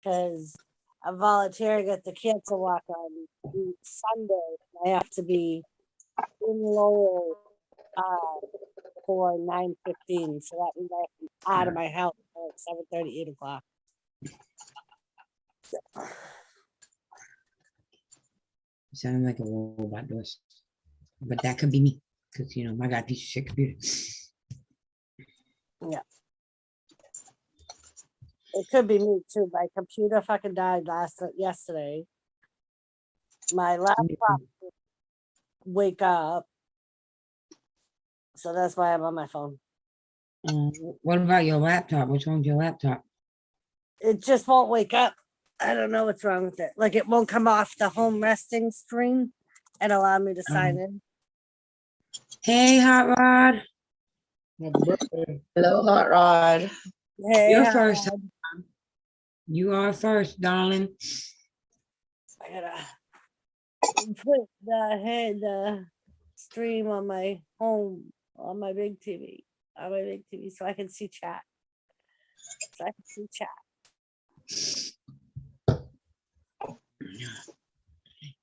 because I'm volunteering at the cancer walk on Sunday. I have to be in Lowell for 9:15, so that means I have to be out of my house at 7:30, 8 o'clock. You sound like a robot, Doris. But that could be me, because you know I got a piece of shit computer. Yeah. It could be me too. My computer fucking died yesterday. My laptop wake up. So that's why I'm on my phone. What about your laptop? What's wrong with your laptop? It just won't wake up. I don't know what's wrong with it. Like it won't come off the home resting screen and allow me to sign in. Hey, Hot Rod. Hello, Hot Rod. Hey, You're Hot first. Rod. You are first, darling. I gotta put the stream on my home on my big TV so I can see chat.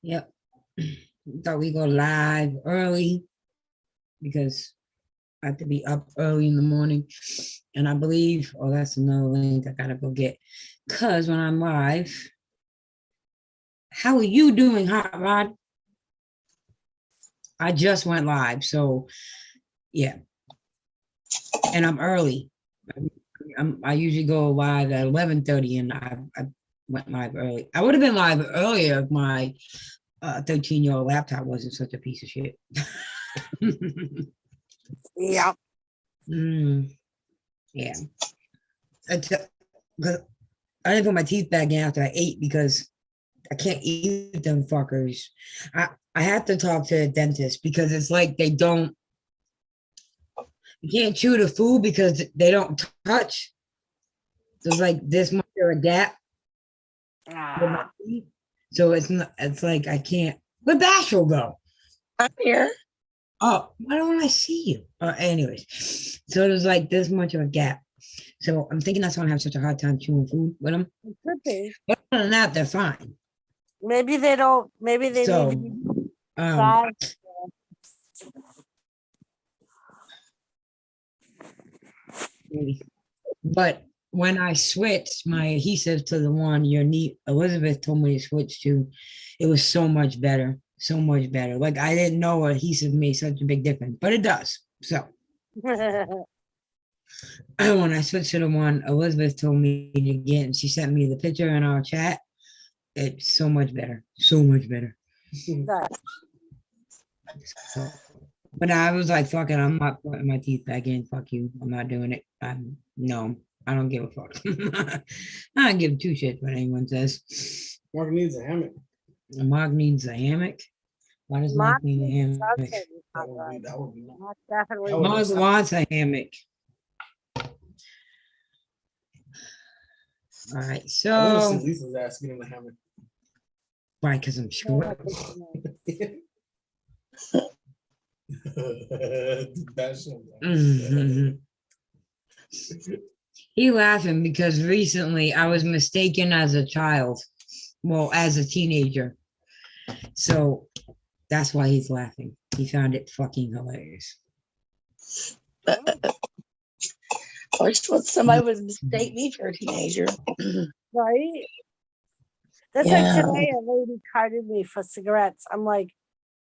Yep. Thought we go live early because I have to be up early in the morning. And I believe, oh, that's another link I gotta go get. Cause when I'm live, how are you doing, Hot Rod? I just went live, so yeah. And I'm early. I usually go live at 11:30, and I went live early. I would have been live earlier if my 13-year-old laptop wasn't such a piece of shit. Yeah. Yeah. I didn't put my teeth back in after I ate because I can't eat them fuckers. I have to talk to a dentist because it's like they don't, you can't chew the food because they don't touch. There's like this much of a gap. So it's like I can't. Where'd Bashful go? I'm here. Oh, why don't I see you? Anyways, so there's like this much of a gap. So I'm thinking that's why I have such a hard time chewing food with them. It could be. But other than that, they're fine. Maybe they don't. Maybe they So, need to be fried. But when I switched my adhesive to the one Elizabeth told me to switch to, it was so much better. So much better. Like I didn't know adhesive made such a big difference, but it does. So when I switched to the one Elizabeth told me to get, and she sent me the picture in our chat, it's so much better. So much better. So, but I was like, fuck it, I'm not putting my teeth back in. Fuck you. I'm not doing it. No, I don't give a fuck. I don't give two shits what anyone says. Mark needs a hammock. Mark needs a hammock. Why does Mark need a hammock? That would be nice. Definitely. Mark wants a hammock. All right, I want to so see Lisa's ass get in the hammock. why? Because I'm short. Mhm. He laughing because recently I was mistaken as a child, well, as a teenager. So that's why he's laughing. He found it fucking hilarious. I just want somebody would mistake me for a teenager. Right? That's like today a lady carded me for cigarettes. I'm like,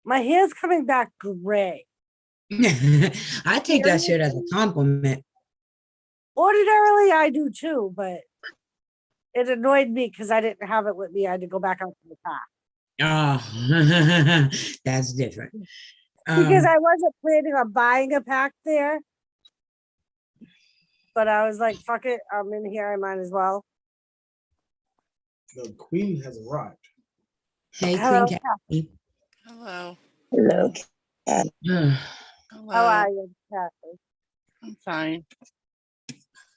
my hair's coming back gray. I take that shit as a compliment. Ordinarily, I do too, but it annoyed me because I didn't have it with me. I had to go back out to the car. Oh, that's different. Because I wasn't planning on buying a pack there. But I was like, fuck it, I'm in here, I might as well. The queen has arrived. Hey, Hello, Queen Kathy. Hello. Hello. Hello. How are you, Kathy? I'm fine.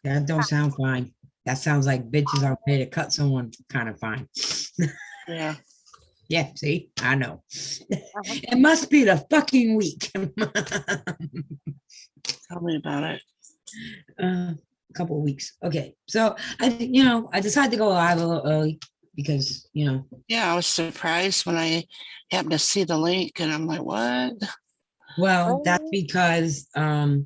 That don't sound fine. That sounds like bitches are ready to cut someone kind of fine. Yeah. Yeah, see, I know. It must be the fucking week. Tell me about it. couple of weeks. Okay, so I decided to go live a little early because Yeah, I was surprised when I happened to see the link and I'm like, what? well, that's because I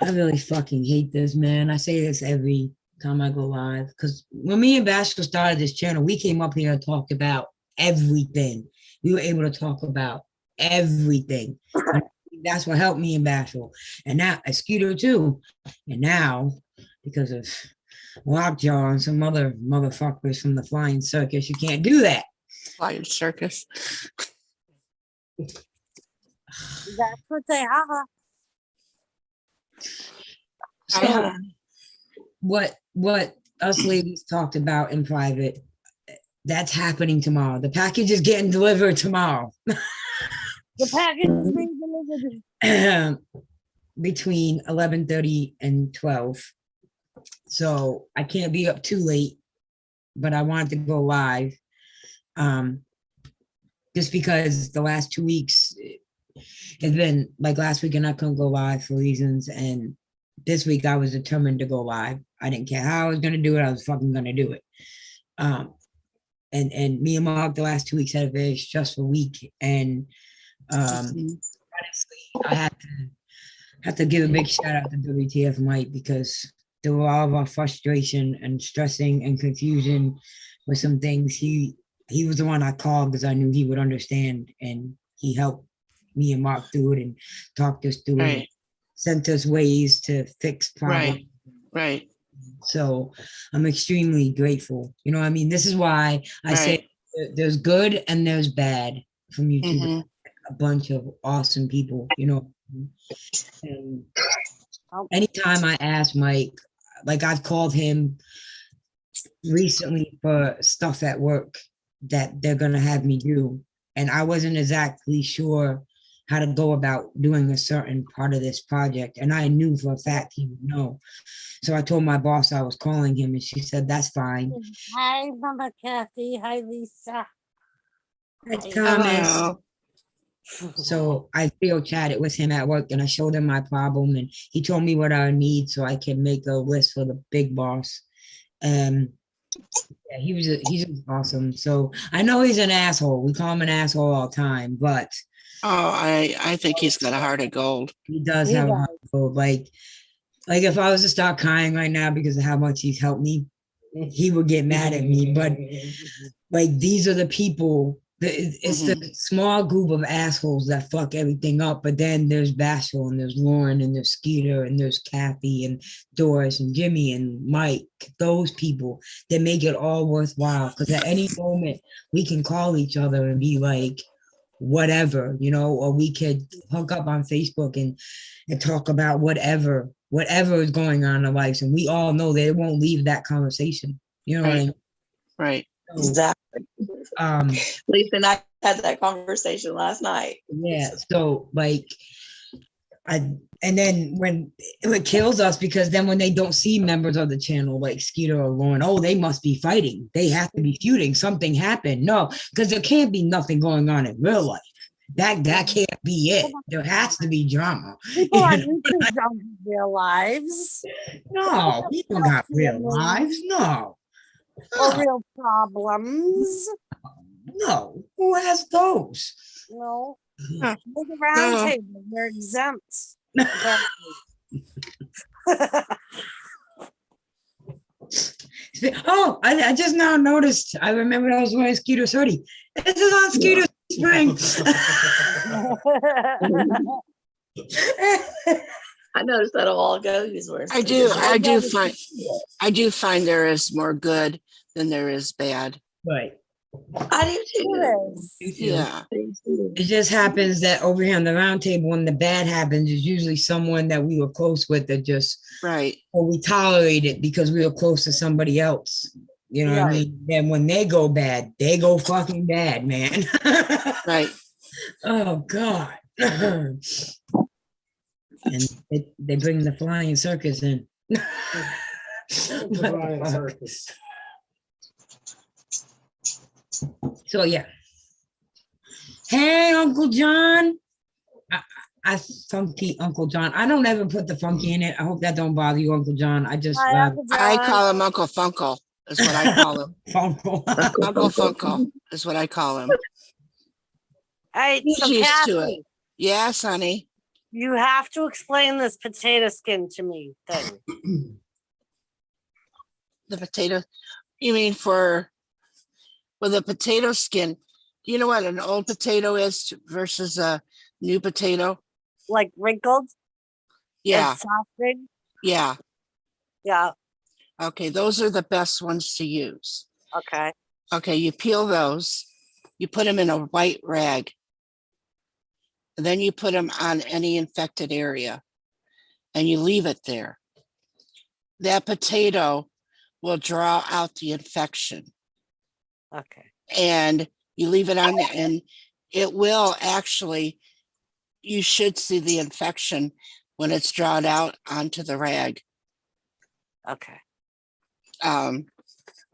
really fucking hate this, man. I say this every time I go live because when me and Bashful started this channel, we came up here and talked about everything. We were able to talk about everything. And that's what helped me and Bashful. And now a Skeeter too. And now, because of Lockjaw and some other motherfuckers from the flying circus, you can't do that. Flying circus. That's what they are. So what us ladies talked about in private, that's happening tomorrow. The package is getting delivered tomorrow. The package is being delivered. Between 11:30 and 12. So I can't be up too late, but I wanted to go live. Just because the last 2 weeks it's been like last weekend I couldn't go live for reasons, and this week I was determined to go live. I didn't care how I was gonna do it, I was fucking gonna do it. And me and Mark the last 2 weeks had a very stressful week, and honestly I have to give a big shout out to WTF Mike because through all of our frustration and stressing and confusion with some things, he was the one I called because I knew he would understand, and he helped me and Mark through it and talked us through it, and sent us ways to fix problems. Right. So I'm extremely grateful. You know what I mean? This is why I say there's good and there's bad from YouTube. Mhm. A bunch of awesome people, And anytime I ask Mike, like I've called him recently for stuff at work that they're gonna have me do, and I wasn't exactly sure how to go about doing a certain part of this project, and I knew for a fact he would know. So I told my boss I was calling him, and she said that's fine. Hi, Mama Kathy. Hi, Lisa. Hi, Thomas. Hello. So I video chatted with him at work, and I showed him my problem, and he told me what I need so I can make a list for the big boss. Yeah, he's awesome. So I know he's an asshole. We call him an asshole all the time, but I think he's got a heart of gold. he does have a heart of gold. Like if I was to start crying right now because of how much he's helped me, he would get mad at me. But like these are the people. It's the small group of assholes that fuck everything up. But then there's Bashful and there's Lauren and there's Skeeter and there's Kathy and Doris and Jimmy and Mike. Those people that make it all worthwhile. Because at any moment we can call each other and be like, whatever, or we could hook up on Facebook and talk about whatever is going on in our lives. And we all know that it won't leave that conversation. You know what I mean? Right. Exactly. Lisa and I had that conversation last night. Yeah. So and then when it kills us, because then when they don't see members of the channel like Skeeter or Lauren, oh, they must be fighting. They have to be feuding. Something happened. No, because there can't be nothing going on in real life. That can't be it. There has to be drama. People on YouTube don't have real lives. No, people got real lives. No. Or real problems. No. Who has those? No. Huh. Look around table. They're exempt. Oh, I just now noticed. I remember I was wearing Skeeter's hoodie. This is on Skeeter's spring. I noticed that a while ago. He was wearing. I do find there is more good than there is bad. Right. I do too. Yeah. It just happens that over here on the round table, when the bad happens, is usually someone that we were close with that just, or we tolerate it because we were close to somebody else. You know what I mean? Then when they go bad, they go fucking bad, man. Right. Oh, God. And they bring the flying circus in. The flying circus. So yeah. Hey, Uncle John. funky Uncle John. I don't ever put the funky in it. I hope that don't bother you, Uncle John. I just Hi, Uncle I John. call him Uncle Funkle, is what I call him. Funkle. Uncle Funkle is what I call him. All right, He's so used to it. Kathy, Yes, honey. you have to explain this potato skin to me thing. The potato, you mean with a potato skin, do you know what an old potato is versus a new potato? Like wrinkled Yeah, and softened. yeah. Yeah, Okay, those are the best ones to use. okay. Okay, you peel those, you put them in a white rag, and then you put them on any infected area, and you leave it there. That potato will draw out the infection, Okay. and you leave it on there, and it will actually, you should see the infection when it's drawn out onto the rag. Okay.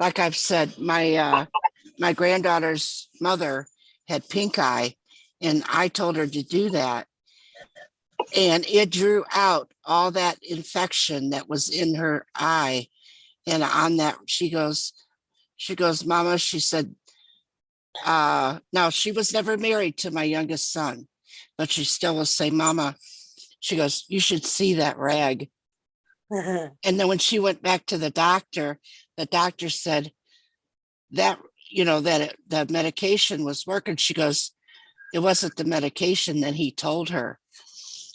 Like I've said, my granddaughter's mother had pink eye, and I told her to do that, and it drew out all that infection that was in her eye. And on that, she goes, Mama, she said, now she was never married to my youngest son, but she still will say, Mama, she goes, you should see that rag. And then when she went back to the doctor said that, the medication was working. She goes, it wasn't the medication that he told her.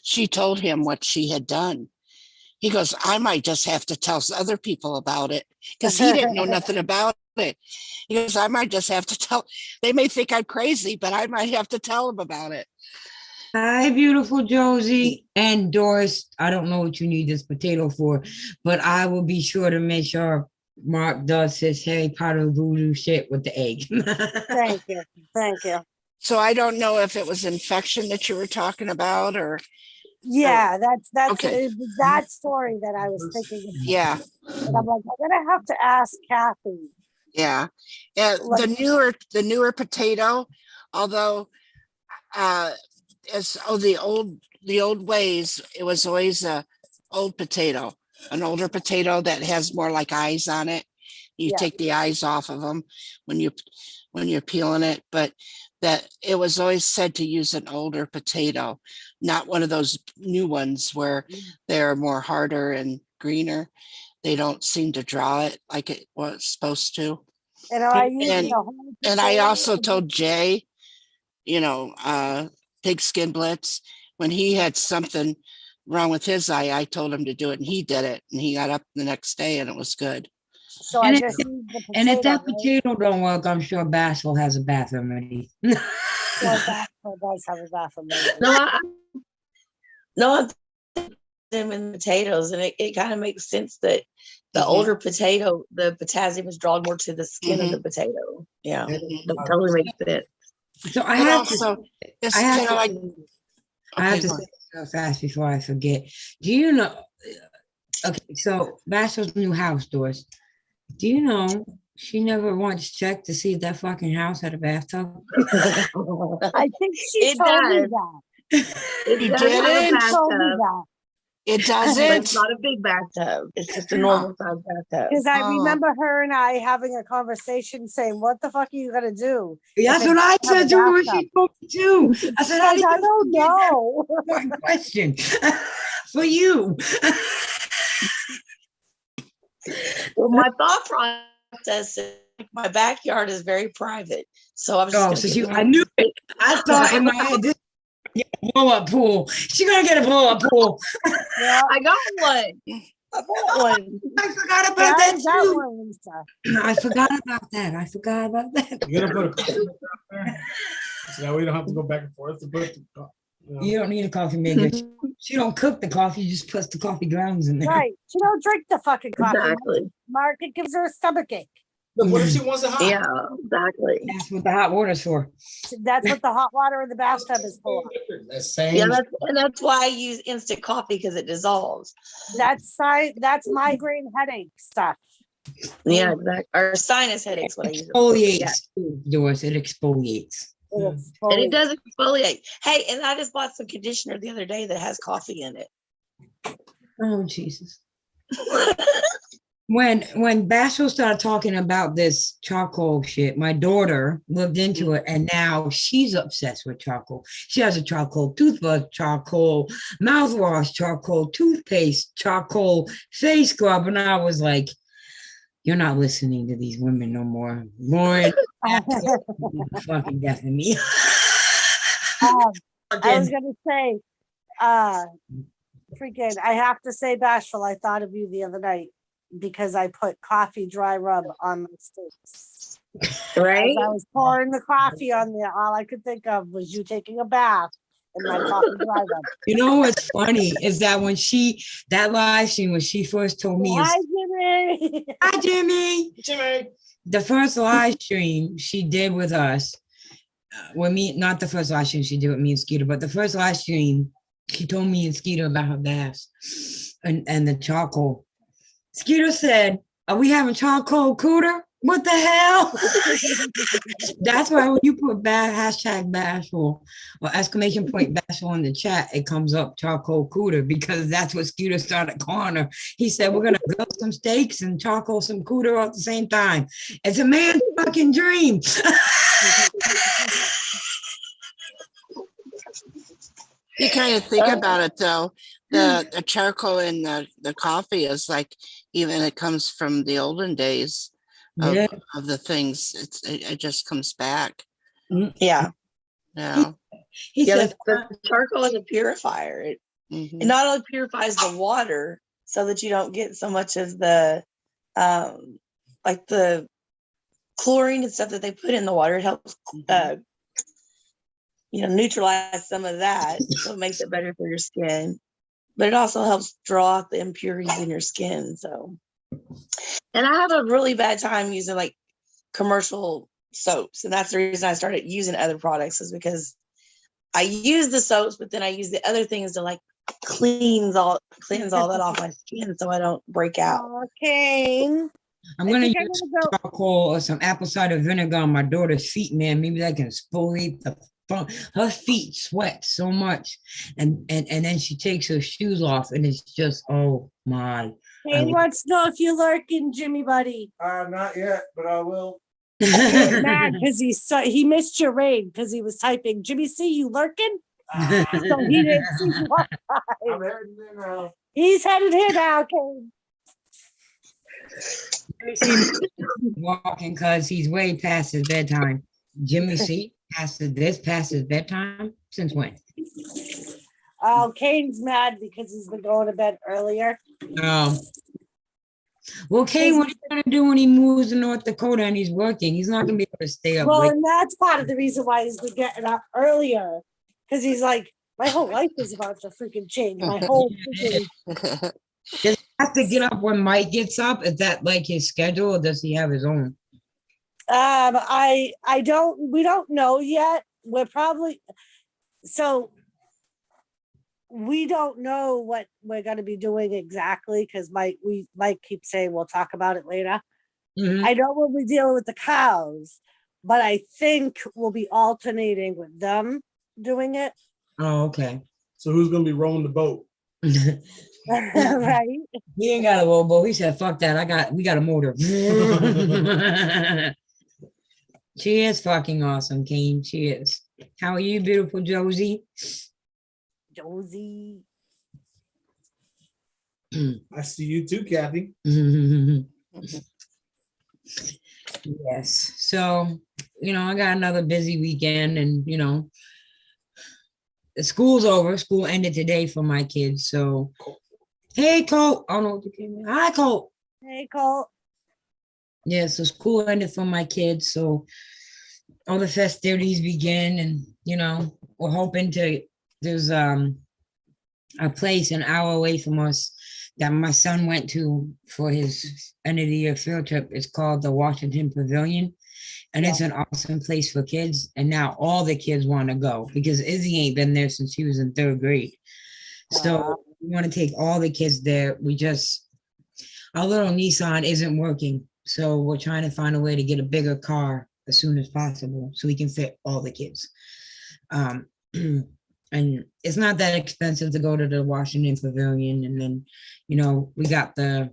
She told him what she had done. He goes, I might just have to tell other people about it, because he didn't know nothing about it. He goes, I might just have to tell. They may think I'm crazy, but I might have to tell them about it. Hi, beautiful Josie and Doris. I don't know what you need this potato for, but I will be sure to make sure Mark does his Harry Potter voodoo shit with the egg. Thank you. Thank you. So I don't know if it was infection that you were talking about, or Yeah, that's Okay. it was that story that I was thinking of. yeah, And I'm like, I'm gonna have to ask Kathy. yeah. Like- The newer potato, although the old ways, it was always a old potato, an older potato that has more like eyes on it. You Yeah. take the eyes off of them when you're peeling it, but that it was always said to use an older potato, not one of those new ones where they're more harder and greener. They don't seem to draw it like it was supposed to. And I used And- the whole And I potato also to- told Jay, Pigskin Blitz, when he had something wrong with his eye, I told him to do it, and he did it, and he got up the next day and it was good. So And I it- just used the potato. And if that right? potato don't work, I'm sure Bashful has a bathroom ready. So Bashful does have a bathroom. remedy. No, I'm them in potatoes, and it kind of makes sense that the Mhm. older potato, the potassium is drawn more to the skin of the potato. Yeah, that totally makes sense. So I But have also, to, it's I have kind of to- like, I have okay, to go say so fast before I forget. Do you know? Okay, so Bashful's new house, Doris. Do you know she never once checked to see if that fucking house had a bathtub? I think she It told me does. that. It You does have a didn't? She told me bathtub, that. it but doesn't. it's not a big bathtub. It's just a normal size bathtub. Because I Oh. remember her and I having a conversation saying, what the fuck are you gonna do? That's if what it I doesn't have a said to her when bathtub? she told me too. I said, I how was do like, I you don't forget know. that one question for you? Well, my thought process is my backyard is very private, so I'm just Oh, gonna so get she, one. I knew it. I thought in my head, this blow up pool. She gonna get a blow up pool. Yeah, I got one. I bought one. I forgot yeah, about I that got too. one, Lisa. I forgot about that. I forgot about that. You're gonna put a coffee maker out there, so that way you don't have to go back and forth to put the You don't need a coffee maker. She don't cook the coffee. You just put the coffee grounds in there. Right. She don't drink the fucking coffee. Exactly. Mark, it gives her a stomachache. Look, what if she wants it hot? Yeah, exactly. That's what the hot water's for. That's what the hot water in the bathtub is for. That same. Yeah, that's why I use instant coffee, because it dissolves. That's migraine headache stuff. Yeah, exactly. Or sinus headaches. What I use. Exfoliates, Doris. It exfoliates. It And it exfoliates. does exfoliate. Hey, and I just bought some conditioner the other day that has coffee in it. Oh, Jesus. When Bashful started talking about this charcoal shit, my daughter looked into it, and now she's obsessed with charcoal. She has a charcoal toothbrush, charcoal mouthwash, charcoal toothpaste, charcoal face scrub, and I was like, "You're not listening to these women no more, Lauren." Fucking death of me. I was gonna say, freaking, I have to say, Bashful, I thought of you the other night because I put coffee dry rub on my steaks. Right? As I was pouring the coffee on there, all I could think of was you taking a bath in my coffee dry rub. You know what's funny is that that live stream when she first told me, Hi, Jimmy. "Hi, Jimmy." Jimmy. The first live stream she did with us, with me, not the first live stream she did with me and Skeeter, but the first live stream, she told me and Skeeter about her baths and the charcoal. Skeeter said, "Are we having charcoal cooter? What the hell?" That's why when you put hashtag Bashful or exclamation point Bashful in the chat, it comes up charcoal cooter, because that's what Skeeter started calling her. He said, "We're gonna grill some steaks and charcoal some cooter at the same time." It's a man's fucking dream. You kind of think about it though, the charcoal in the coffee is like, even it comes from the olden days of, Yeah. of the things. It just comes back. Yeah. Yeah. He Yeah, said, the charcoal is a purifier. It Mhm. not only purifies the water so that you don't get so much of the like the chlorine and stuff that they put in the water. It helps neutralize some of that, so it makes it better for your skin. But it also helps draw out the impurities in your skin. So, and I have a really bad time using like commercial soaps, and that's the reason I started using other products, is because I use the soaps, but then I use the other things to like cleanse all that off my skin so I don't break out. Okay. "I'm I gonna think I'm use gonna go. charcoal or some apple cider vinegar on my daughter's feet, man. Maybe that can exfoliate her feet sweat so much." And then she takes her shoes off, and it's just, oh my. Kane wants to know if you lurking, Jimmy buddy. Not yet, but I will. He's mad because he missed your raid because he was typing, "Jimmy C, you lurking?" So he didn't see you on I'm time. heading in now. He's headed here now, Kane. Walking because he's way past his bedtime. Jimmy C past his bedtime? Since when? Oh, Kane's mad because he's been going to bed earlier. Well, Kane, what are you gonna do when he moves to North Dakota and he's working? He's not gonna be able to stay up Well, late. and that's part of the reason why he's been getting up earlier, because he's like, my whole life is about to freaking change. My whole freaking Does he have to get up when Mike gets up? Is that like his schedule, or does he have his own? we don't know yet. We're probably, so we don't know what we're going to be doing exactly, because Mike keeps saying we'll talk about it later. Mhm. I know we'll be dealing with the cows, but I think we'll be alternating with them doing it. Oh, okay. So who's gonna be rowing the boat? Right? He ain't got a rowboat. He said, "Fuck that. We got a motor." She is fucking awesome, Kane. She is. How are you, beautiful Josie? Josie. I see you too, Kathy. Yes. So, I got another busy weekend, and the school's over. School ended today for my kids. So, hey, Colt. I don't know what you came in. Hi, Colt. Hey, Colt. Yeah, so school ended for my kids. So all the festivities begin, and we're hoping there's a place an hour away from us that my son went to for his end of the year field trip. It's called the Washington Pavilion. And it's an awesome place for kids. And now all the kids want to go because Izzy ain't been there since she was in 3rd grade. So we want to take all the kids there. Our little Nissan isn't working. So we're trying to find a way to get a bigger car, as soon as possible so we can fit all the kids. Um, and it's not that expensive to go to the Washington Pavilion, and then, you know, we got the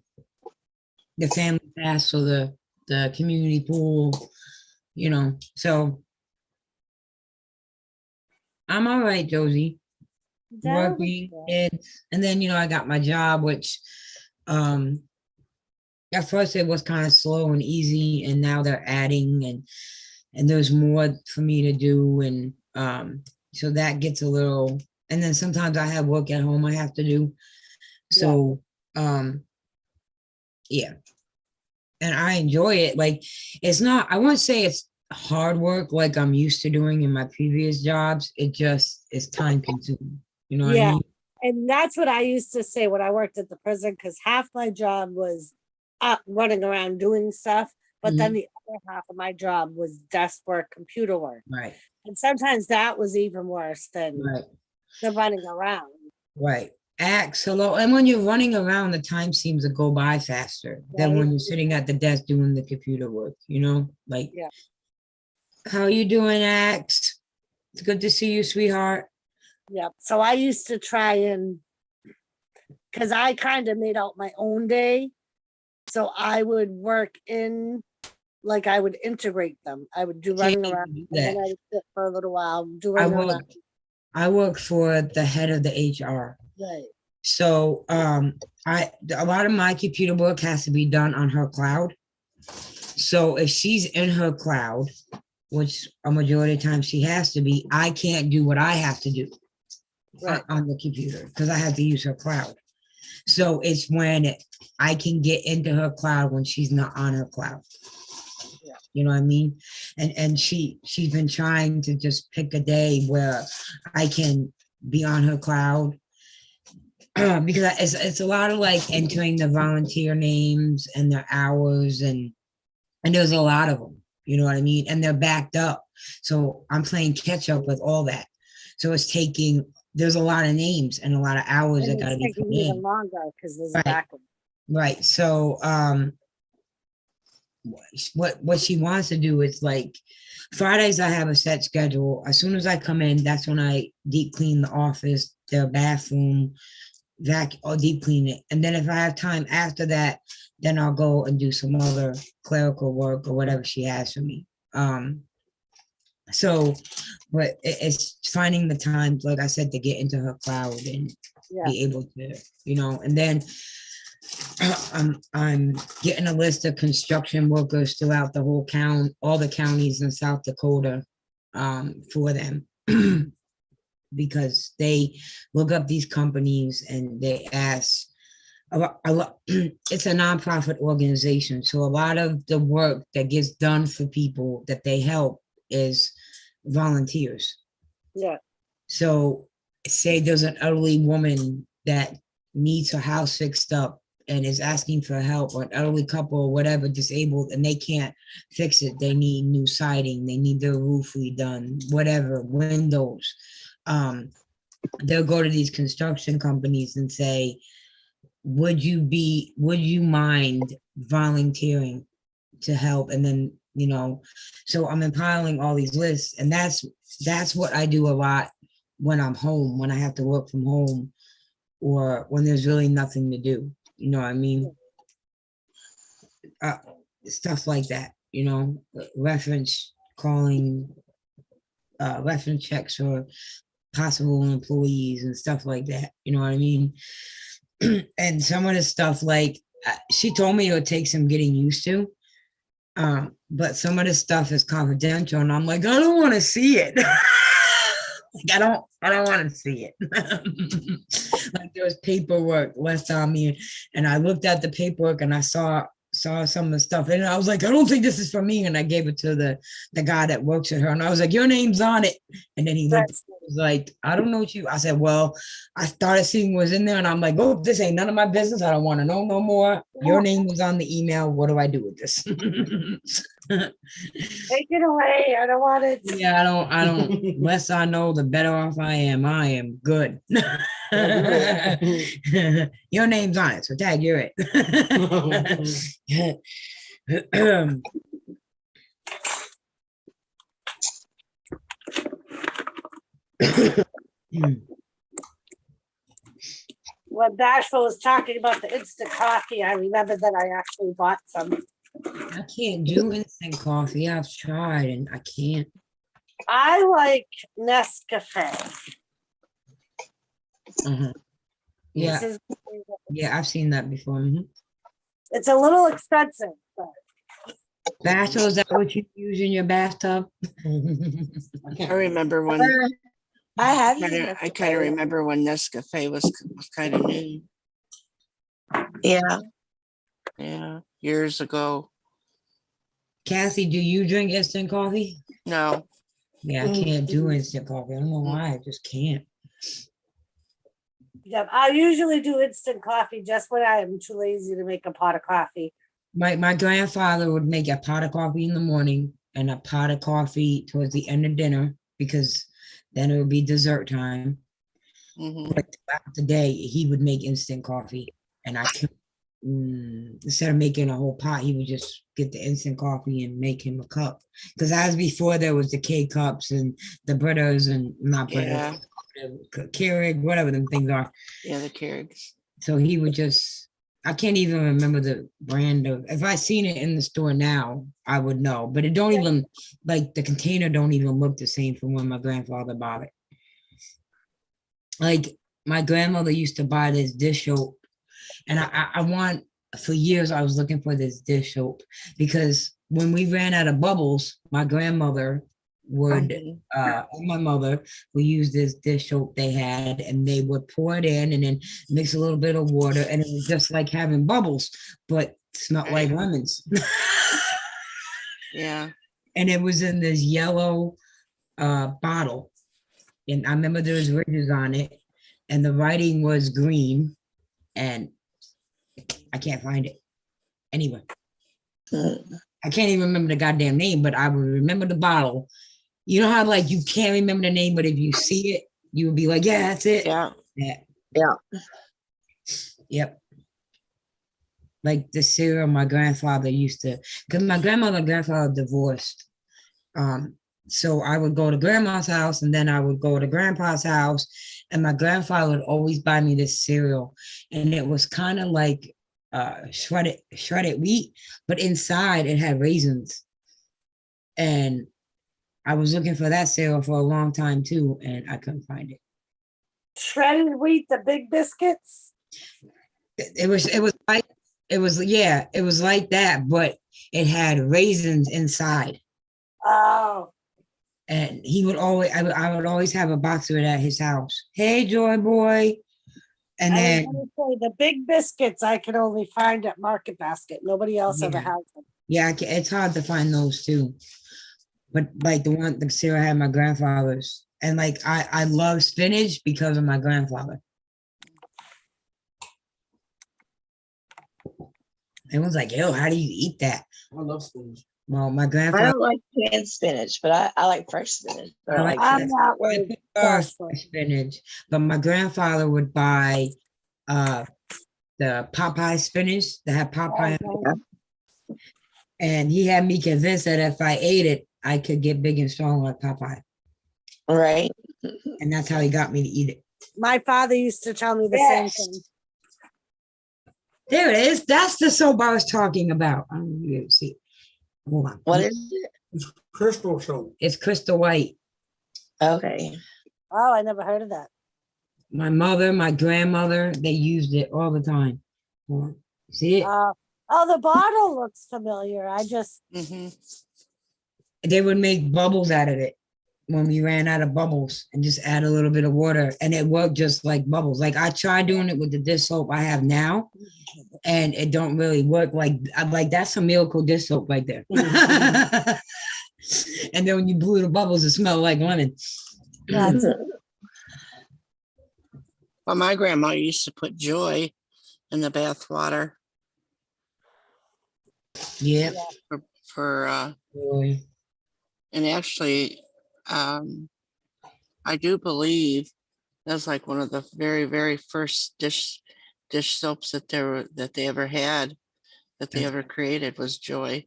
family pass, so the community pool, you know, so I'm all right, Josie. That was Working good. kids, and then, you know, I got my job, which at first it was kind of slow and easy, and now they're adding, and there's more for me to do, and so that gets a little, and then sometimes I have work at home I have to do. So yeah, and I enjoy it. Like, it's not, I won't say it's hard work like I'm used to doing in my previous jobs. It just is time consuming. You know what I Yeah. mean? And that's what I used to say when I worked at the prison, because half my job was up running around doing stuff, but then the other half of my job was desk work, computer work. Right, And sometimes that was even worse than right, the running around. right. Act hello. And when you're running around, the time seems to go by faster than when Right. you're sitting at the desk doing the computer work, you know? Like, Yeah. how you doing, Axe? It's good to see you, sweetheart. Yep. So I used to try and, because I kind of made out my own day. So I would work in, like I would integrate them. I would do running Can't around, even do and then that. I would sit for a little while, do I running around. work for the head of the HR. Right. So a lot of my computer work has to be done on her cloud. So if she's in her cloud, which a majority of the time she has to be, I can't do what I have to do Right. on the computer because I have to use her cloud. So it's when I can get into her cloud when she's not on her cloud. Yeah. You know what I mean? And she's been trying to just pick a day where I can be on her cloud. Because it's a lot of like entering the volunteer names and their hours, and there's a lot of them, you know what I mean? And they're backed up. So I'm playing catch up with all that. So it's taking, there's a lot of names and a lot of hours And that gotta it's be taking put even in. longer because there's a Right. backlog. Right. So what she wants to do is like Fridays I have a set schedule. As soon as I come in, that's when I deep clean the office, the bathroom, or deep clean it. And then if I have time after that, then I'll go and do some other clerical work or whatever she has for me. So, but it's finding the time, like I said, to get into her cloud and Yeah. be able to, you know, and then I'm getting a list of construction workers throughout the whole county, all the counties in South Dakota, for them. Because they look up these companies and they ask it's a nonprofit organization. So a lot of the work that gets done for people that they help is volunteers. Yeah. So say there's an elderly woman that needs her house fixed up and is asking for help, or an elderly couple or whatever, disabled, and they can't fix it. They need new siding, they need their roof redone, whatever, windows. They'll go to these construction companies and say, would you mind volunteering to help? And then, you know, so I'm empiling all these lists, and that's what I do a lot when I'm home, when I have to work from home, or when there's really nothing to do, you know what I mean? Stuff like that, you know, reference calling, reference checks for possible employees and stuff like that, you know what I mean? And some of the stuff, like she told me it would take some getting used to, but some of the stuff is confidential, and I'm like, I don't want to see it. Like, I don't want to see it. Like, there was paperwork left on me, and I looked at the paperwork and I saw some of the stuff, and I was like, I don't think this is for me. And I gave it to the guy that works with her, and I was like, your name's on it. And then he looked, was like, I don't know what you. I said, well, I started seeing what was in there, and I'm like, oh, this ain't none of my business. I don't want to know no more. Your name was on the email. What do I do with this? Take it away. I don't want it. Yeah, I don't. Less I know, the better off I am. I am good. Your name's on it, so tag, you're it. When Bashful was talking about the instant coffee, I remember that I actually bought some. I can't do instant coffee. I've tried and I can't. I like Nescafe. Uh-huh. Yeah, This is my favorite. yeah, I've seen that before. It's a little expensive, but Bashful, is that what you use in your bathtub? I remember when, I have used I kind of Nescafe. remember when Nescafe was kind of new. Yeah. Yeah, years ago. Kathy, do you drink instant coffee? No, Yeah, I can't do instant coffee. I don't know why. I just can't. yeah, I usually do instant coffee just when I am too lazy to make a pot of coffee. My grandfather would make a pot of coffee in the morning and a pot of coffee towards the end of dinner because then it would be dessert time. mhm, But throughout the day, he would make instant coffee, and I could instead of making a whole pot, he would just get the instant coffee and make him a cup. Because as before, there was the K cups and the Britas and not Brita, Keurig, whatever them things are. yeah, the Keurigs. So he would just, I can't even remember the brand of, if I seen it in the store now, I would know, but it don't even, like the container don't even look the same from when my grandfather bought it. Like my grandmother used to buy this dish soap, and I want, for years I was looking for this dish soap because when we ran out of bubbles, my grandmother would Mhm. and my mother would use this dish soap they had, and they would pour it in and then mix a little bit of water, and it was just like having bubbles, but smelled like Right. lemons. Yeah, And it was in this yellow bottle, and I remember there was ridges on it, and the writing was green, and I can't find it anywhere. I can't even remember the goddamn name, but I would remember the bottle. You know how like you can't remember the name, but if you see it, you would be like, yeah, that's it. yeah. Yeah. Yep. Like the cereal my grandfather used to, because my grandmother and grandfather divorced. So I would go to grandma's house and then I would go to grandpa's house, and my grandfather would always buy me this cereal. And it was kind of like shredded wheat, but inside it had raisins. And I was looking for that cereal for a long time too, and I couldn't find it. Shredded wheat, the big biscuits. It was like that, but it had raisins inside. Oh, And he would always, I would always have a box of it at his house. Hey, Joy Boy. And I was then, gonna say the big biscuits I can only find at Market Basket. Nobody else ever Yeah. has them. yeah, it's hard to find those too. But like the cereal I had my grandfather's. And like, I love spinach because of my grandfather. Everyone's like, yo, how do you eat that? I love spinach. Well, my I grandfather, don't like canned spinach, but I like fresh spinach. I I like like I'm canned. not I really prefer for it. spinach, but my grandfather would buy the Popeye spinach that had Popeye, Okay. and he had me convinced that if I ate it, I could get big and strong like Popeye. Right. And that's how he got me to eat it. My father used to tell me the same thing. There it is. That's the soap I was talking about. I don't know if you see it. Hold on. What is it? It's crystal soap. It's Crystal White. Okay. Oh, I never heard of that. My mother, my grandmother, they used it all the time. Hold on. See it? Oh, the bottle looks familiar. I just Mhm. They would make bubbles out of it when we ran out of bubbles and just add a little bit of water, and it worked just like bubbles. Like I tried doing it with the dish soap I have now, and it don't really work. Like I'm like, that's a miracle dish soap right there. And then when you blew the bubbles, it smelled like lemon. that's Well, my grandma used to put Joy in the bath water Yeah. for Boy. and actually, I do believe that's like one of the very, very first dish soaps that they ever had, that they ever created, was Joy.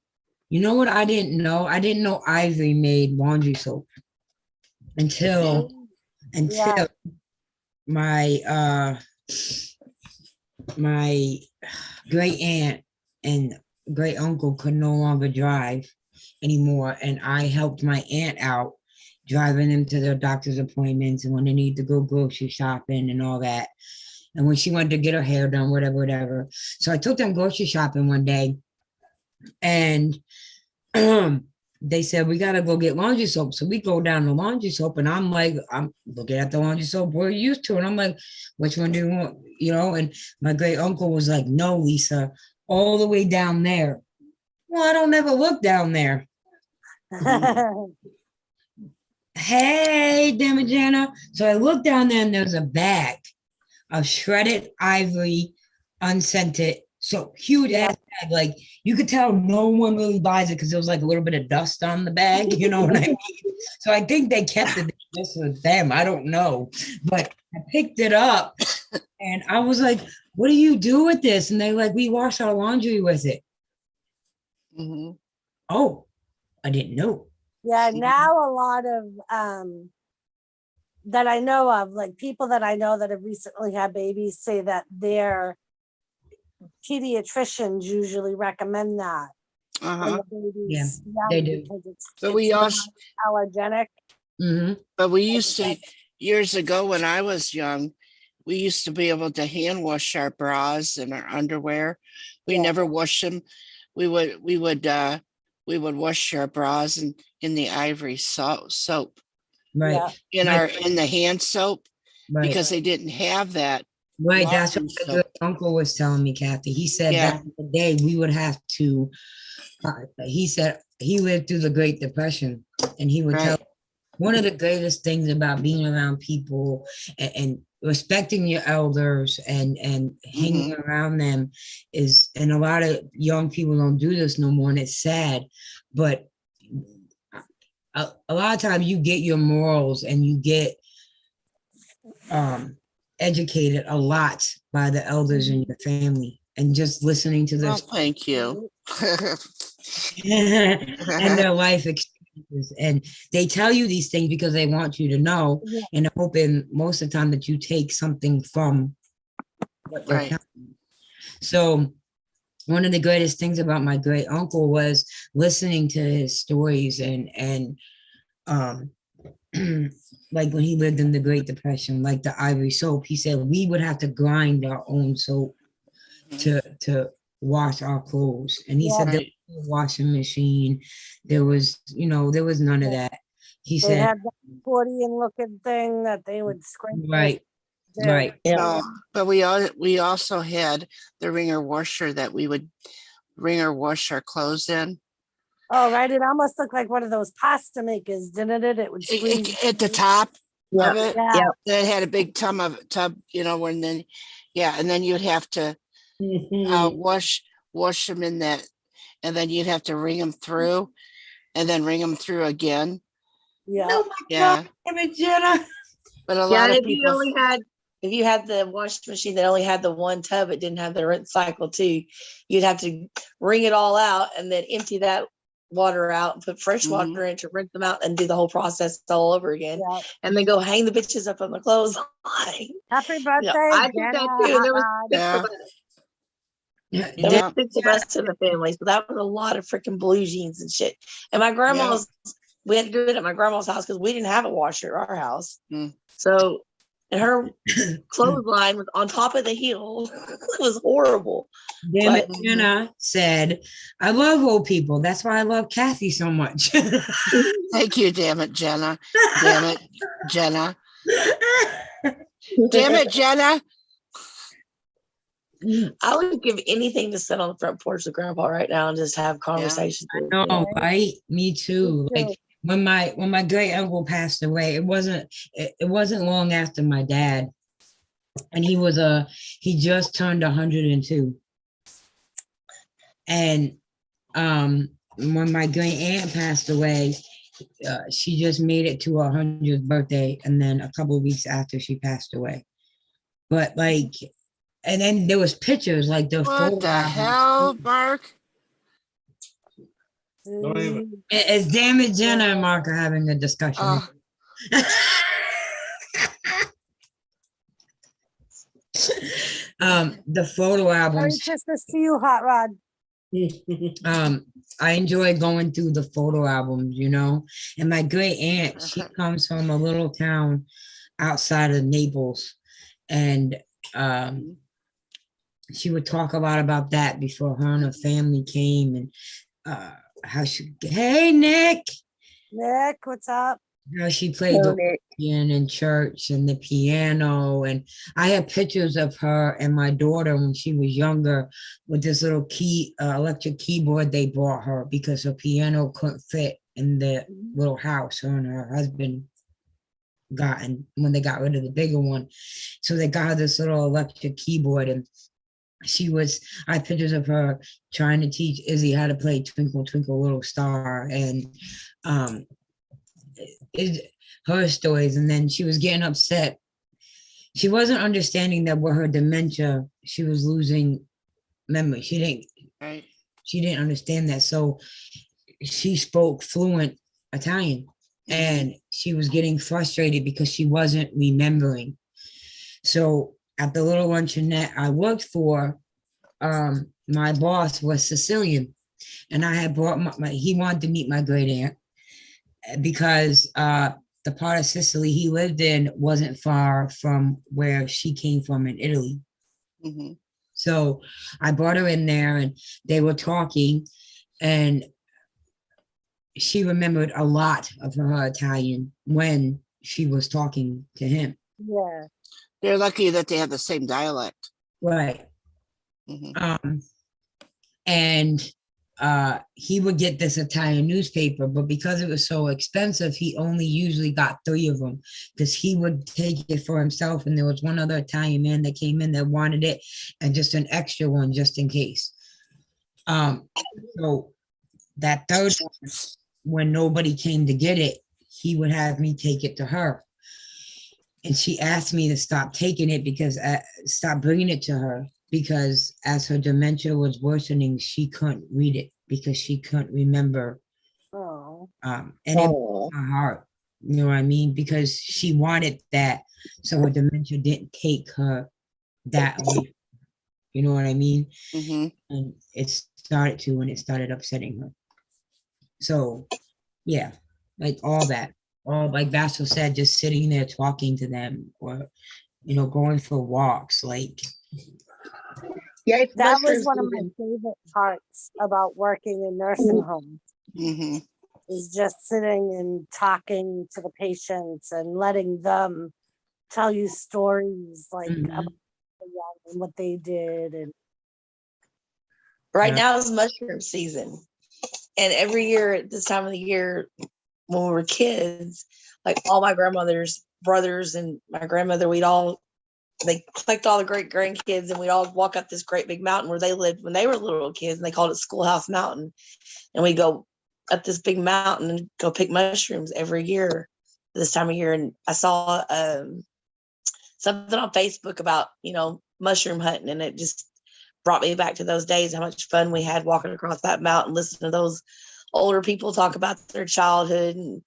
You know what I didn't know? I didn't know Ivory made laundry soap until until Yeah. my my great aunt and great uncle could no longer drive anymore, and I helped my aunt out driving them to their doctor's appointments and when they need to go grocery shopping and all that. And when she wanted to get her hair done, whatever. So I took them grocery shopping one day, and they said, we gotta go get laundry soap. So we go down to laundry soap, and I'm like, I'm looking at the laundry soap we're used to, and I'm like, which one do you want? You know, and my great uncle was like, no, Lisa, all the way down there. Well, I don't ever look down there. Hey, damn it, Jana. So I look down there, and there's a bag of shredded ivory, unscented, so huge ass bag. Like you could tell no one really buys it because there was like a little bit of dust on the bag, you know what I mean? So I think they kept it just with them. I don't know. But I picked it up and I was like, what do you do with this? And they're like, we wash our laundry with it. Mhm. Oh, I didn't know. Yeah, now a lot of that I know of, like people that I know that have recently had babies, say that their pediatricians usually recommend that when Uh-huh. the baby's Yeah, young they do. because But we not also, allergenic. Mhm. but we used to, years ago when I was young, we used to be able to hand wash our bras and our underwear. We Yeah. never washed them. We would wash our bras in the ivory soap, Right. Yeah. in the hand soap, Right. because they didn't have that Right, that's what laundry my soap. good uncle was telling me, Kathy. He said Yeah. back in the day we would have to. He said he lived through the Great Depression, and he would tell Right. one of the greatest things about being around people and respecting your elders and hanging around them is, and a lot of young people don't do this no more, and it's sad, but a lot of times you get your morals and you get educated a lot by the elders in your family and just listening to their Well, thank you. and their life experiences. And they tell you these things because they want you to know, Yeah. and hoping most of the time that you take something from what they're Right. telling you. So one of the greatest things about my great uncle was listening to his stories and like when he lived in the Great Depression, like the ivory soap, he said we would have to grind our own soap to wash our clothes. And he Yeah. said there Right. was no washing machine. There was, there was none of that. He They said, had the accordion looking thing that they would scrape. right, their- right. Yeah. But we also had the wringer washer that we would wringer wash our clothes in. Oh, right. It almost looked like one of those pasta makers, didn't it? It would squeeze. At the top Yeah. of it, Yeah. it had a big tub, when then, and then you'd have to Mhm. wash them in that, and then you'd have to wring them through, and then wring them through again. Yeah. Oh my Yeah, God, damn it, Jenna. but a Yeah, lot and of people. if you had the wash machine that only had the one tub, it didn't have the rinse cycle too. You'd have to wring it all out and then empty that water out and put fresh water in to rinse them out and do the whole process all over again. Yeah. And then go hang the bitches up on the clothesline. Happy birthday, I did that Jenna. too. And there was Yeah. Yeah, There were 6 of us in the family, so that was a lot of freaking blue jeans and shit. And my grandma's, we had to do it at my grandma's house because we didn't have a washer at our house. Mm. So, and her clothesline was on top of the hill. It was horrible. Damn it, But- Jenna said, I love old people. That's why I love Kathy so much. Thank you, damn it, Jenna. Damn it, Jenna. Damn it, Jenna. I would give anything to sit on the front porch with Grandpa right now and just have conversations. with him. No, right? Me too. Me too. Like when my great uncle passed away, it wasn't long after my dad. And he just turned 102. And when my great aunt passed away, she just made it to her 100th birthday, and then a couple of weeks after she passed away. But like, and then there was pictures, like the What the hell, Mark? Don't even- It's damn it, Jenna and Mark are having a discussion. Oh, The photo Merry albums. Christmas to you, Hot Rod. I enjoy going through the photo albums, and my great aunt, she comes from a little town outside of Naples, and she would talk a lot about that before her and her family came, and how she, hey Nick, What's up? how she played Hello, the Nick. organ in church and the piano. And I have pictures of her and my daughter when she was younger with this little electric keyboard they bought her because her piano couldn't fit in the little house her and her husband gotten when they got rid of the bigger one. So they got her this little electric keyboard, and I have pictures of her trying to teach Izzy how to play Twinkle Twinkle Little Star, and her stories. And then she was getting upset. She wasn't understanding that with her dementia, she was losing memory. She didn't understand that. So she spoke fluent Italian, and she was getting frustrated because she wasn't remembering. So at the little luncheonette I worked for, my boss was Sicilian, and I had brought he wanted to meet my great aunt because the part of Sicily he lived in wasn't far from where she came from in Italy. Mm-hmm. So I brought her in there, and they were talking, and she remembered a lot of her Italian when she was talking to him. Yeah. They're lucky that they have the same dialect. Right. Mm-hmm. And he would get this Italian newspaper, but because it was so expensive, he only usually got 3 of them because he would take it for himself. And there was one other Italian man that came in that wanted it, and just an extra one just in case. So that third one, when nobody came to get it, he would have me take it to her. And she asked me to stop taking it stop bringing it to her, because as her dementia was worsening, she couldn't read it because she couldn't remember. Oh. And it broke my heart, you know what I mean? Because she wanted that, so her dementia didn't take her that away. You know what I mean? Mm-hmm. And it started to when it started upsetting her. So, yeah, like all that. All like Bashful said, just sitting there talking to them, or going for walks, like. Yeah, That was one of my favorite parts about working in nursing homes. Mm-hmm. Is just sitting and talking to the patients and letting them tell you stories like about the young and what they did. And right now is mushroom season, and every year at this time of the year, when we were kids, like all my grandmother's brothers and my grandmother, they collect all the great grandkids, and we'd all walk up this great big mountain where they lived when they were little kids, and they called it Schoolhouse Mountain. And we go up this big mountain and go pick mushrooms every year this time of year. And I saw something on Facebook about, mushroom hunting, and it just brought me back to those days, how much fun we had walking across that mountain, listening to those older people talk about their childhood, and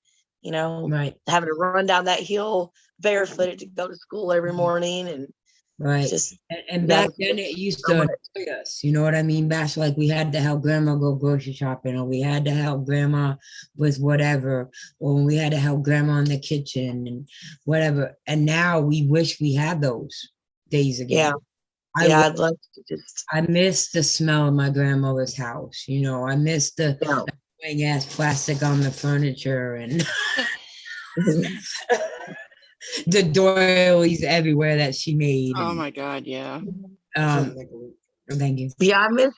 Right. having to run down that hill barefooted to go to school every morning. And Right. just and back then it used to annoy us, you know what I mean? Bash, like we had to help grandma go grocery shopping, or we had to help grandma with whatever, or we had to help grandma in the kitchen and whatever. And now we wish we had those days again. I'd love to just. I miss the smell of my grandmother's house. I miss the annoying ass plastic on the furniture and the doilies everywhere that she made. Oh my God, yeah. Thank you. Yeah, I miss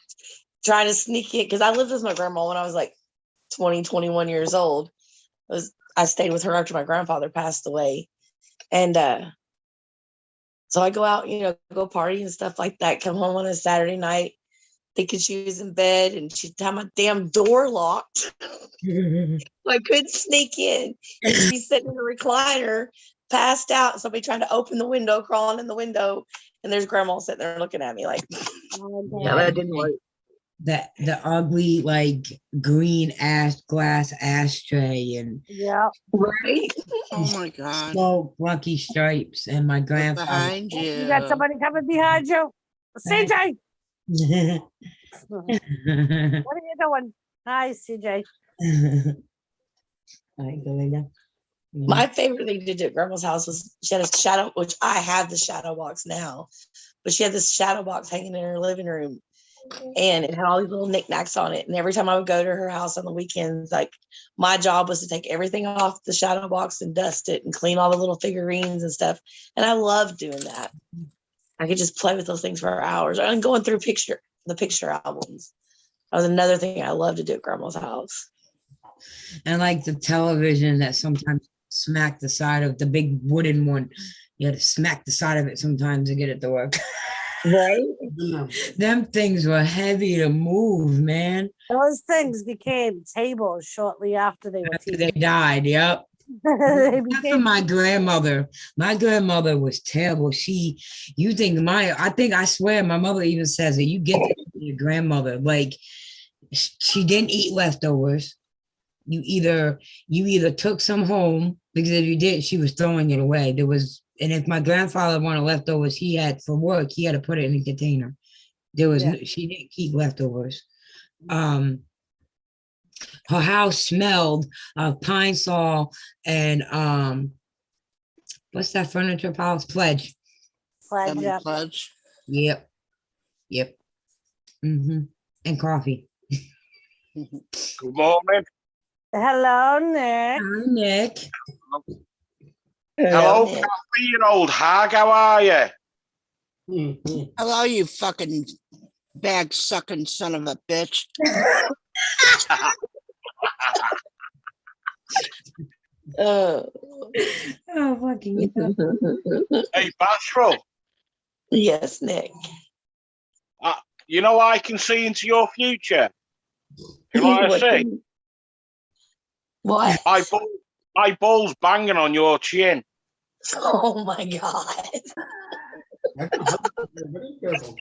trying to sneak in, because I lived with my grandma when I was like 20, 21 years old. I stayed with her after my grandfather passed away. And so I go out, go party and stuff like that, come home on a Saturday night, thinking she was in bed, and she'd have my damn door locked. I couldn't sneak in. And she's sitting in a recliner, passed out, and somebody trying to open the window, crawling in the window, and there's grandma sitting there looking at me like, yeah, that didn't work. the ugly like green glass ashtray and Yeah. Right. Oh my God. smoke Lucky Stripes and my Look grandfather. behind you. You got somebody coming behind you. CJ, what are you doing? Hi, CJ. All right, go lay down. My favorite thing to do at Grandma's house was she had a shadow, which I have the shadow box now, but she had this shadow box hanging in her living room, and it had all these little knickknacks on it. And every time I would go to her house on the weekends, like my job was to take everything off the shadow box and dust it and clean all the little figurines and stuff. And I loved doing that. I could just play with those things for hours and going through the picture albums. That was another thing I loved to do at Grandma's house. And like the television that sometimes smack the side of the big wooden one. You had to smack the side of it sometimes to get it to work. Right? Them things were heavy to move, man. Those things became tables shortly after they were After they TV. died, yep. They Except for became my grandmother. My grandmother was terrible. I swear my mother even says it. You get that from your grandmother. Like she didn't eat leftovers. You either took some home because if you did, she was throwing it away. And if my grandfather wanted leftovers, he had for work, he had to put it in a container. She didn't keep leftovers. Her house smelled of Pine Sol and what's that furniture house? Pledge. Pledge Lemon up. Pledge. Yep. And coffee. Good morning. Hello, Nick. Hi, Nick. Hello, Nick. Kathy, you old hag. How are you? Hello, you fucking bag sucking son of a bitch. Oh. Oh, fucking Hey, Bashful. Yes, Nick. You know I can see into your future. You know what I say? What? My ball's banging on your chin. Oh my God. Very careful.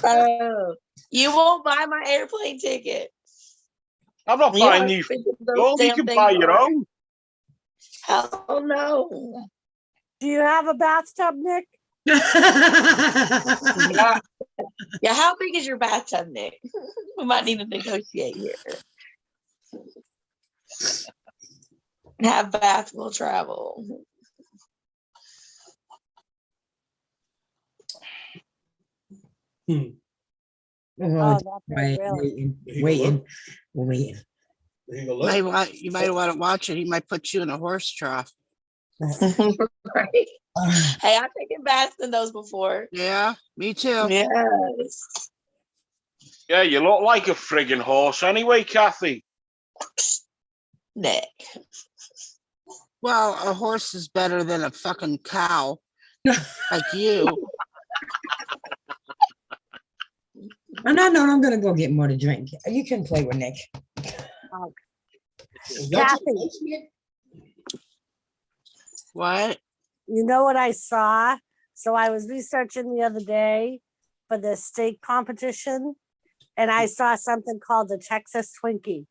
Oh, you won't buy my airplane ticket. I'm not You know buying how you. expensive those You damn can things buy your are. own. Hell no. Do you have a bathtub, Nick? Yeah, Yeah, how big is your bathtub, Nick? We might need to negotiate here. Have bath will travel. Oh, Oh, that's right, really. waiting. There you go. Look. You might want to watch it. He might put you in a horse trough. Right. Hey, I've taken baths in those before. Yeah, me too. Yes. yeah, you look like a friggin' horse anyway, Kathy. Nick. Well, a horse is better than a fucking cow like you. No, I'm gonna go get more to drink. You can play with Nick. Is that Kathy. your lunch, Nick? What? You know what I saw? So I was researching the other day for the steak competition, and I saw something called the Texas Twinkie.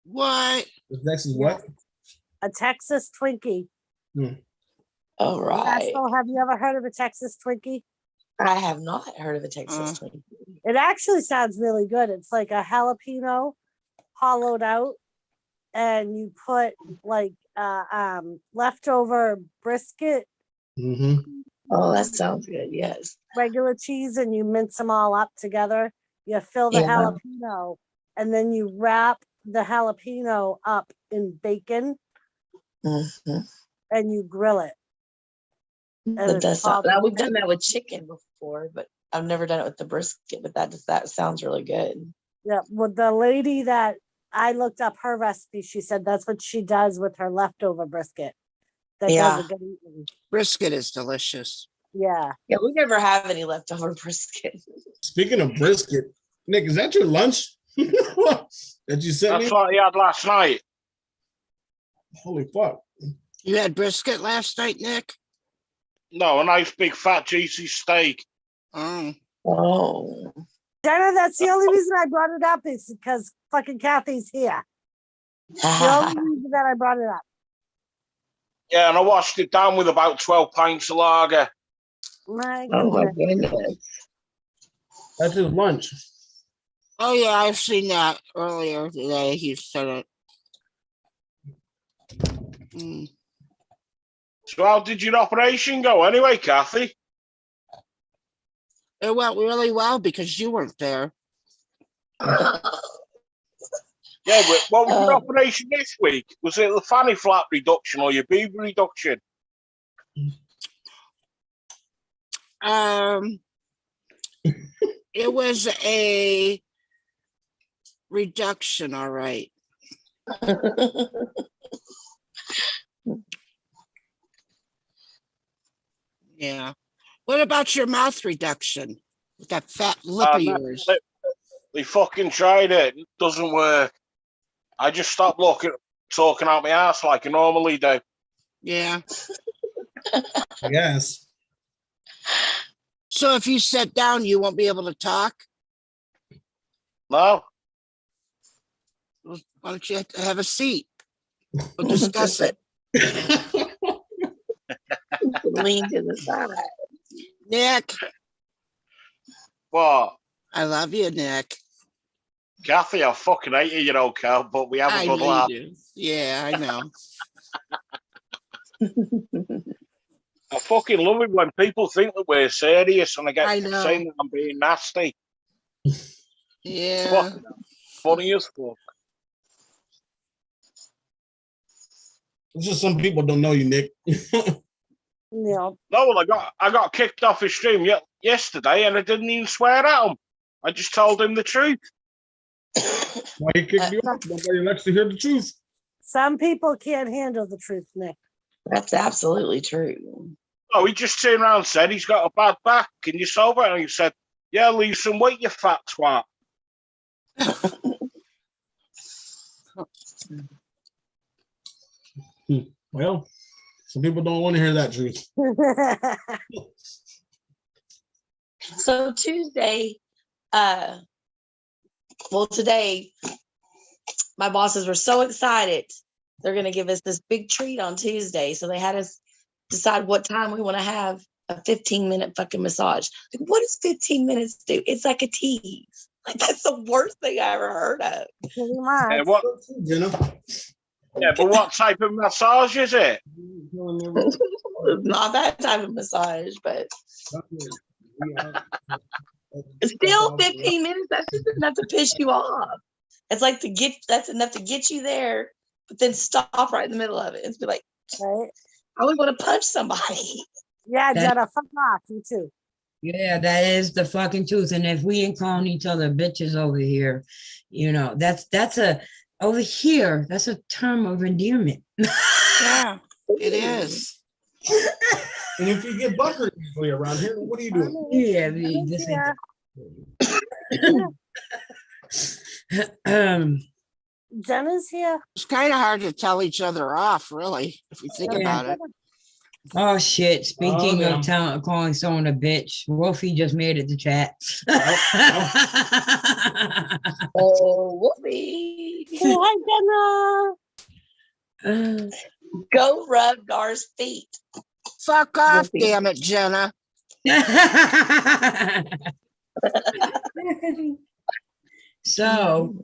What? This is what? A Texas Twinkie. All right. Bashful, have you ever heard of a Texas Twinkie? I have not heard of a Texas Twinkie. It actually sounds really good. It's like a jalapeno hollowed out, and you put like leftover brisket, Mm-hmm. Oh, that sounds good. Yes. regular cheese, and you mince them all up together. You fill the Yeah. jalapeno, and then you wrap the jalapeno up in bacon, Mhm. and you grill it. But it's that's called- now we've done that with chicken before, but I've never done it with the brisket. But that sounds really good. Yeah, well, the lady that I looked up her recipe, she said that's what she does with her leftover brisket. That Yeah. doesn't get eaten. Brisket is delicious. Yeah. Yeah, we never have any leftover brisket. Speaking of brisket, Nick, is that your lunch that you sent That's me? what you had last night. Holy fuck! You had brisket last night, Nick? No, a nice big fat juicy steak. Oh, Oh. Jenna, that's the only reason I brought it up is because fucking Kathy's here. It's the only reason that I brought it up. Yeah, and I washed it down with about 12 pints of lager. My Oh my goodness. goodness. That's his lunch. Oh yeah, I've seen that earlier today. He said it. Mm. So how did your operation go anyway, Kathy? It went really well because you weren't there. Yeah, but what was your operation this week? Was it the fanny flap reduction or your boob reduction? It was a reduction, all right. Yeah. What about your mouth reduction with that fat lip of No, yours? They fucking tried it. It doesn't work. I just stopped talking out my ass like I normally do. Yeah. Yes. So if you sit down, you won't be able to talk? No. Why don't you have a seat? We'll discuss it. Lean to the side. Nick, What? I love you, Nick. Kathy, I fucking hate you, Cal, but we have a I good know laugh. you do. Yeah, I know. I fucking love it when people think that we're serious and I get I know. saying that I'm being nasty. Yeah. Fucking funny as fuck. It's just some people don't know you, Nick. No. No, well, I got kicked off his stream yesterday and I didn't even swear at him. I just told him the truth. Why he kicked you off? Nobody likes to hear the truth. Some people can't handle the truth, Nick. That's absolutely true. Oh, he just turned around and said he's got a bad back. Can you solve it? And he said, yeah, lose some weight, you fat twat. Well, some people don't want to hear that truth. So Tuesday, today, my bosses were so excited. They're going to give us this big treat on Tuesday. So they had us decide what time we want to have a 15-minute fucking massage. Like, what does 15 minutes do? It's like a tease. Like, that's the worst thing I ever heard of. Pretty much. But what type of massage is it? It's not that type of massage, but still 15 minutes, that's just enough to piss you off. It's like that's enough to get you there, but then stop right in the middle of it and be like, Right? I would want to punch somebody. Yeah, That- Jenna, fuck off, you too. Yeah, that is the fucking truth. And if we ain't calling each other bitches over here, that's a over here, that's a term of endearment. Yeah, it is. And if you get butthurt usually around here, what are you doing? Yeah, Jenna's this ain't Jenna's here. It's kind of hard to tell each other off, really, if we think Yeah. about it. Oh shit! Speaking yeah. of calling someone a bitch, Wolfie just made it to chat. Oh, whoopee. Say hi, Jenna. Go rub Gar's feet. Fuck off, Wolfie. damn it, Jenna. So,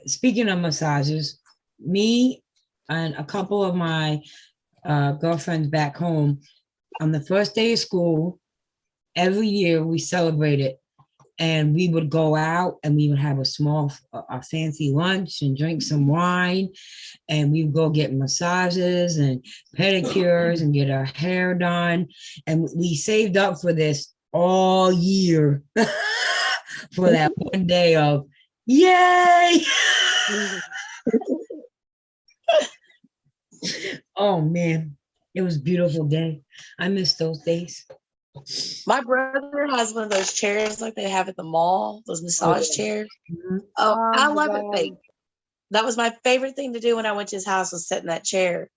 speaking of massages, me and a couple of my girlfriends back home, on the first day of school, every year we celebrated, and we would go out and we would have a fancy lunch and drink some wine, and we would go get massages and pedicures and get our hair done. And we saved up for this all year for that one day of yay. Oh man, it was a beautiful day. I miss those days. My brother has one of those chairs like they have at the mall, those massage chairs. Mhm. Oh, I love God. it. That was my favorite thing to do when I went to his house, was sit in that chair.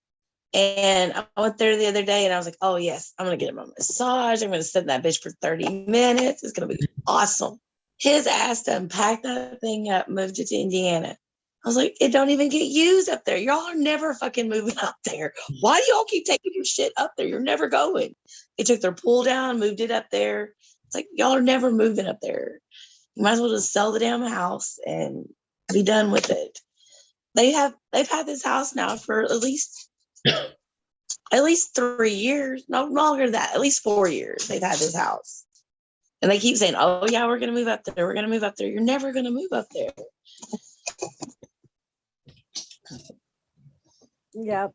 And I went there the other day and I was like, oh yes, I'm gonna get him a massage. I'm gonna sit in that bitch for 30 minutes. It's gonna be awesome. his ass done packed that thing up, moved it to Indiana. I was like, it don't even get used up there. Y'all are never fucking moving up there. Why do y'all keep taking your shit up there? You're never going. They took their pool down, moved it up there. It's like, y'all are never moving up there. You might as well just sell the damn house and be done with it. They've had this house now for at least 3 years. No longer than that, at least 4 years they've had this house. And they keep saying, oh yeah, we're gonna move up there. We're gonna move up there. You're never gonna move up there. Yeah,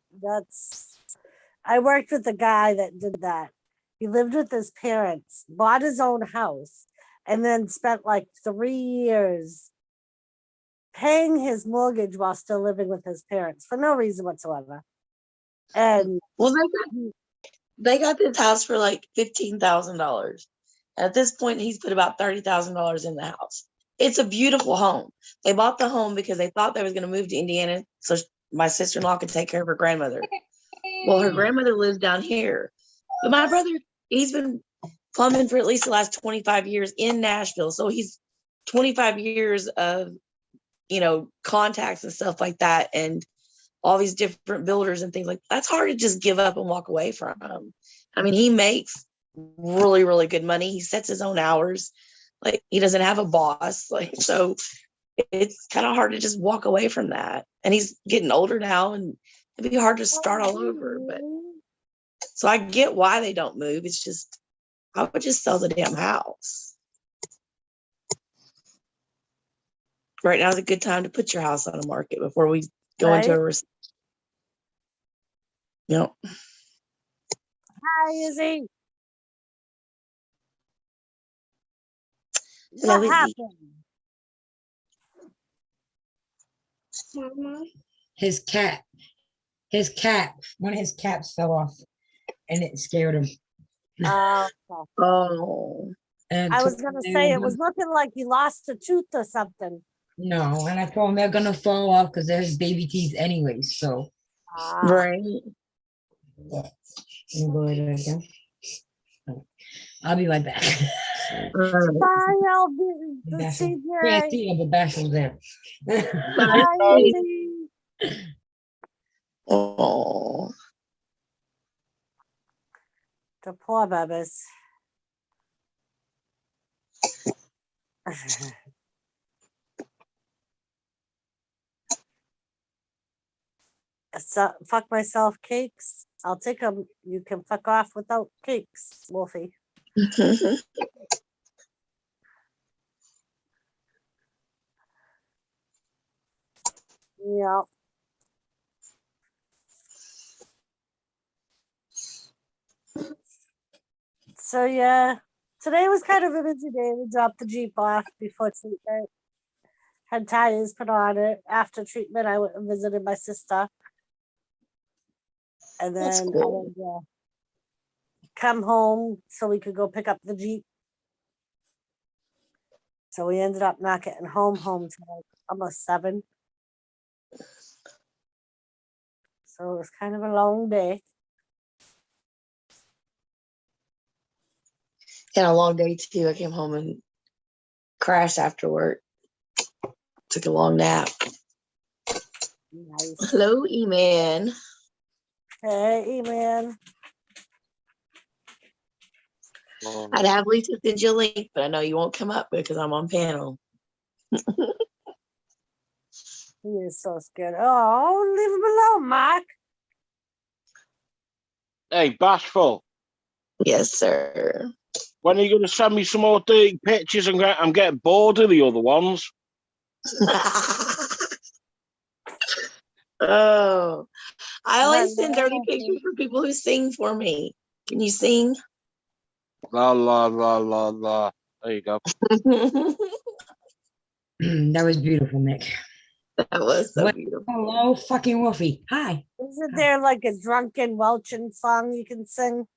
I worked with a guy that did that. He lived with his parents, bought his own house, and then spent like 3 years paying his mortgage while still living with his parents for no reason whatsoever. And Well, they got this house for like $15,000. At this point, he's put about $30,000 in the house. It's a beautiful home. They bought the home because they thought they was going to move to Indiana so my sister-in-law could take care of her grandmother. Well, her grandmother lives down here. But my brother, he's been plumbing for at least the last 25 years in Nashville. So he's 25 years of, contacts and stuff like that. And all these different builders and things like that. That's hard to just give up and walk away from. I mean, he makes really, really good money. He sets his own hours. Like, he doesn't have a boss. Like, so it's kind of hard to just walk away from that. And he's getting older now and it'd be hard to start all over. But so I get why they don't move. It's just, I would just sell the damn house. Right now is a good time to put your house on the market before we go into a recession. Yep. hi, Izzy. Hello, What Izzy. happened? His cap, one of his caps fell off and it scared him. Okay. Oh. And I was gonna say it was looking like he lost a tooth or something. no, and I told him they're gonna fall off because they're his baby teeth anyway. So Right. let me go right again. I'll be right back. Bye, Albie. The Bashful. Can't CJ. see him, but Bashful's there. Bye, Izzy. Oh. The poor babies. So, fuck myself cakes. I'll take them. You can fuck off without cakes, Wolfie. Yeah. So yeah, today was kind of a busy day. We dropped the Jeep off before treatment. Had tires put on it. After treatment, I went and visited my sister. And That's then cool. I would come home so we could go pick up the Jeep. So we ended up not getting home till like almost 7. So it was kind of a long day. Had a long day too. I came home and crashed after work. Took a long nap. Nice. Hello, E-Man. Hey, man. I'd happily send you a link, but I know you won't come up because I'm on panel. He is so scared. Oh, leave him alone, Mark. Hey, Bashful, Yes, sir. when are you going to send me some more dirty pictures? I'm getting bored of the other ones. Oh, I always send dirty Hello. pictures for people who sing for me. Can you sing? La, la, la, la, la. There you go. That was beautiful, Nick. That was so What? beautiful. Hello, fucking Wolfie. Hi. Isn't there like a drunken Welching song you can sing?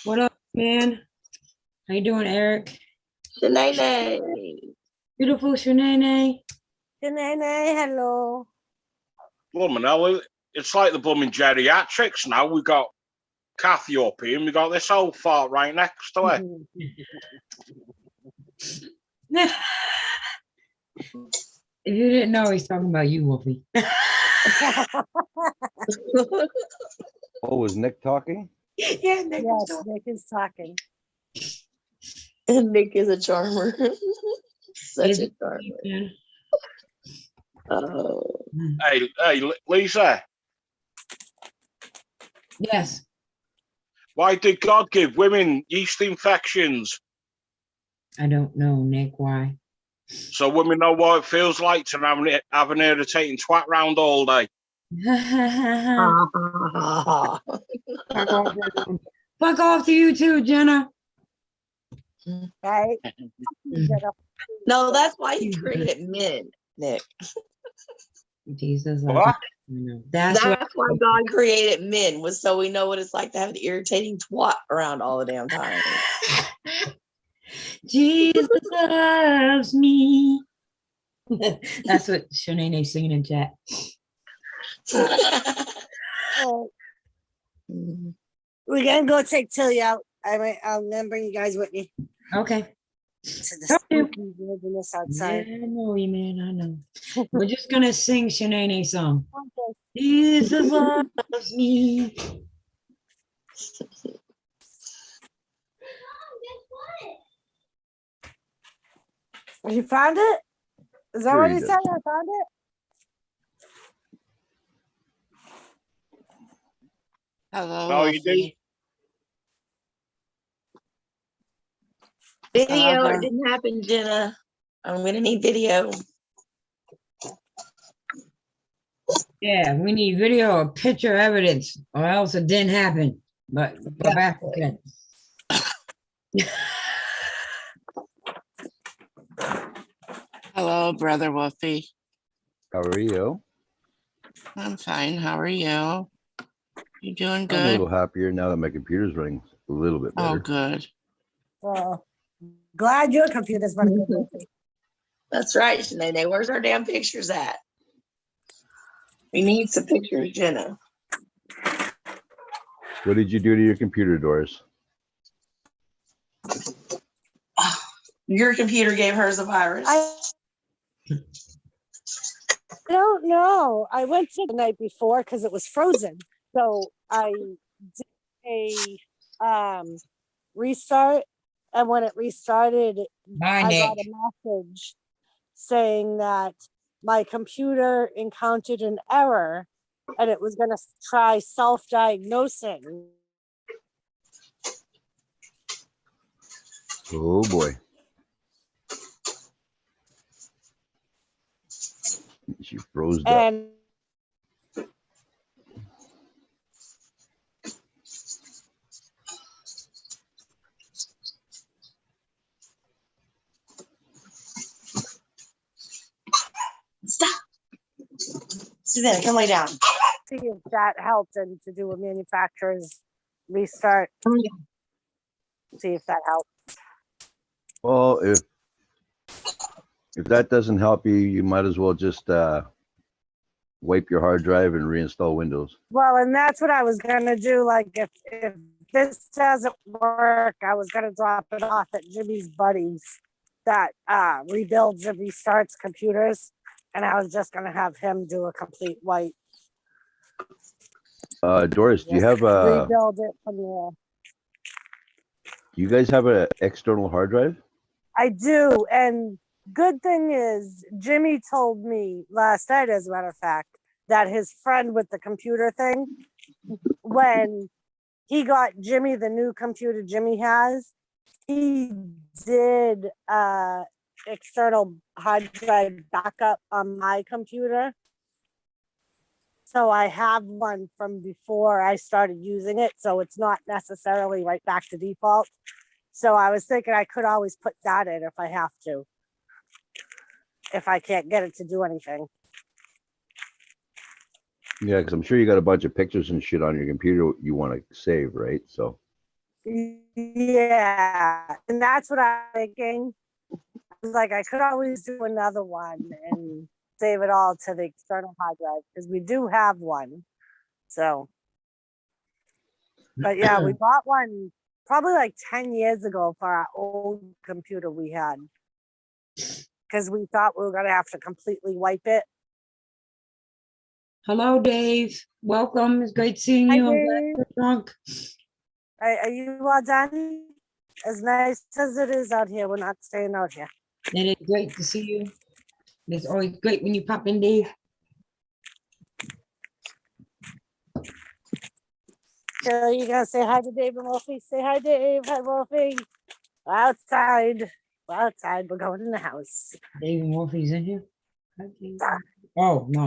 What up, man? How you doing, Eric? Shanae. Beautiful Shanae. Hey, hello. Blooming hell, it's like the blooming geriatrics now. We got Kathy up here, and we got this old fart right next to her. If you didn't know, he's talking about you, Wolfie. Oh, was Nick talking? Yeah, Nick was Yes, talking. Nick is talking. And Nick is a charmer. Such Is a it? charmer. Yeah. Oh. Hey, Lisa, Yes. why did God give women yeast infections? I don't know, Nick, why? So women know what it feels like to have an irritating twat round all day. Fuck off to you too, Jenna. Right? No, that's why he created men, Nick. Jesus. What? That's That's what why God created men, was so we know what it's like to have an irritating twat around all the damn time. Jesus loves me. That's what Shanae's singing in chat. Oh, we're gonna go take Tilly out. I'm gonna bring you guys with me Okay. to the Okay. spooky wilderness outside. Yeah, I know you, man. I know. We're just gonna sing Shanae's song. Okay. Jesus loves me. You found it? Is that Sure what he he did. said? I found it? Hello, No, you Wolfie. Video, there. it didn't happen, Jenna. I'm gonna need video. Yeah, we need video or picture evidence, or else it didn't happen. But back again. Hello, brother Wolfie. How are you? I'm fine. How are you? You doing I'm a good? little happier now that my computer's running a little bit Oh, better. good. Oh, glad your computer's running good. Wolfie. That's right, Shanae. Where's our damn pictures at? We need some pictures, Jenna. What did you do to your computer, Doris? Your computer gave hers a virus. I don't know. I went to the night before because it was frozen. So I did a restart, and when it restarted, Bye, I Nick. got a message saying that my computer encountered an error and it was going to try self-diagnosing. Oh boy. She froze up. And Stop. Susanna, come lay down. see if that helped, and to do a manufacturer's restart. See if that helped. Well, if that doesn't help you, you might as well just wipe your hard drive and reinstall Windows. Well, and that's what I was gonna do. Like, if this doesn't work, I was gonna drop it off at Jimmy's buddies that rebuilds and restarts computers, and I was just gonna have him do a complete wipe. Doris, do you Just have a? rebuild it from there? Do you guys have an external hard drive? I do, and good thing is Jimmy told me last night, as a matter of fact, that his friend with the computer thing, when he got Jimmy the new computer Jimmy has, he did external hard drive backup on my computer. So I have one from before I started using it, so it's not necessarily right back to default. So I was thinking I could always put that in if I have to, if I can't get it to do anything. Yeah, because I'm sure you got a bunch of pictures and shit on your computer you want to save, right? So Yeah, and that's what I'm thinking. I was like, I could always do another one and save it all to the external hard drive because we do have one. So But yeah, we bought one probably like 10 years ago for our old computer we had. Because we thought we were going to have to completely wipe it. Hello, Dave. Welcome. It's great seeing Hi, you. I'm glad Dave. you're drunk. Are you all done? As nice as it is out here, we're not staying out here. And it's great to see you. It's always great when you pop in, Dave. So you gonna say hi to Dave and Wolfie? Say hi, Dave. Hi, Wolfie. We're outside. We're outside. We're going in the house. Dave and Wolfie's in here. Hi, Dave. Oh, no.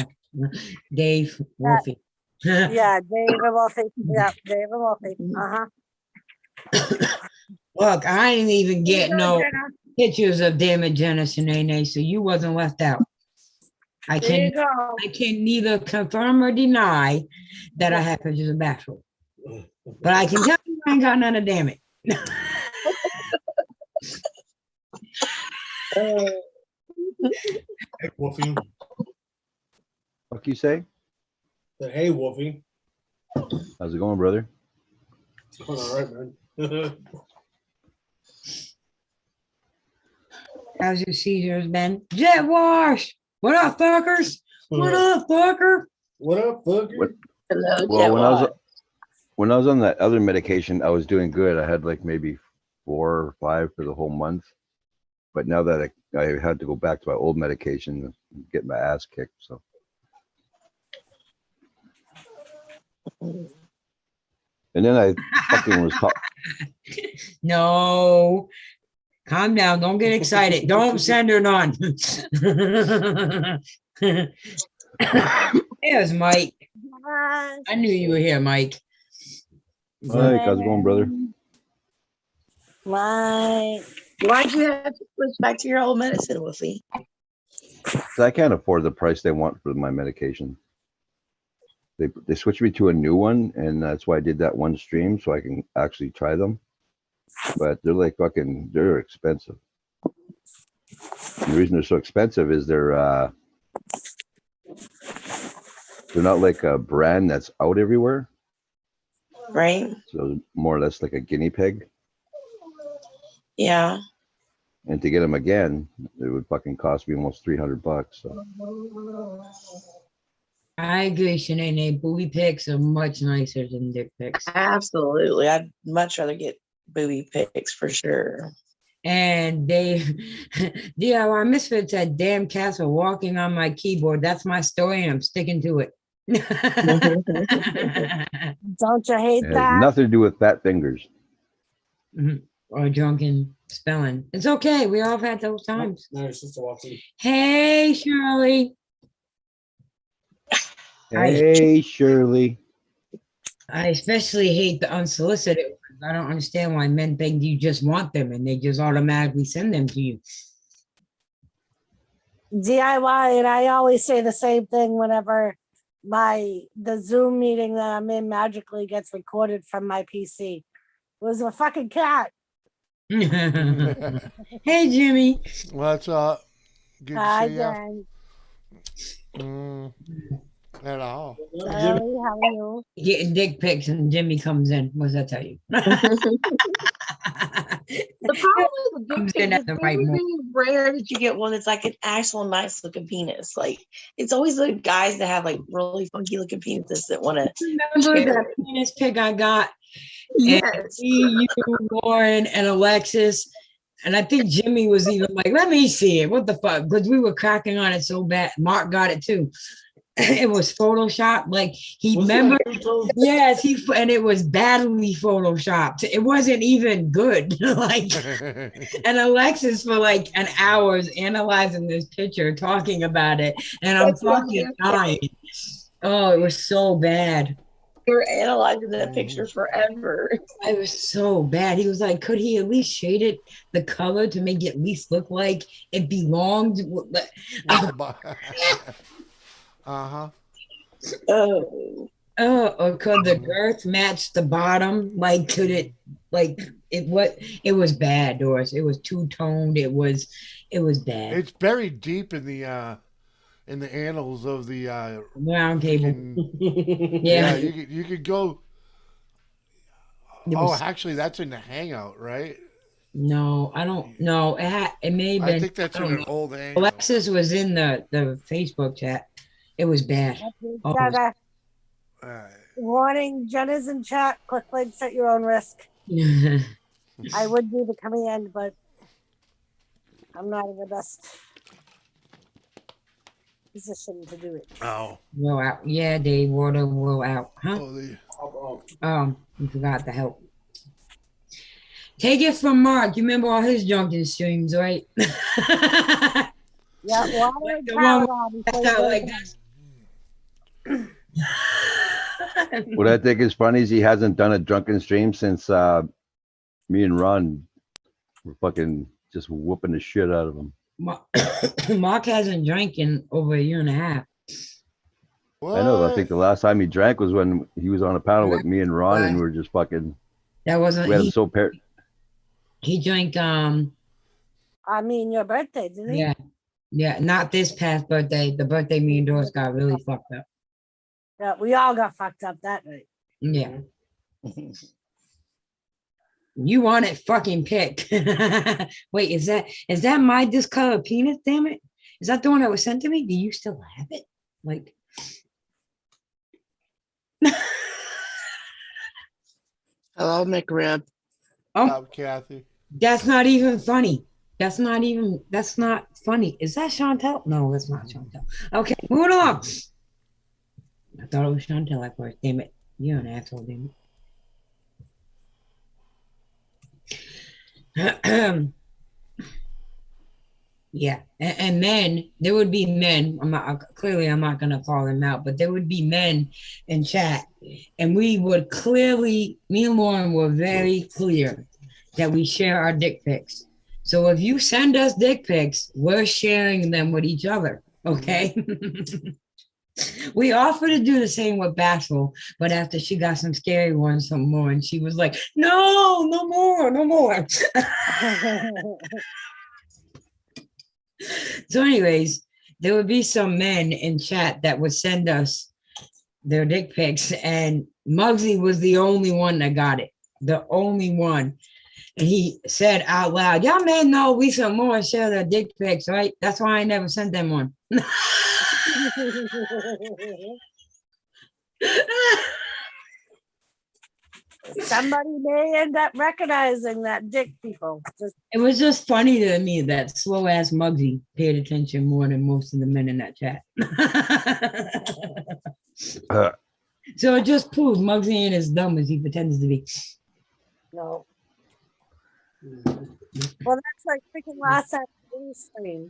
Dave, Wolfie. Yeah, Dave and Wolfie. Yeah, Dave and Wolfie. Uh-huh. Look, I didn't even get no Jenna. pictures of Damon, Janice, and Nene, so you wasn't left out. I There you can go. I can neither confirm or deny that I have pictures of Bashful. But I can tell you I ain't got none of damn it. Hey, Wolfie. What you say? Said, hey, Wolfie. How's it going, brother? Going all right, man. How's your seizures been? Jet wash! What up, fuckers? What up, fucker? What up, fucker? What- Hello, Well, Jet when I was on that other medication, I was doing good. I had like maybe 4 or 5 for the whole month. But now that I had to go back to my old medication and get my ass kicked. So and then I fucking was No. Calm down. Don't get excited. Don't send her none. There's Mike. Hi. I knew you were here, Mike. Mike, how's it going, brother? Mike. Why'd you have to switch back to your old medicine, Wolfie? So I can't afford the price they want for my medication. They switched me to a new one, and that's why I did that one stream so I can actually try them. But they're like they're expensive. And the reason they're so expensive is they're not like a brand that's out everywhere. Right? So more or less like a guinea pig. Yeah. And to get them again, it would fucking cost me almost $300. So. I agree, Shanae. Booby pics are much nicer than dick pics. Absolutely. I'd much rather get booby pics for sure. And they, DIY Misfit said, damn cats are walking on my keyboard. That's my story, and I'm sticking to it. Don't you hate It has that? nothing to do with fat fingers. Or drunken spelling. It's okay. We all have had those times. Now your sister walks in. Hey, Shirley. Hey, Shirley. I especially hate the unsolicited ones. I don't understand why men think you just want them and they just automatically send them to you. DIY, and I always say the same thing whenever the Zoom meeting that I'm in magically gets recorded from my PC. It was a fucking cat. Hey, Jimmy. What's up? Good Hi, to see Jen. you. Hello. Hey, how are you? Getting dick pics and Jimmy comes in. What's that tell you? The problem with Comes the in dick at the pic, right it's moment. really rare that you get one that's like an actual nice looking penis. Like it's always the guys that have like really funky looking penises that want to. Remember that penis pic I got? Yes. You, Lauren, and Alexis. And I think Jimmy was even like, let me see it. What the fuck? Because we were cracking on it so bad. Mark got it too. It was Photoshop. Like he remembered. Yes, and it was badly Photoshopped. It wasn't even good. Like, and Alexis for like an hour was analyzing this picture, talking about it, and I'm fucking dying. Oh, it was so bad. We were analyzing that picture forever. It was so bad. He was like, could he at least shade it the color to make it at least look like it belonged? Uh-huh. Oh. Oh, or could the girth match the bottom? Like, could it, like, it was bad, Doris. It was two-toned. It was bad. It's buried deep in the annals of the Round table. freaking- Yeah. you could go. It Oh, was, actually, that's in the Hangout, right? no, I don't know. It may have I been. think that's I in don't an know. old Hangout. Alexis was in the Facebook chat. It was bad. Okay, Oh, Jenna. All right. Warning, Jenna's in chat. Click links at your own risk. I would do the command, but I'm not in the best position to do it. Oh. Will out. Yeah, Dave. Water will out. Huh? You forgot the help. Take it from Mark. You remember all his drunken streams, right? Yeah, water Like and the one Tylenol where before I you felt go to like bed. this. What I think is funny is he hasn't done a drunken stream since me and Ron were fucking just whooping the shit out of him. Mark hasn't drank in over a year and a half. What? I know. I think the last time he drank was when he was on a panel with me and Ron, and we were just fucking. That wasn't. We had him so paired. He drank. I mean, your birthday, didn't he? Yeah. Not this past birthday. The birthday me and Doris got really fucked up. Yeah, we all got fucked up that night. Yeah. You want it fucking picked. Wait, is that my discolored penis? Damn it! Is that the one that was sent to me? Do you still have it? Like. Hello, McRib. Oh, Kathy. that's not even funny. That's not funny. Is that Chantel? No, that's not Chantel. Okay, moving along. I thought it was Chantel at first. Damn it. You're an asshole, damn it. Yeah. And then there would be men. I'm not gonna call them out, but there would be men in chat. And we would clearly, me and Lauren were very clear that we share our dick pics. So if you send us dick pics, we're sharing them with each other. Okay. We offered to do the same with Bashful, but after she got some scary ones, some more, and she was like, no more. So anyways, there would be some men in chat that would send us their dick pics, and Mugzee was the only one that got it. The only one. And he said out loud, y'all men know we some more share their dick pics, right? That's why I never sent them one. Somebody may end up recognizing that dick, people. It was just funny to me that slow ass Mugzee paid attention more than most of the men in that chat. So it just proves Mugzee ain't as dumb as he pretends to be. No. Well, that's like freaking last time stream.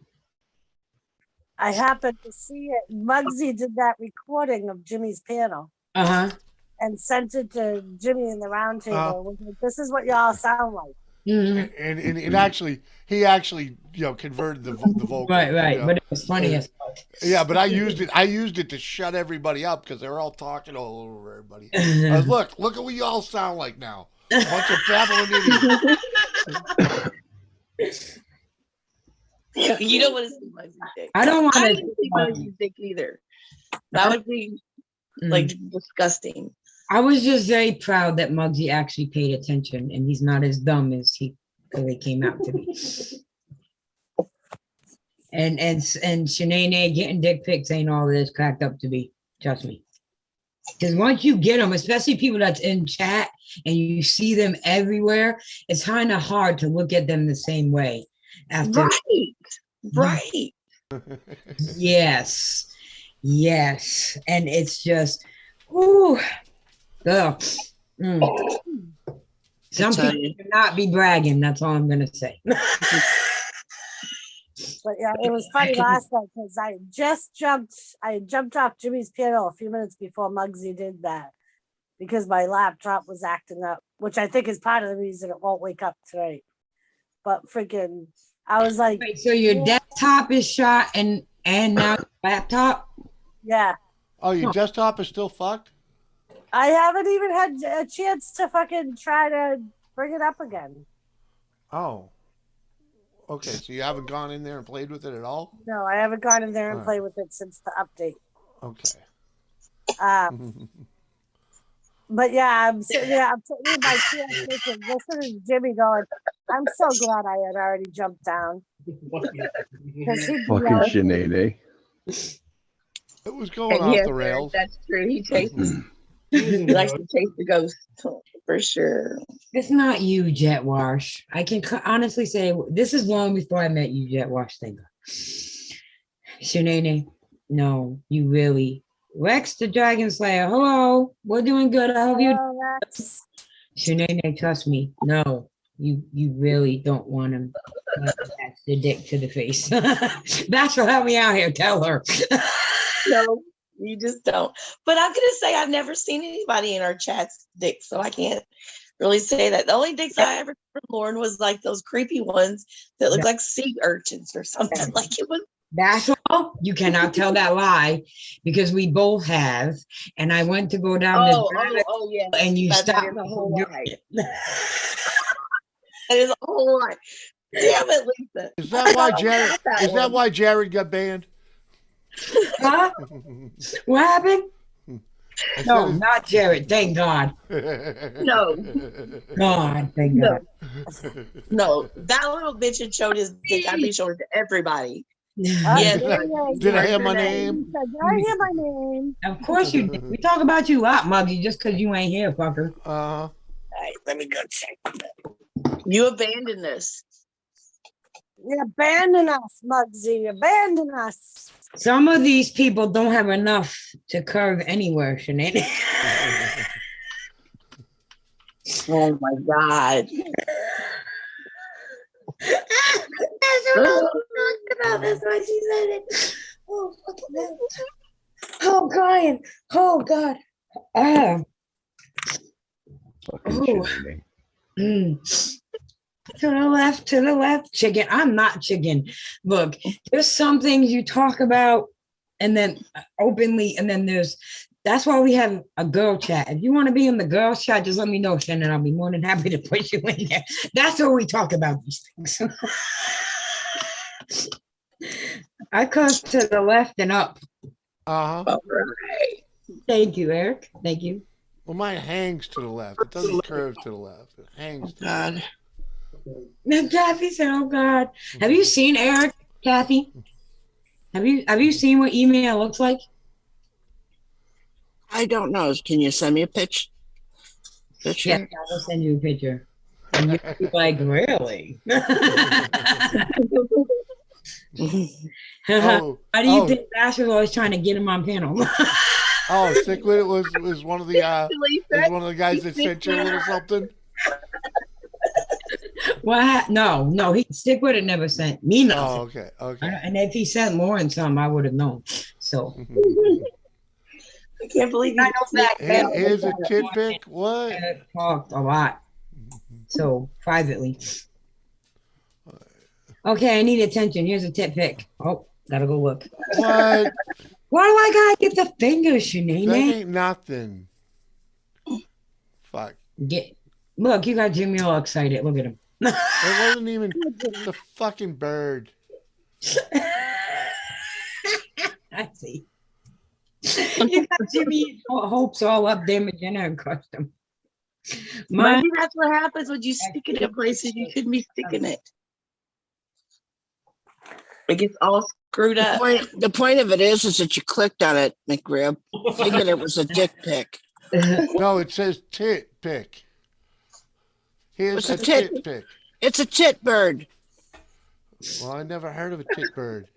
I happened to see it. Mugzee did that recording of Jimmy's panel. And sent it to Jimmy in the round table. This is what y'all sound like. Mm-hmm. And actually, he actually, converted the vocal. Right. But it was funny as fuck. Yeah, but I used it to shut everybody up because they were all talking all over everybody. I was, look at what you all sound like now. A bunch of babbling idiots. You don't want to see Mugzee's dick. I don't want to see Mugzee's dick either. That would be like disgusting. I was just very proud that Mugzee actually paid attention, and he's not as dumb as he clearly came out to be. And Shanae getting dick pics ain't all this cracked up to be. Trust me. Because once you get them, especially people that's in chat and you see them everywhere, it's kind of hard to look at them the same way. After Right. Yes. And it's just, whoo. Ugh. Some people should not be bragging. That's all I'm gonna say. But yeah, it was funny last night because I jumped off Jimmy's panel a few minutes before Mugzee did that because my laptop was acting up, which I think is part of the reason it won't wake up tonight. But freaking, I was like, wait, so your desktop is shot and now your laptop? Yeah. Oh, your desktop is still fucked? I haven't even had a chance to fucking try to bring it up again. Oh. Okay, so you haven't gone in there and played with it at all? No, I haven't gone in there and played with it since the update. Okay. But yeah, I'm sitting in my chair thinking, listening to Jimmy going, I'm so glad I had already jumped down. Because he'd be Fucking yelling. Sinead, It was going off Yes, the rails. that's true. He likes to chase the ghost for sure. It's not you, Jet Wash. I can honestly say this is long before I met you, Jet Wash Thinker. Shanae, no, you really. Rex the Dragon Slayer, hello. We're doing good. I hope you. "Oh, Rex." Shanae, trust me. No, you really don't want him. That's the dick to the face. That's what help me out here. Tell her. No, you just don't. But I'm gonna say I've never seen anybody in our chats dick, so I can't really say that. The only dicks I ever from Lauren was like those creepy ones that look like sea urchins or something. Like it was. That's all. You cannot tell that lie because we both have. And I went to go down this Yeah. and you That stopped. is a whole lie. That is a whole lie. Damn it, Lisa. Is that why Jared? Is that one. why Jared got banned? Huh? What happened? I No, said not Jared. Thank God. No, God, thank God. no. That little bitch had showed his dick. I'd be showing it to everybody. Oh, Yes. there he is. Did I hear What's my your name? He said, "Did I hear my name?" Of course you did. We talk about you a lot, Mugzee, just because you ain't here, fucker. Uh, Let me go check. You abandoned us. You abandon us, Mugzee. Abandon us. Some of these people don't have enough to curve anywhere, Sinead. Oh my God. That's what I was talking about. That's why she said it. Oh, fucking hell. Oh, crying. Oh, God. fucking Ooh. Sinead. To the left, chicken. I'm not chicken. Look, there's some things you talk about and then openly, and then that's why we have a girl chat. If you want to be in the girl chat, just let me know, Shannon. I'll be more than happy to put you in there. That's where we talk about these things. I curve to the left and up. uh-huh. All right. Thank you, Eric. Thank you. Well, mine hangs to the left. It doesn't curve to the left. It hangs. To God. Now, Kathy said, "Oh God, have you seen Eric, Kathy? Have you seen what email looks like?" I don't know. Can you send me a picture? Yeah, I will send you a picture. And you'll be like, really? Oh, Why do you think Bashful always trying to get him on panel? oh, Stick With It was one of the was one of the guys that sent you a little something. What? No, he Stick With It never sent me nothing. Oh, okay, okay. And if he sent Lauren some, I would have known. So I can't believe you. Here's a tit pic. What? I talked a lot. So privately. Okay, I need attention. Here's a tit pic. Oh, gotta go look. What? Why do I gotta get the fingers, That Sinead? ain't nothing. Fuck. Look, you got Jimmy all excited. Look at him. It wasn't even the fucking bird. I see. You got Jimmy hopes all up there, Magenta and custom. Maybe that's what happens when you stick it in places you shouldn't be sticking it. It gets all screwed up. The point of it is that you clicked on it, McRib, thinking it was a dick pic. No, it says tit pic. Here's What's a a tit tit? pic. It's a tit bird. Well, I never heard of a tit bird.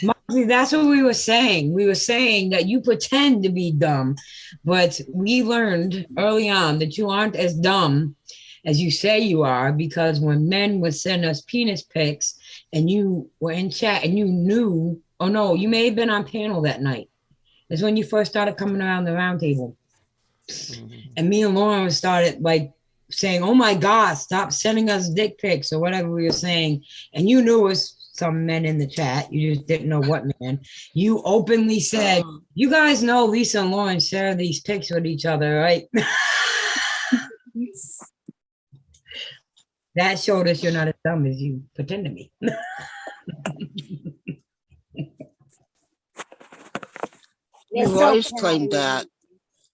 Mugzee, that's what we were saying. We were saying that you pretend to be dumb, but we learned early on that you aren't as dumb as you say you are, because when men would send us penis pics and you were in chat and you knew, oh no, you may have been on panel that night. That's when you first started coming around the round table. And me and Lauren started like saying, oh my God, stop sending us dick pics or whatever we were saying. And you knew it was some men in the chat. You just didn't know what man. You openly said, you guys know Lisa and Lauren share these pics with each other, right? That showed us you're not as dumb as you pretend to be. You've always claimed that.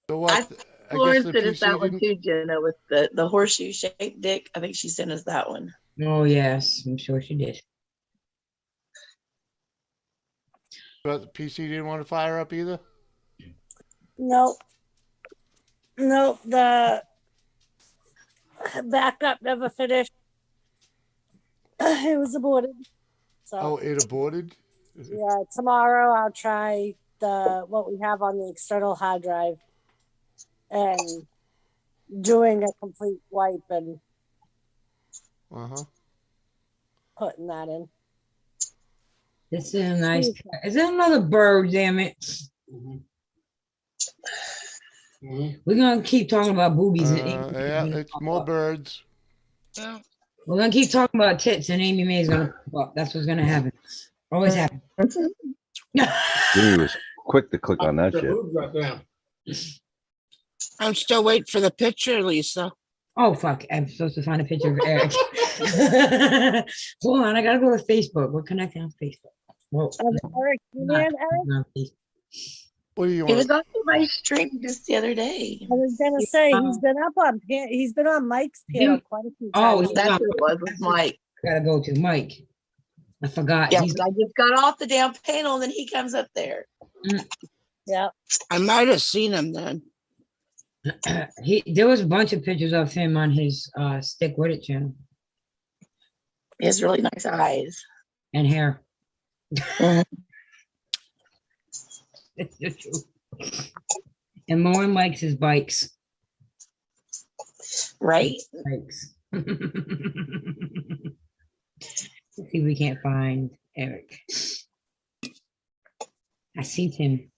So what? Lauren the sent us that PC one didn't. too, Jenna, with the horseshoe shaped dick. I think she sent us that one. Oh, yes, I'm sure she did. But the PC didn't want to fire up either. Nope. Nope. The backup never finished. It was aborted. So Oh, it aborted. yeah, tomorrow I'll try what we have on the external hard drive and doing a complete wipe and putting that in. This is a nice. Is there another bird? Damn it! We're gonna keep talking about boobies. And Yeah, it's more birds. Yeah. we're gonna keep talking about tits, and Amy May's gonna. Well, that's what's gonna happen. Always happen. Jimmy was quick to click on that The shit. boobs right there. I'm still waiting for the picture, Lisa. Oh fuck! I'm supposed to find a picture of Eric. Hold on, I gotta go to Facebook. We're connecting on Facebook. Well, Eric, you not man, Eric? on Facebook. What do you He want? was on my stream just the other day. I was gonna say he's been on Mike's panel quite a few Oh, times. he's That's on- who it was with Mike. Gotta go to Mike. I forgot. Yeah, He's but I just got off the damn panel and then he comes up there. Yeah. I might have seen him then. there was a bunch of pictures of him on his Stick With It channel He has really nice eyes. and hair. Mhm. It's the truth. And Lauren likes his bikes. Right? Bikes. Let's see if we can't find Eric. I seen him.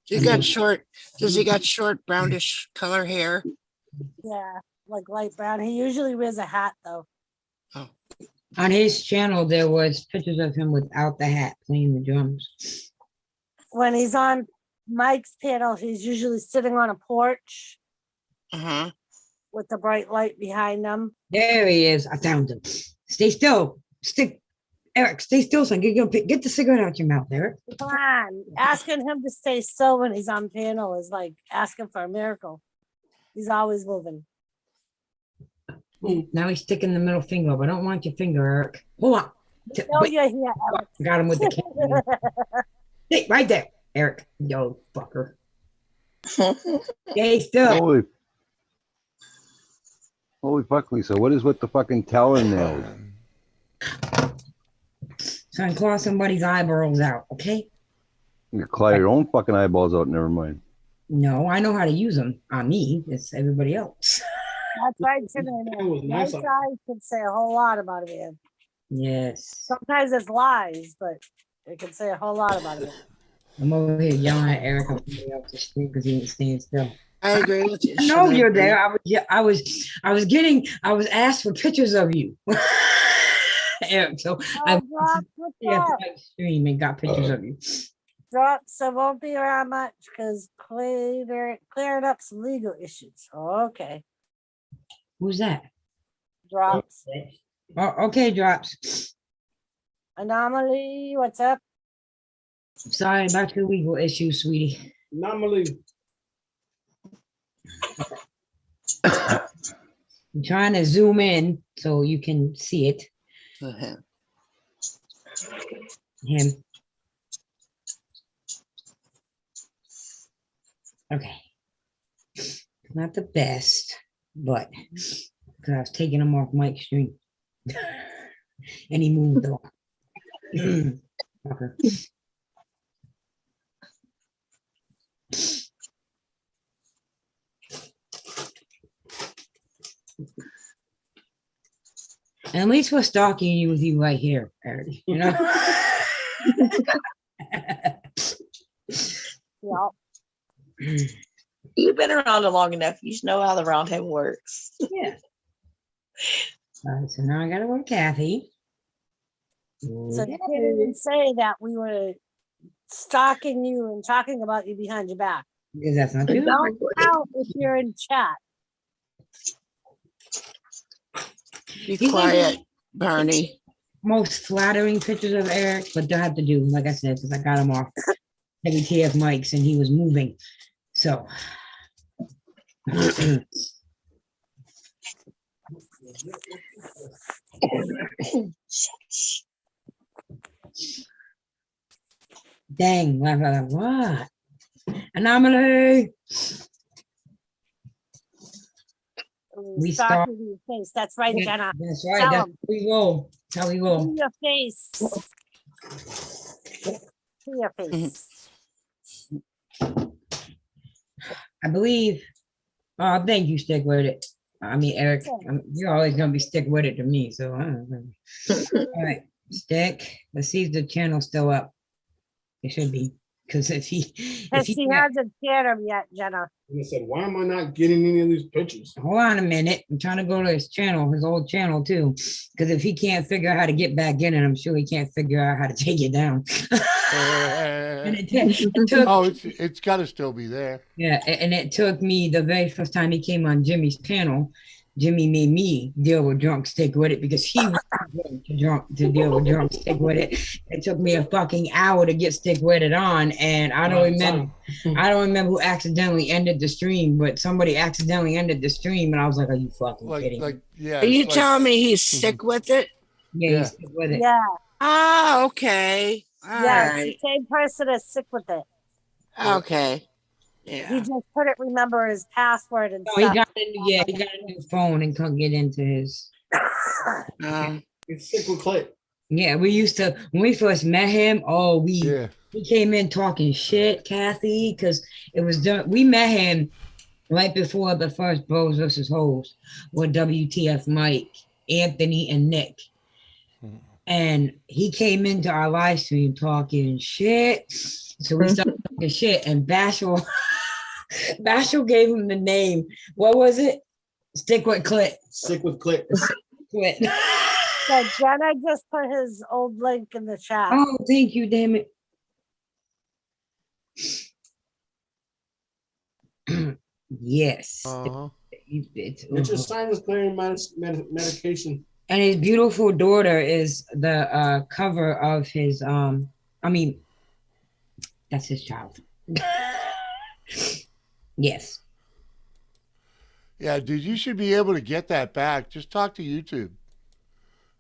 He got short. Does he got short brownish color hair? Yeah, like light brown. He usually wears a hat though. On his channel, there was pictures of him without the hat playing the drums. When he's on Mike's panel, he's usually sitting on a porch Uh-huh. with the bright light behind him. There he is. I found him. Stay still. Eric, stay still, son. Get the cigarette out your mouth, Eric. Come on. Asking him to stay still when he's on panel is like asking for a miracle. He's always moving. Now he's sticking the middle finger up. I don't want your finger, Eric. Hold on. Oh, Wait, yeah, yeah. got him with the camera. Hey, right there, Eric. Yo, fucker. Stay still. Holy fuck, Lisa. What is with the fucking talon nails? Son, claw somebody's eyeballs out, okay? You claw your own fucking eyeballs out, never mind. No, I know how to use them on me. It's everybody else. That's right, Timmy. That was nice. Nice eyes can say a whole lot about a man. Yes. Sometimes it's lies, but it can say a whole lot about a man. I'm over here yelling at Eric on the off the street because he ain't staying still. I agree with you. I know Sinead. you're there. I was asked for pictures of you. Eric, so I Drops, what's went up? to the stream and got pictures of you. Drops, so won't be around much because cleared up some legal issues. Okay. Who's that? Drops. Oh, okay, Drops. Anomaly, what's up? Sorry about your legal issues, sweetie. Anomaly. I'm trying to zoom in so you can see it. Uh-huh. Him. Okay. Not the best, but because I was taking him off Mike's stream. And he moved on. Okay. And at least we're stalking you with you right here, Eric. You know? Yeah. You've been around long enough. You should know how the round table works. Yeah. So now I gotta go to Kathy. So you can't even say that we were stalking you and talking about you behind your back. Because that's not true. Don't count if you're in chat. Be quiet, Barney. Most flattering pictures of Eric, but they'll have to do, like I said, because I got him off WTF mics and he was moving. So Dang, what? Anomaly. We start. Stalking your face. That's right, Jenna. That's right. Tell That's 'em. how we roll. That's how we roll. To your face. To your face. I believe. Oh, thank you, stick with it. I mean, Eric, you're always gonna be stick with it to me. So I don't know. All right, stick. Let's see if the channel's still up. It should be. Because if he She hasn't shared them yet, Jenna. And I said, why am I not getting any of these pictures? hold on a minute, I'm trying to go to his channel, his old channel too. Because if he can't figure out how to get back in it, I'm sure he can't figure out how to take it down. And it took, Oh, it's got to still be there. yeah, and it took me the very first time he came on Jimmy's channel. Jimmy made me deal with drunk stick with it because he was to deal with drunk stick with it. It took me a fucking hour to get stick with it on, and I don't remember who accidentally ended the stream, but somebody accidentally ended the stream, and I was like, "Are you fucking kidding?" Yeah. Are you telling me he's sick with it? Yeah, he's sick with it. Yeah. Oh, okay. All Yeah, right. it's the same person is sick with it. Okay. He Yeah. just couldn't remember his password and No, stuff. he got a new phone and couldn't get into his. It's sick with Clay. Yeah, we used to when we first met him. Oh, Yeah. he came in talking shit, Kathy, because it was done. We met him right before the first Bros versus Hoes with WTF Mike, Anthony, and Nick. And he came into our live stream talking shit. So we started talking shit, and Bashful gave him the name. What was it? Stick with Clit. Sick with Clay. Clit. So Jenna just put his old link in the chat. Oh, thank you, damn it. Yes. Uh-huh. It's Get your sinus clearing medication. and his beautiful daughter is the cover of his that's his child. Yes. Yeah, dude, you should be able to get that back. Just talk to YouTube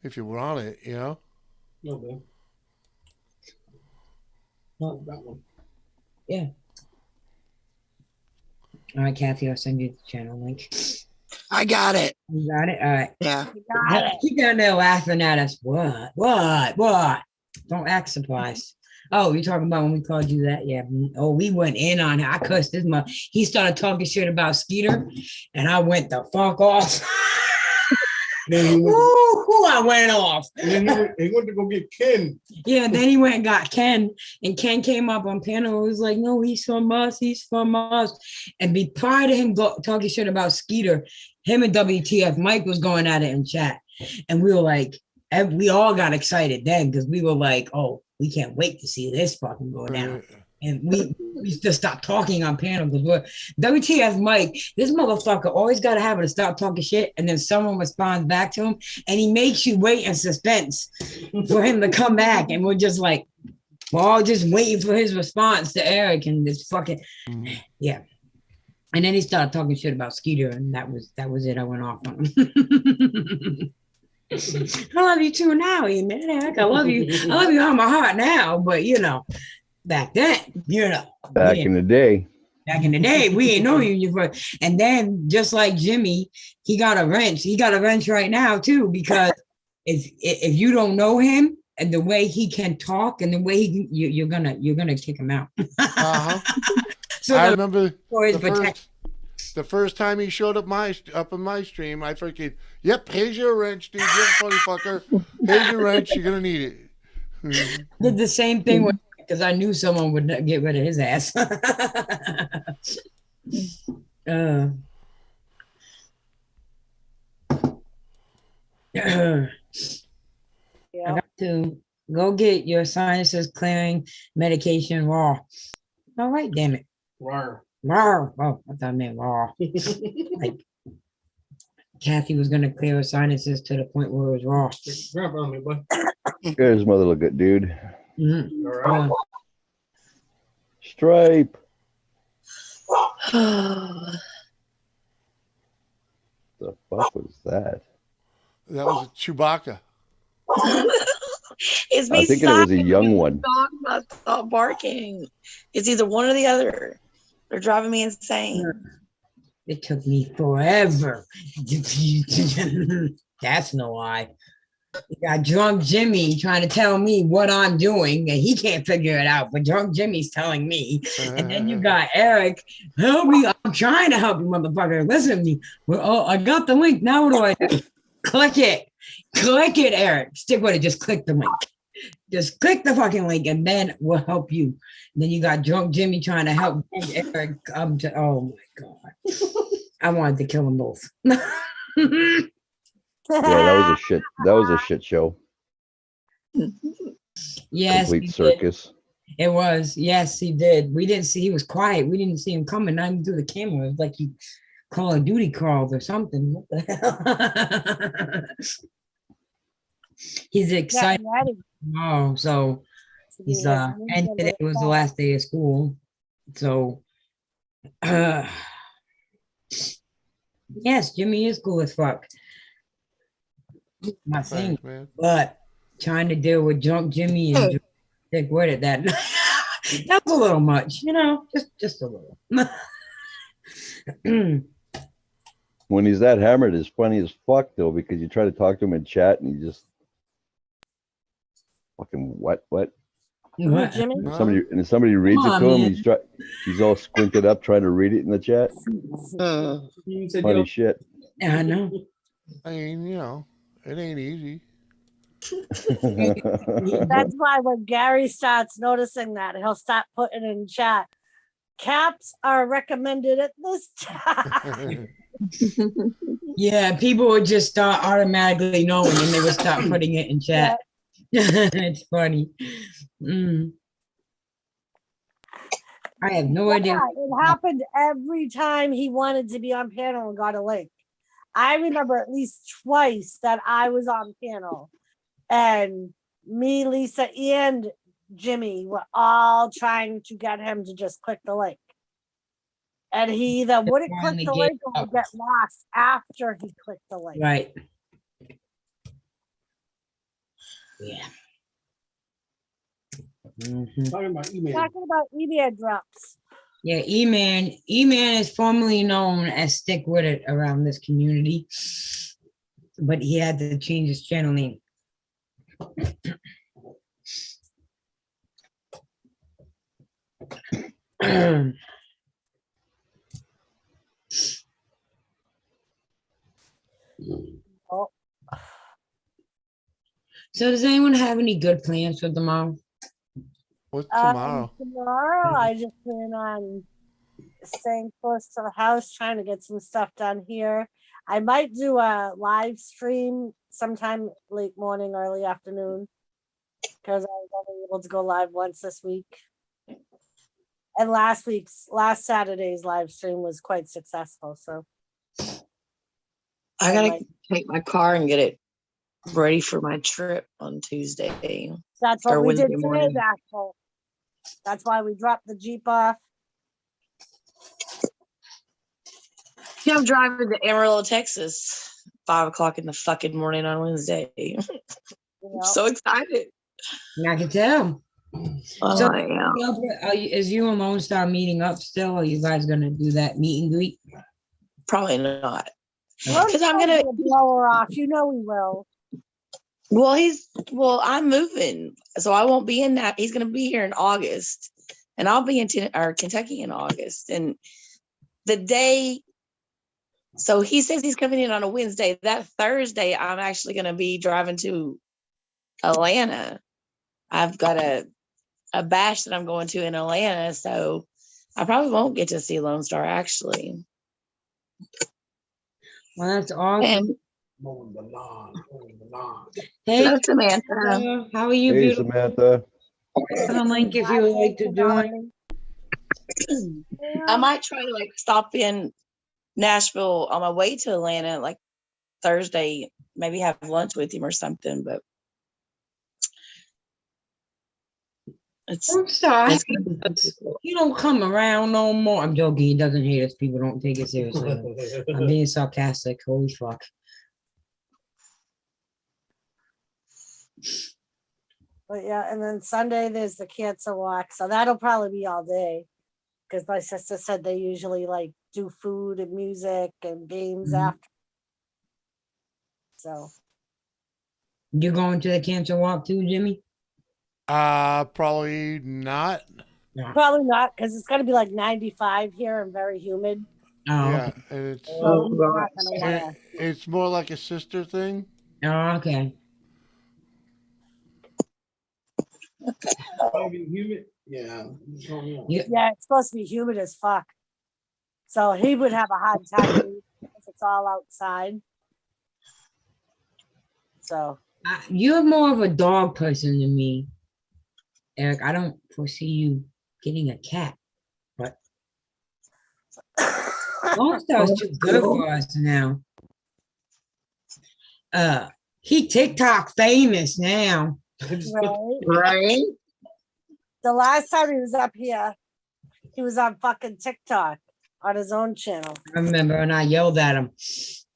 if you were on it, you know? No, man. Well, That one. yeah. All right, Kathy, I'll send you the channel link. I got it. You got it? All right. Yeah. Got it. Keep down there laughing at us. What? Don't act surprised. Oh, you're talking about when we called you that? Yeah. Oh, we went in on it. I cussed this month. He started talking shit about Skeeter, and I went the fuck off. I went off. And then he went to go get Ken. Yeah, then he went and got Ken, and Ken came up on panel. It was like, no, he's from us. And prior to him talking shit about Skeeter, him and WTF Mike was going at it in chat. And we were like, we all got excited then because we were like, oh, we can't wait to see this fucking go down. And we just stopped talking on panel because we're WTF Mike, this motherfucker always got to have to stop talking shit, and then someone responds back to him, and he makes you wait in suspense for him to come back, and we're just like, we're all just waiting for his response to Eric, and this fucking yeah. And then he started talking shit about Skeeter, and that was it. I went off on him. I love you too now, man. Eric, I love you on my heart now, but you know. Back then, you know. Back in the day, we ain't know you for. And then, just like Jimmy, he got a wrench. He got a wrench right now too, because if you don't know him and the way he can talk and the way you're gonna kick him out. Uh-huh. So I remember the first time he showed up in my stream, I freaking here's your wrench, dude. You're a funny fucker. Here's your wrench. You're gonna need it. Did the same thing with. Because I knew someone would get rid of his ass. I got to go get your sinuses clearing medication raw. All right, damn it. Raw. Oh, I thought I meant raw. Like Kathy was gonna clear her sinuses to the point where it was raw. Grab on me, bud. here's mother look good, dude. Mm-hmm. All right. Stripe. fuck was that? That was a Chewbacca. It's I me think it was a sighing young when one. dog must stop barking. It's either one or the other. They're driving me insane. It took me forever. That's no lie. You got drunk Jimmy trying to tell me what I'm doing, and he can't figure it out. But drunk Jimmy's telling me, and then you got Eric. Help me! I'm trying to help you, motherfucker. Listen to me. Well, oh, I got the link. Now what do I do? Click it. Click it, Eric. Stick with it. Just click the link. Just click the fucking link, and then we'll help you. And then you got drunk Jimmy trying to help Eric. Oh my god! I wanted to kill them both. Yeah, that was a shit. That was a shit show. Yes, he Complete did. circus. It was. Yes, he did. We didn't see. He was quiet. We didn't see him coming. Not even through the camera. It was like he Call of Duty crawled or something. What the hell? He's excited. Getting ready Oh, so to be he's his new and today member was the of last day of school. So yes, Jimmy is cool as fuck. Not saying, Thanks, man. but trying to deal with drunk Jimmy and stick with it, that's a little much, just a little. When he's that hammered, it's funny as fuck though, because you try to talk to him in chat and he just fucking what? Who, Jimmy? And somebody reads Come it on, to him, man. he's all squinted up trying to read it in the chat. Funny shit. Yeah, I know. I mean, it ain't easy. That's why when Gary starts noticing that, he'll start putting in chat. Caps are recommended at this time. Yeah, people would just start automatically knowing and they would start putting it in chat. It's funny. I have no idea. It happened every time he wanted to be on panel and got a link. I remember at least twice that I was on panel and me, Lisa, and Jimmy were all trying to get him to just click the link. And he either wouldn't click the link or would get lost after he clicked the link. Right. Yeah. Talking about email. Talking about email drops. Yeah, E-Man is formerly known as Stick With It around this community, but he had to change his channel name. Oh, So does anyone have any good plans for tomorrow? What's tomorrow? Tomorrow, I just plan on staying close to the house, trying to get some stuff done here. I might do a live stream sometime late morning, early afternoon, because I was only able to go live once this week. And last Saturday's live stream was quite successful. So I gotta take my car and get it ready for my trip on Tuesday. that's what or we did Wednesday today, morning. Bashful. That's why we dropped the Jeep off. Yeah, I'm driving to Amarillo, Texas, 5:00 in the fucking morning on Wednesday. You I'm know? so excited. I can tell. Oh, So I am. is you and Lone Star meeting up still? Are you guys gonna do that meet and greet? Probably not. We're Because I'm gonna. blow her off. You know we will. Well, I'm moving, so I won't be in that. He's gonna be here in August, and I'll be in Kentucky in August. And the day, so he says he's coming in on a Wednesday. That Thursday, I'm actually gonna be driving to Atlanta. I've got a bash that I'm going to in Atlanta, so I probably won't get to see Lone Star actually. Well, that's awesome. And Mowing the lawn. Hey, hello, Samantha. how are you, Hey, beautiful? Samantha. Link if you would like to join. I might try to stop in Nashville on my way to Atlanta Thursday, maybe have lunch with him or something, but It's, I'm sorry. it's He don't come around no more. I'm joking. He doesn't hate us. People don't take it seriously. I'm being sarcastic. Holy fuck. But yeah, and then Sunday there's the cancer walk, so that'll probably be all day. Because my sister said they usually like do food and music and games Mhm. after. So You going to the cancer walk too, Jimmy? Probably not. probably not, because it's gonna be like 95 here and very humid. Oh, Yeah, okay. and it's So he's not gonna wanna. it's more like a sister thing. Oh, okay. Maybe humid. Yeah. Yeah. Yeah, it's supposed to be humid as fuck. So he would have a hard time if it's all outside. So You're more of a dog person than me, Eric. I don't foresee you getting a cat, but Lone Star's too good for us now. He TikTok famous now. right. right. The last time he was up here, he was on fucking TikTok on his own channel. I remember, and I yelled at him,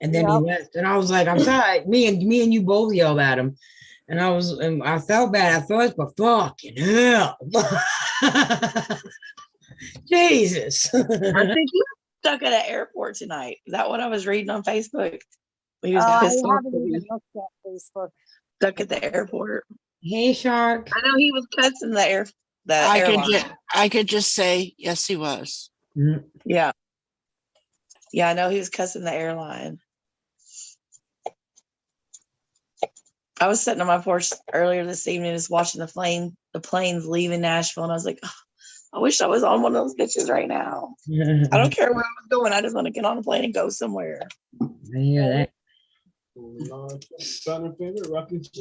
and then he Yep. left, and I was like, "I'm sorry." Me and you both yelled at him, and I felt bad at first, but fucking hell, Jesus. I think he was stuck at an airport tonight. Is that what I was reading on Facebook? He was I pissed off haven't that he even was looked at Facebook. stuck at the airport. Hey, Shark. I know he was cussing the I airline. could just say, yes, he was. Mm. Yeah. Yeah, I know he was cussing the airline. I was sitting on my porch earlier this evening just watching the planes leaving Nashville, and I was like, oh, I wish I was on one of those bitches right now. I don't care where I was going. I just want to get on a plane and go somewhere. I hear that.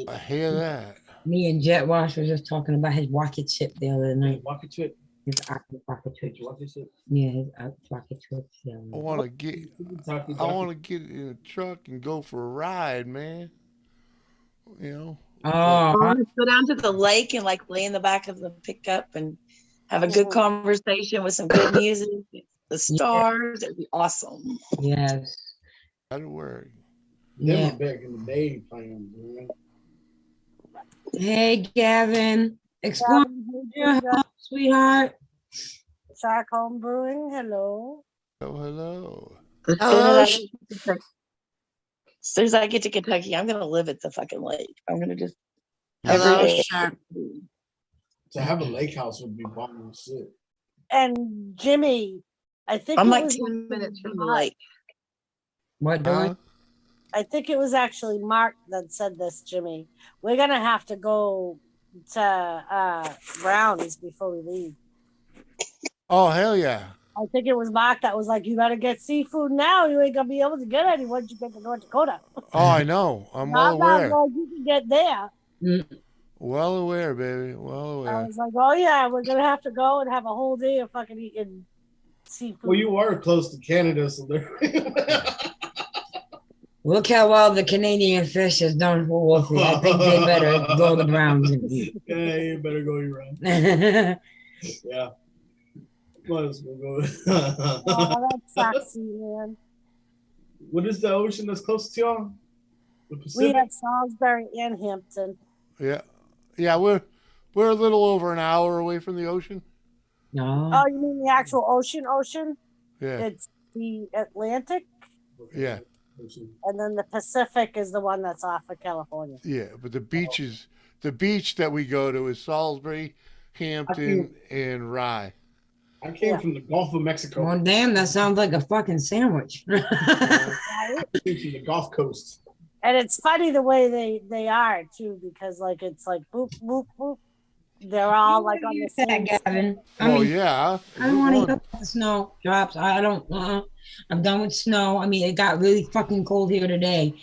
I hear that. Me and Jet Wash were just talking about his rocket ship the other night. Rocket ship. His rocket ship. Rocket ship. Yeah, his rocket ship. Yeah. I want to get in a truck and go for a ride, man. You know. Oh, I want to go down to the lake and like lay in the back of the pickup and have a good conversation with some good music, the stars. It'd be awesome. yes. That'd work. Them Yeah. were back in the day playing, man. Hey, Gavin. Explore your house, sweetheart. Shark Home Brewing, hello. Oh, hello. As soon as I get to Kentucky, I'm gonna live at the fucking lake. I'm gonna just Hello, every day. Shark. To have a lake house would be bomb shit. And Jimmy, I think I'm it like was 10 minutes from the Mark. lake. What, Doris? Huh? I think it was actually Mark that said this, Jimmy. We're gonna have to go to Browns before we leave. Oh, hell yeah. I think it was Mark that was like, "You better get seafood now. You ain't gonna be able to get any once you get to North Dakota." Oh, I know. I'm well I'm not aware. like you can get there. Well aware, baby. Well I aware. was like, "Oh yeah, we're gonna have to go and have a whole day of fucking eating seafood." Well, you are close to Canada, so there. Look how well the Canadian fish has done for Wolfie. I think they better go the Browns and eat. Yeah, you better go around. Yeah. Might as well go. Oh, that's sexy, man. What is the ocean that's close to y'all? The We Pacific? had Salisbury and Hampton. Yeah. Yeah, we're a little over an hour away from the ocean. No. Oh, you mean the actual ocean? Yeah. It's the Atlantic, Yeah. and then the Pacific is the one that's off of California. Yeah. But the beach that we go to is Salisbury, Hampton, and Rye. I came from the Gulf of Mexico. Well, damn, that sounds like a fucking sandwich. Right? I came from the Gulf Coast. And it's funny the way they are too, because like it's like boop boop boop. They're all like on the same. Gavin. I Oh, mean, yeah. I don't want to hear about the snow drops. I don't. I'm done with snow. I mean, it got really fucking cold here today,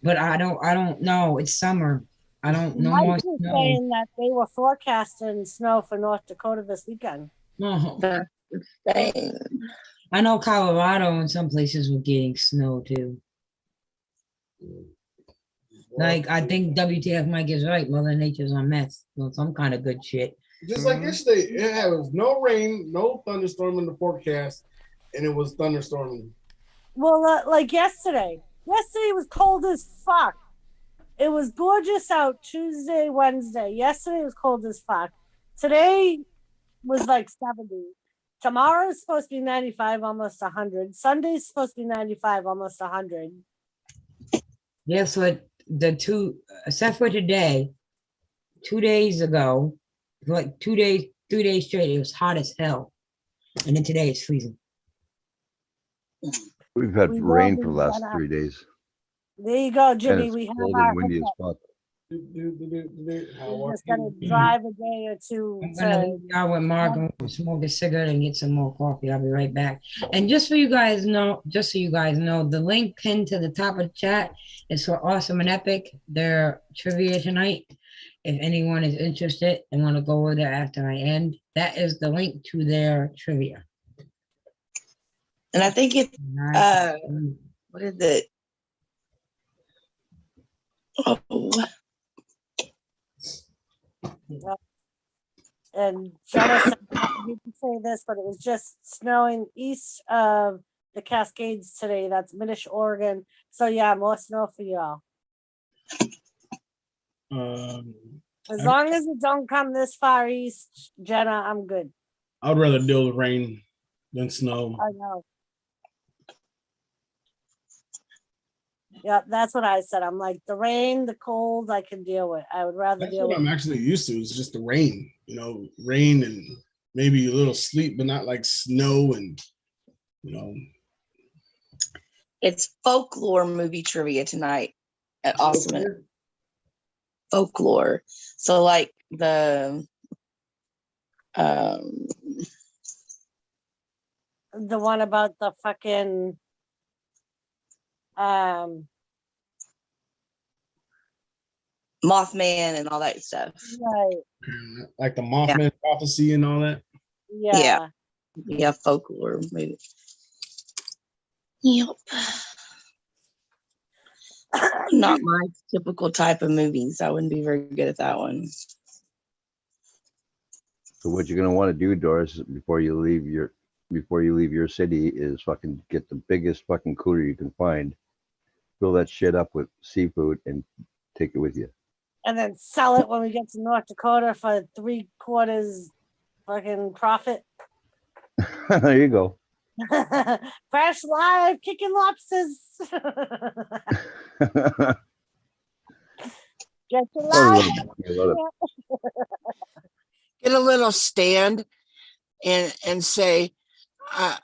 but I don't know. It's summer. I don't know more Mike was snow. saying that they were forecasting snow for North Dakota this weekend. Oh. That's insane. I know Colorado and some places were getting snow too. Like I think WTF Mike is right. Mother Nature's on meth. Well, some kind of good shit. Just like yesterday, it was no rain, no thunderstorm in the forecast, and it was thunderstorming. Well, like yesterday. Yesterday was cold as fuck. It was gorgeous out Tuesday, Wednesday. Yesterday was cold as fuck. Today was like 70. Tomorrow is supposed to be 95, almost 100. Sunday's supposed to be 95, almost 100. Guess what? Except for today, 2 days ago, like 2 days, 3 days straight, it was hot as hell. And then today it's freezing. We've had We rain will for the be last better. 3 days. There you go, And Jimmy. it's We have cold our and windy as hookup. fuck. We're just gonna drive a day or two I'm gonna to leave y'all with Mark and smoke a cigarette and get some more coffee. I'll be right back. And just so you guys know, the link pinned to the top of the chat is for Awesome and Epic, their trivia tonight. If anyone is interested and want to go over there after I end, that is the link to their trivia. And I think it's what is it? Oh, and Jenna said, you can say this, but it was just snowing east of the Cascades today. That's Minish, Oregon. So yeah, more snow for y'all. As long as it don't come this far east, Jenna, I'm good. I'd rather deal with rain than snow. I know. Yeah, that's what I said. I'm like, the rain, the cold, I can deal with. I would rather That's deal what with. I'm actually used to. Is just the rain. You know, rain and maybe a little sleet, but not like snow and it's folklore movie trivia tonight at Awesome. Folklore. So like the one about the fucking Mothman and all that stuff. right. like the Mothman prophecy and all that. Yeah. Yeah, folklore movie. Yep. Not my typical type of movies. I wouldn't be very good at that one. So what you're gonna want to do, Doris, before you leave your city is fucking get the biggest fucking cooler you can find, fill that shit up with seafood and take it with you. And then sell it when we get to North Dakota for 3/4 fucking profit. There you go. Fresh live kicking lobsters. Get your live. Get a little stand and say,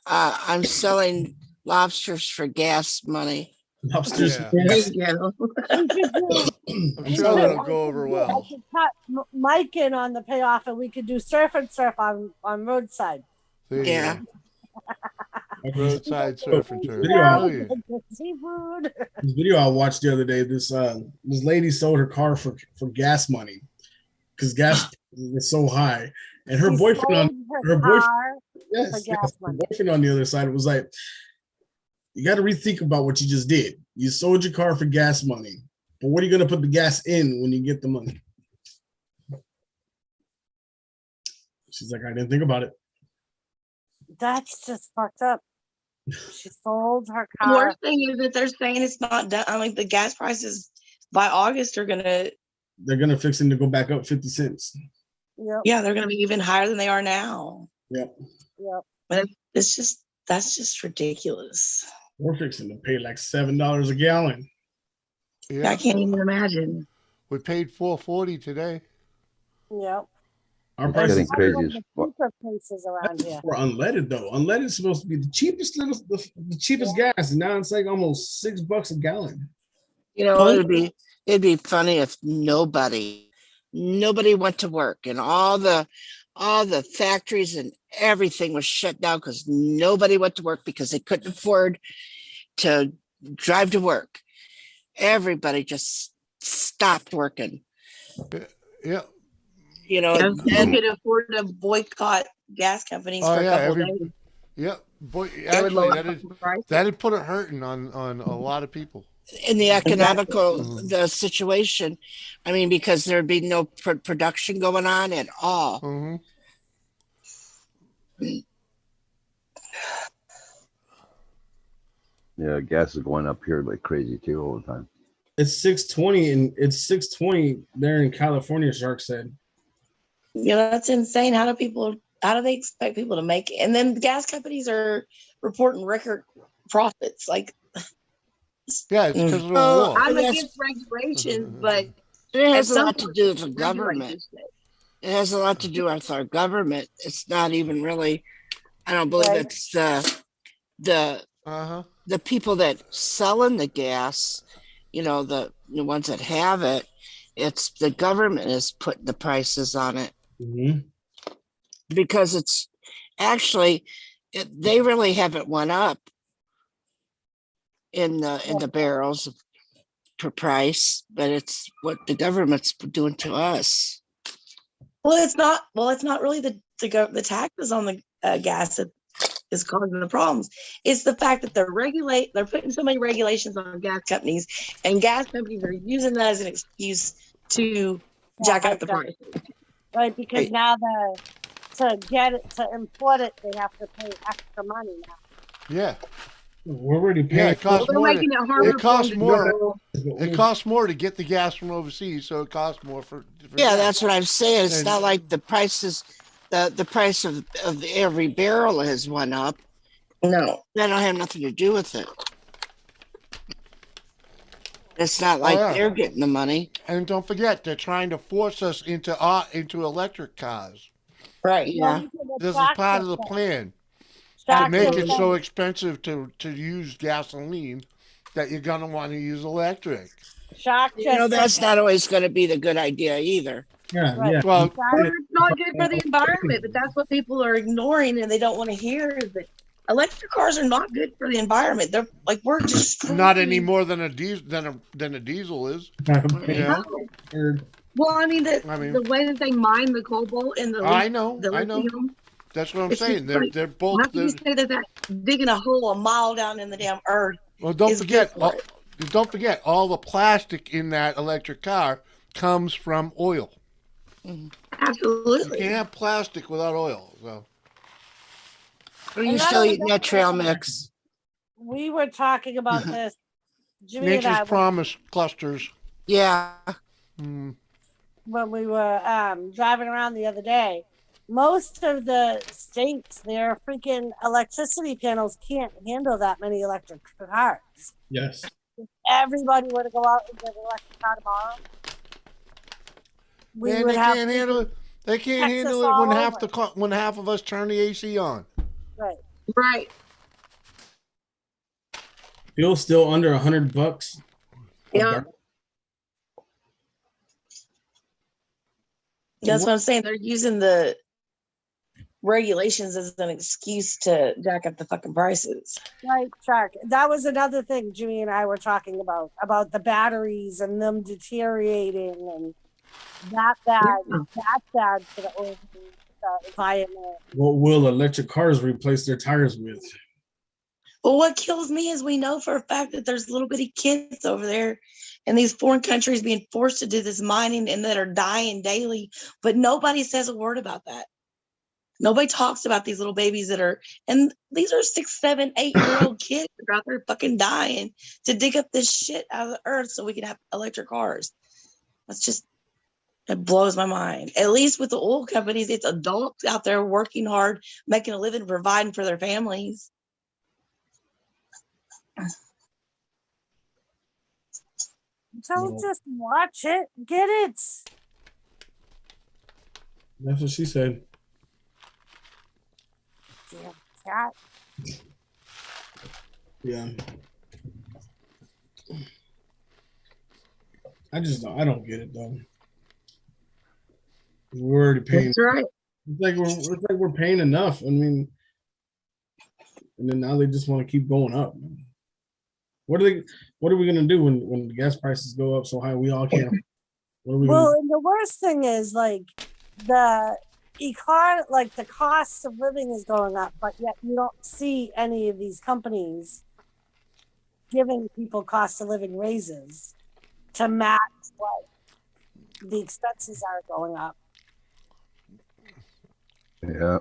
I'm selling lobsters for gas money. Lobsters. Yeah. There you go. I'm sure that'll go over well. I could cut Mike in on the payoff, and we could do surf and surf on roadside. There you Yeah. go. Roadside surf and turf. Video. Oh, yeah. Seafood. This video I watched the other day. This lady sold her car for gas money because gas is so high, and her She boyfriend sold her boyfriend car yes, for gas her money. boyfriend on the other side was like, you got to rethink about what you just did. You sold your car for gas money, but what are you going to put the gas in when you get the money? She's like, I didn't think about it. That's just fucked up. She sold her The car. worst thing is that they're saying it's not done. I mean, the gas prices by August are gonna, They're going to fix them to go back up 50 cents. Yep. yeah, they're gonna be even higher than they are now. Yep. Yep. But that's just ridiculous. We're fixing to pay like $7 a gallon. I Yeah. can't even imagine. We paid $4.40 today. Yep. Our It's prices getting That's crazy one as of the fuck. cheaper places around here. for unleaded though. Unleaded is supposed to be the cheapest the cheapest gas, and now it's like almost $6 a gallon. You know, it'd be funny if nobody went to work and all the factories and everything was shut down because nobody went to work because they couldn't afford to drive to work. Everybody just stopped working. Yeah. You know, If you and could afford to boycott gas companies Oh, for a yeah, couple of days, Yeah. Boy, they would actually, lower the price. that'd put a hurting on a lot of people. in the economical Mhm. the situation. I mean, because there'd be no production going on at all. Mm-hmm. Yeah, gas is going up here like crazy too all the time. It's 620 and it's 620 there in California, Shark said. You know, that's insane. How do they expect people to make it? And then the gas companies are reporting record profits. Like, Yeah, it's because of the Oh, war. I'm Yes. against regulations, but It has at a some lot to point, do with the regulate government. this shit. It has a lot to do with our government. It's not even really. I don't believe Right. it's the Uh-huh. the people that selling the gas. You know, the ones that have it. It's the government is putting the prices on it Mhm. because it's actually they really haven't went up in the barrels per price, but it's what the government's doing to us. Well, it's not. Well, it's not really the taxes on the gas that is causing the problems. It's the fact that they're putting so many regulations on gas companies, and gas companies are using that as an excuse to jack up the price. Right, because Right. now to import it, they have to pay extra money now. Yeah. We're already Yeah, paying. it costs They're more. making it harder It costs for them more. to grow. It costs more to get the gas from overseas, so it costs more for Yeah, gas. that's what I'm saying. It's And- not like the prices, the price of every barrel has went up. No. That don't have nothing to do with it. It's not like yeah. they're getting the money. And don't forget, they're trying to force us into electric cars. Right. Yeah. This is part of the plan to make it so expensive to use gasoline that you're gonna want to use electric. Shock You know, just that's said not always going to be the good idea either. Yeah, Right. yeah. Well, Well, it's not good for the environment, but that's what people are ignoring and they don't want to hear is that electric cars are not good for the environment. They're like we're just not any more than a diesel than a diesel is. No. Well, I mean I mean- the way that they mine the cobalt and the I know. lithium. That's what I'm It's just saying. like- They're both. How can you say that digging a hole a mile down in the damn earth? Well, don't is forget. good for it? Don't forget, all the plastic in that electric car comes from oil. You Absolutely. can't have plastic without oil. So Are you And still not eating only that trail mix? we were talking about this. Jimmy and I, nature's promise clusters. Yeah. Mm, when we were driving around the other day, most of the states, their freaking electricity panels can't handle that many electric cars. Yes. If everybody were to go out and get an electric car tomorrow, we man, would they have can't handle it. They can't Texas handle it when all when half of us turn the AC on. right. Right. Fuel's still under $100. Yeah. That's what I'm saying. They're using the regulations as an excuse to jack up the fucking prices. Right, Shark. That was another thing Jimmy and I were talking about the batteries and them deteriorating and that bad. That's bad for the environment. What will electric cars replace their tires with? Well, what kills me is we know for a fact that there's little bitty kids over there in these foreign countries being forced to do this mining and that are dying daily, but nobody says a word about that. Nobody talks about these little babies and these are 6, 7, 8-year-old kids that are out there fucking dying to dig up this shit out of the earth so we can have electric cars. It blows my mind. At least with the oil companies, it's adults out there working hard, making a living, providing for their families. Don't just watch it. Get it. That's what she said. Damn cat. Yeah. I don't get it though. We're already paying. That's right. It's like we're paying enough. I mean, and then now they just want to keep going up. What are we gonna do when the gas prices go up so high we all can't? What are we Well, gonna and the worst thing is like the cost of living is going up, but yet you don't see any of these companies giving people cost of living raises to match what the expenses are going up. Yeah.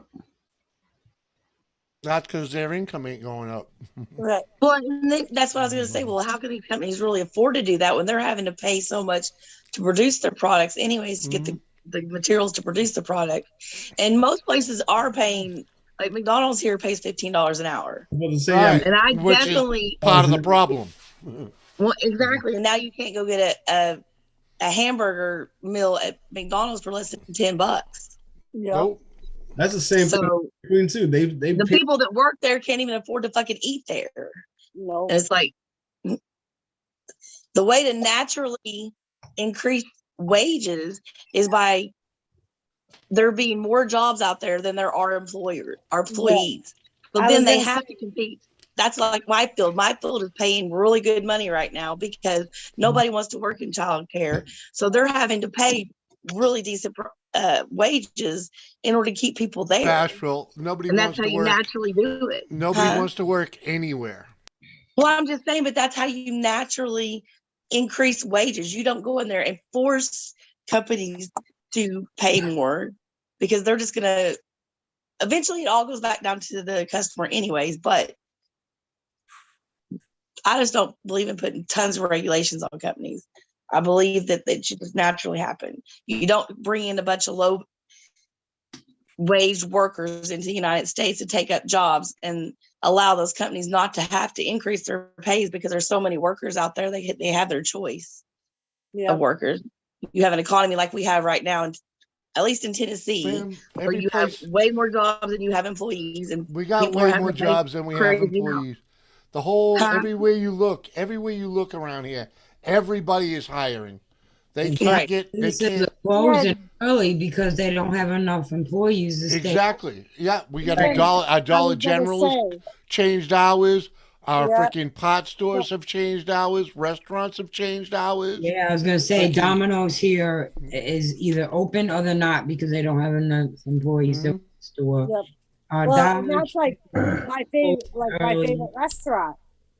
That's because their income ain't going up. Right. Well, and that's what I was going to say. Well, how can these companies really afford to do that when they're having to pay so much to produce their products, anyways, to get the materials to produce the product? And most places are paying, like McDonald's here pays $15 an hour. Well, to say, Right. And I Which is definitely, part of the problem. well, exactly. And now you can't go get a hamburger meal at McDonald's for less than $10. Yep. Nope. that's the same thing So between too. They the pay, people that work there can't even afford to fucking eat there. No. And it's like the way to naturally increase wages is by there being more jobs out there than there are employees. But I then was they gonna have to compete. That's like my field. My field is paying really good money right now because nobody wants to work in childcare. So they're having to pay really decent wages in order to keep people there. Bashful. Nobody And wants that's how to you work. naturally do it. Nobody Huh? wants to work anywhere. Well, I'm just saying, but that's how you naturally increase wages. You don't go in there and force companies to pay more because they're just going to, eventually it all goes back down to the customer anyways. But I just don't believe in putting tons of regulations on companies. I believe that it should just naturally happen. You don't bring in a bunch of low wage workers into the United States to take up jobs and allow those companies not to have to increase their pays because there's so many workers out there. They have their choice Yeah. of workers. You have an economy like we have right now, at least in Tennessee, Man, where every you have place way more jobs than you have employees, and we got people are way having more to pay jobs than we have crazy employees. The whole Huh? everywhere you look around here, everybody is hiring. They can't Right. get. They Businesses can't. are closing early because they don't have enough employees to stay. Exactly. Yeah, we got Right. our I Dollar was gonna Generals say, changed hours. Our Yeah. freaking pot stores have changed hours. Restaurants have changed hours. Yeah, I was gonna say Freaking- Domino's here is either open or they're not because they don't have enough employees to store. Yep. Our well, and Dollar that's like my favorite, my early. favorite restaurant.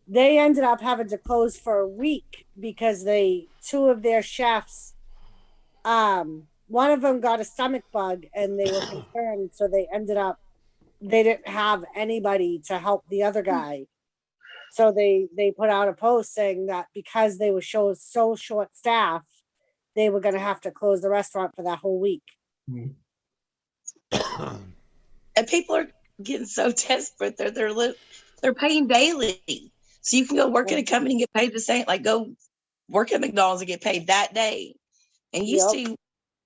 They ended up having to close for a week because two of their chefs, one of them got a stomach bug and they were concerned, so they didn't have anybody to help the other guy. So they put out a post saying that because they were so short staffed, they were going to have to close the restaurant for that whole week. And people are getting so desperate. They're paying daily, so you can go work at a company and get paid the same. Like go work at McDonald's and get paid that day. And used to,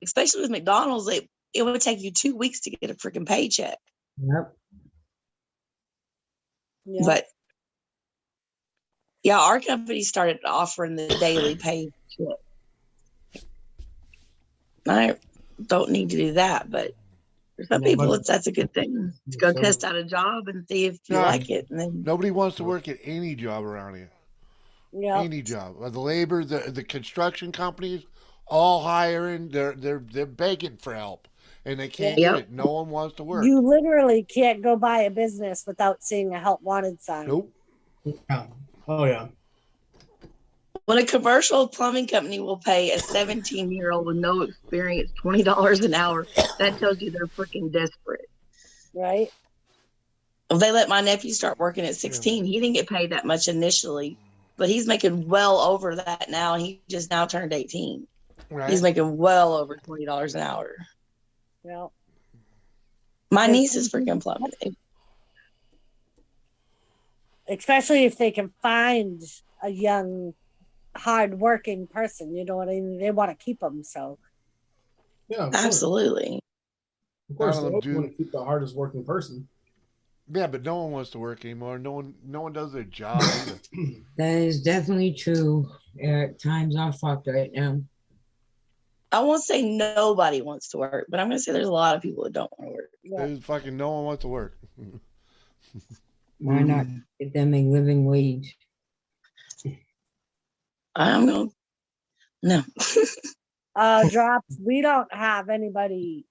especially with McDonald's, it would take you 2 weeks to get a freaking paycheck. Yep. Yeah. But yeah, our company started offering the daily pay. I don't need to do that, but for some people, that's a good thing. To go test out a job and see if you like it, and then Nobody wants to work at any job around here. Yeah. Any job. The labor, the construction companies, all hiring. They're begging for help, and they can't get it. No one wants to work. You literally can't go buy a business without seeing a help wanted sign. Nope. oh yeah. when a commercial plumbing company will pay a 17-year-old with no experience $20 an hour, that tells you they're freaking desperate. Right. If they let my nephew start working at 16, he didn't get paid that much initially, but he's making well over that now. He just now turned 18. Right. He's making well over $20 an hour. Yeah. My niece is freaking plumbing. Especially if they can find a young, hard-working person, you know what I mean? They want to keep them, so. Yeah, Absolutely. Of course, None of they them want do. to keep the hardest working person. Yeah, but no one wants to work anymore. No one does their job either. That is definitely true. Times are fucked right now. I won't say nobody wants to work, but I'm going to say there's a lot of people that don't want to work. There's fucking no one wants to work. Why not give them a living wage? I'm going to, no. Drops, we don't have anybody.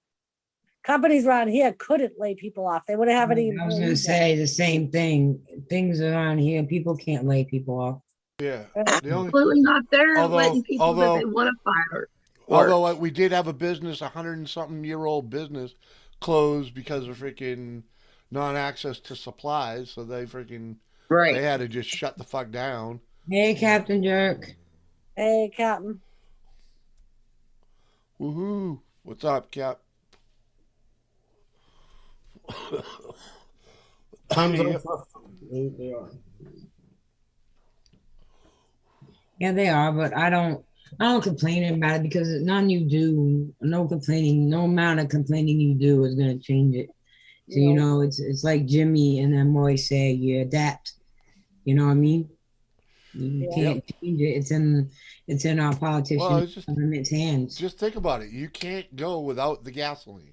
Companies around here couldn't lay people off. They wouldn't have any. I was going to say the same thing. Things around here, people can't lay people off. Yeah. The only, Absolutely not. They're Although- letting people that although- they want to fire. although we did have a business, 100-something-year-old business, closed because of freaking non-access to supplies. So they Right. they had to just shut the fuck down. Hey, Captain Jerk. Hey, Captain. Woohoo! What's up, Cap? Times Yep. are tough. They are. Yeah, they are, but I don't complain about it because none you do, no complaining, no amount of complaining you do is gonna change it. So you know, it's like Jimmy and them always say, you adapt. You know what I mean? You Yeah. can't change it. It's in our politicians' it's just- government's hands. Just think about it. You can't go without the gasoline,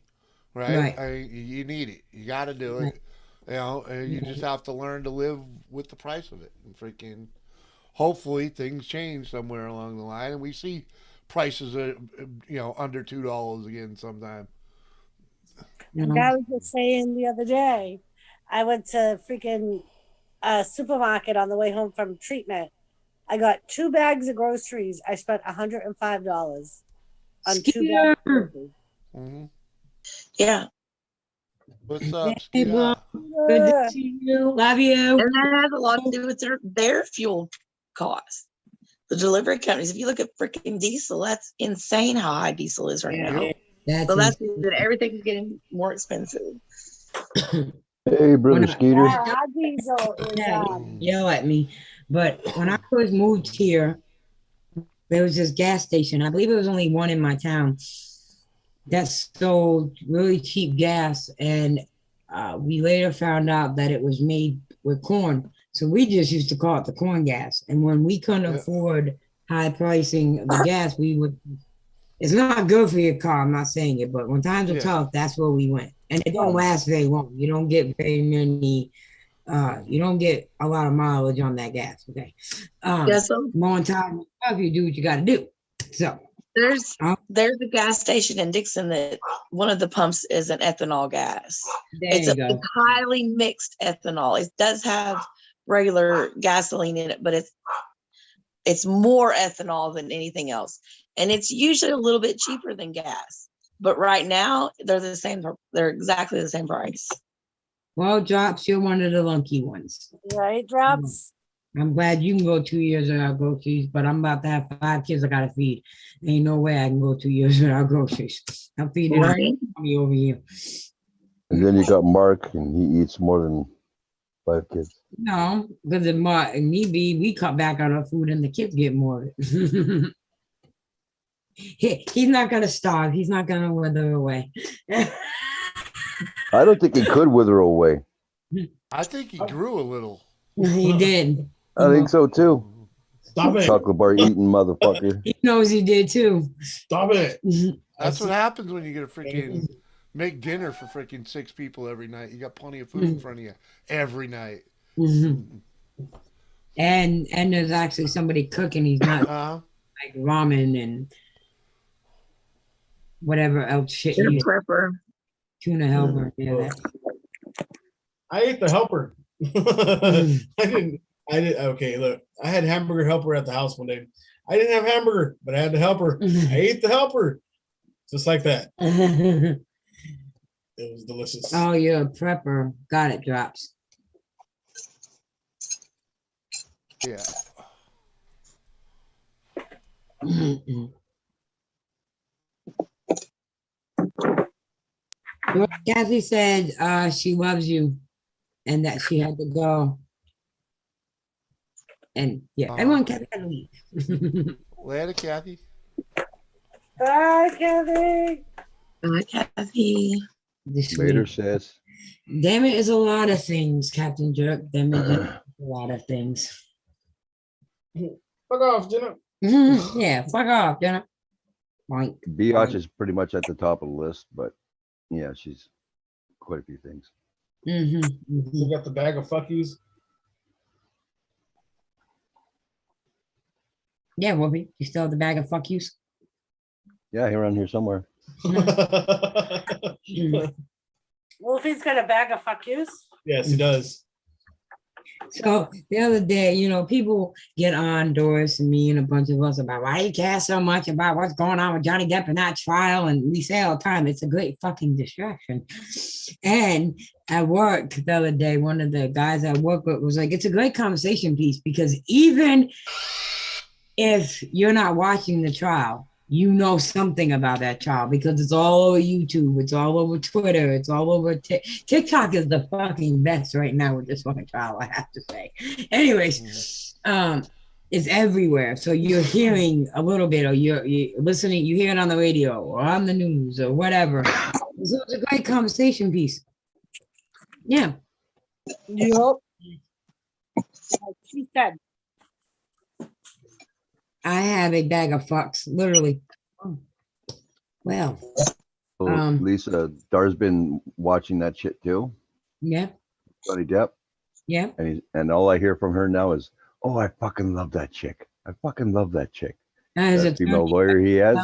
right? Right. You need it. You got to do it. Right. You know, and you Yeah. just have to learn to live with the price of it. And freaking, hopefully things change somewhere along the line, and we see prices at, under $2 again sometime. You Like know? I was just saying the other day, I went to freaking supermarket on the way home from treatment. I got 2 bags of groceries. I spent $105 on 2 bags of Skeeter. groceries. hmm Yeah. What's up, Hey, Skeeter? bro. Good to see you. Love you. And that has a lot to do with their fuel costs. The delivery companies, if you look at freaking diesel, that's insane how high diesel is right now. Yep. So that's Insane. that everything's getting more expensive. Hey, brother When Skeeter. Our diesel is Yeah. Mm. Yell at me. But when I first moved here, there was this gas station. I believe it was only one in my town that sold really cheap gas. And we later found out that it was made with corn. So we just used to call it the corn gas. And when we couldn't Yeah. afford high pricing of the gas, we would. It's not good for your car. I'm not saying it, but when times are Yeah. tough, that's where we went. And it don't last very long. You don't get very many. You don't get a lot of mileage on that gas. Okay. Yeah, so Long time. If you do what you got to do. So there's a gas station in Dixon that one of the pumps is an ethanol gas. there It's you a go. highly mixed ethanol. It does have regular gasoline in it, but it's more ethanol than anything else. And it's usually a little bit cheaper than gas. But right now they're the same. They're exactly the same price. Well, Drops, you're one of the lucky ones. right, Drops. I'm glad you can go 2 years without groceries, but I'm about to have 5 kids I gotta feed. Ain't no way I can go 2 years without groceries. I'm feeding Right. me over here. And then you got Mark, and he eats more than 5 kids. No, because of we cut back on our food and the kids get more of it. He's not gonna starve. He's not gonna wither away. I don't think he could wither away. I think he grew a little. He did. I think so too. Stop it. Chocolate bar eating motherfucker. He knows he did too. Stop it. That's what happens when you get a freaking make dinner for freaking 6 people every night. You got plenty of food in front of you every night. And there's actually somebody cooking. He's not like ramen and whatever else shit. They're You prepper. tuna helper. Yeah, that. I ate the helper. I didn't. Okay, look. I had hamburger helper at the house one day. I didn't have hamburger, but I had the helper. I ate the helper. Just like that. It was delicious. Oh, you're a prepper. Got it, Drops. Yeah. Well, Kathy said she loves you and that she had to go. And yeah, everyone can leave. Later, Kathy. Bye, Kathy. Bye, Kathy. Later, sis. Damn it is a lot of things, Captain Jerk. Damn it is a lot of things. Fuck off, Jenna. Yeah, fuck off, Jenna. Boink. Biatch is pretty much at the top of the list, but yeah, she's quite a few things. You got the bag of fuck yous. Yeah, Wolfie, you still have the bag of fuck yous? Yeah, here around here somewhere. Wolfie's got a bag of fuck yous. Yes, he does. So the other day, you know, people get on Doris and me and a bunch of us about why you care so much about what's going on with Johnny Depp in that trial. And we say all the time, it's a great fucking distraction. And at work the other day, one of the guys I work with was like, it's a great conversation piece because even if you're not watching the trial, you know something about that trial because it's all over YouTube, it's all over Twitter, it's all over TikTok is the fucking best right now with this fucking trial, I have to say. Anyways, it's everywhere. So you're hearing a little bit, or you're listening, you hear it on the radio or on the news or whatever. So it's a great conversation piece. Yeah. Yep. Like she said. I have a bag of fucks, literally. Oh. Well, So, Lisa, Dar's been watching that shit too. yeah, Johnny Depp, yeah. and all I hear from her now is, "Oh, I fucking love that chick. I fucking love that chick." As That a female lawyer he has.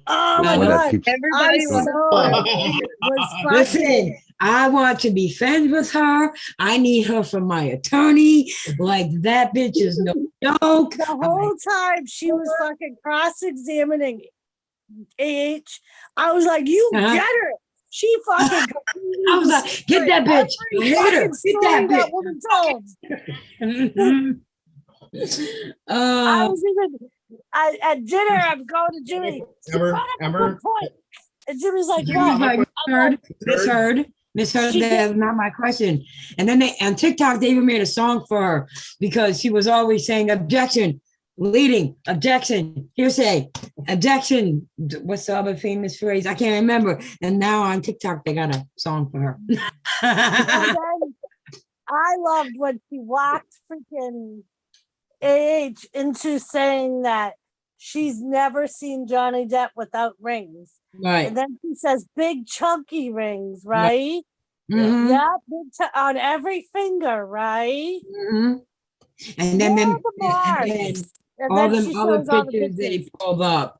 Oh my One that god. keeps- Everybody I'm wants was Listen, I want to be friends with her. I need her for my attorney. Like that bitch is no joke. the whole time she was fucking cross-examining AH. I was like, you Uh-huh. get her. She fucking I was like, get that bitch. I hate her. Get that that bitch. woman told. Mhm. I was even at dinner. I'm going to Jimmy. She Amber, brought up a Amber. good point. And Jimmy's like, She what? was like, misheard. She That's not my question. And then they on TikTok, they even made a song for her because she was always saying objection, leading, objection, hearsay, objection. What's the other famous phrase? I can't remember. And now on TikTok, they got a song for her. And then I loved when she walked freaking AH into saying that she's never seen Johnny Depp without rings. Right. And then she says big chunky rings, right? Mhm. Yeah, on every finger, right? Mhm. And then, More then, of the marks. And all then them she other shows all the pictures that he pictures. pulled up.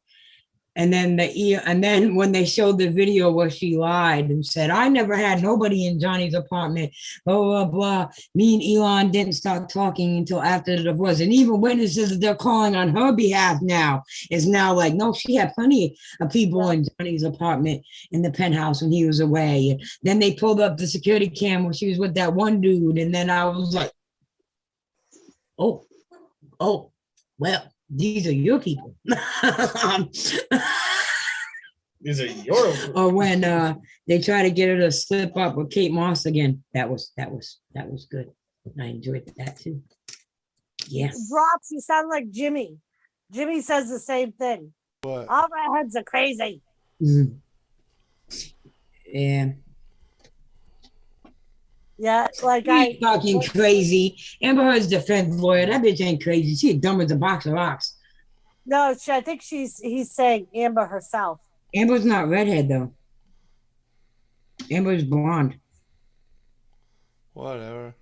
And then and then when they showed the video where she lied and said, I never had nobody in Johnny's apartment, blah, blah, blah. Me and Elon didn't start talking until after the divorce. And even witnesses that they're calling on her behalf now is now like, no, she had plenty of people in Johnny's apartment in the penthouse when he was away. And then they pulled up the security cam when she was with that one dude. And then I was like, oh, well, these are your people. These are yours. Or when they try to get her to slip up with Kate Moss again. That was good. I enjoyed that too. Yeah. Drops, you sound like Jimmy. Jimmy says the same thing. But All redheads are crazy. Mhm. Yeah. Yeah, like She's talking crazy. Amber Heard's defense lawyer. That bitch ain't crazy. She's dumb as a box of rocks. no, I think he's saying Amber herself. Amber's not redhead though. Amber's blonde. whatever.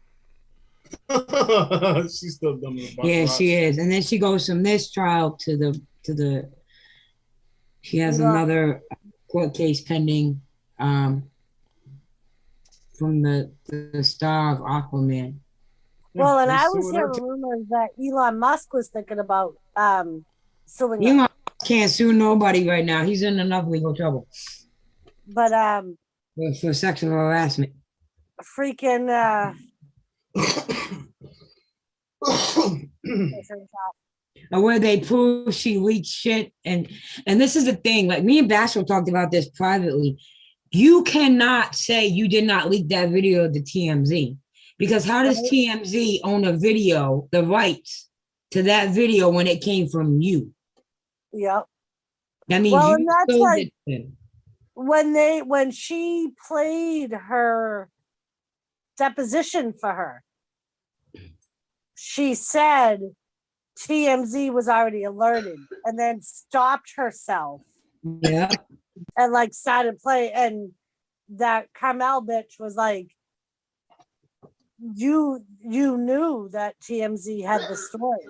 She's still dumb. Yeah, she is. And then she goes from this trial to the she has Yeah. another court case pending from the star of Aquaman. Well, and I Let's see was what hearing rumors that Elon Musk was thinking about suing her. Elon can't sue nobody right now. He's in enough legal trouble But for sexual harassment. freaking Or where they prove she leaked shit. And this is the thing, like me and Bashful talked about this privately. You cannot say you did not leak that video to TMZ because how does TMZ own a video, the rights to that video when it came from you? Yep. That means Well, you and that's sold like it to them. when she played her deposition for her, she said TMZ was already alerted and then stopped herself Yeah. and like started playing, and that Carmel bitch was like, you knew that TMZ had the story.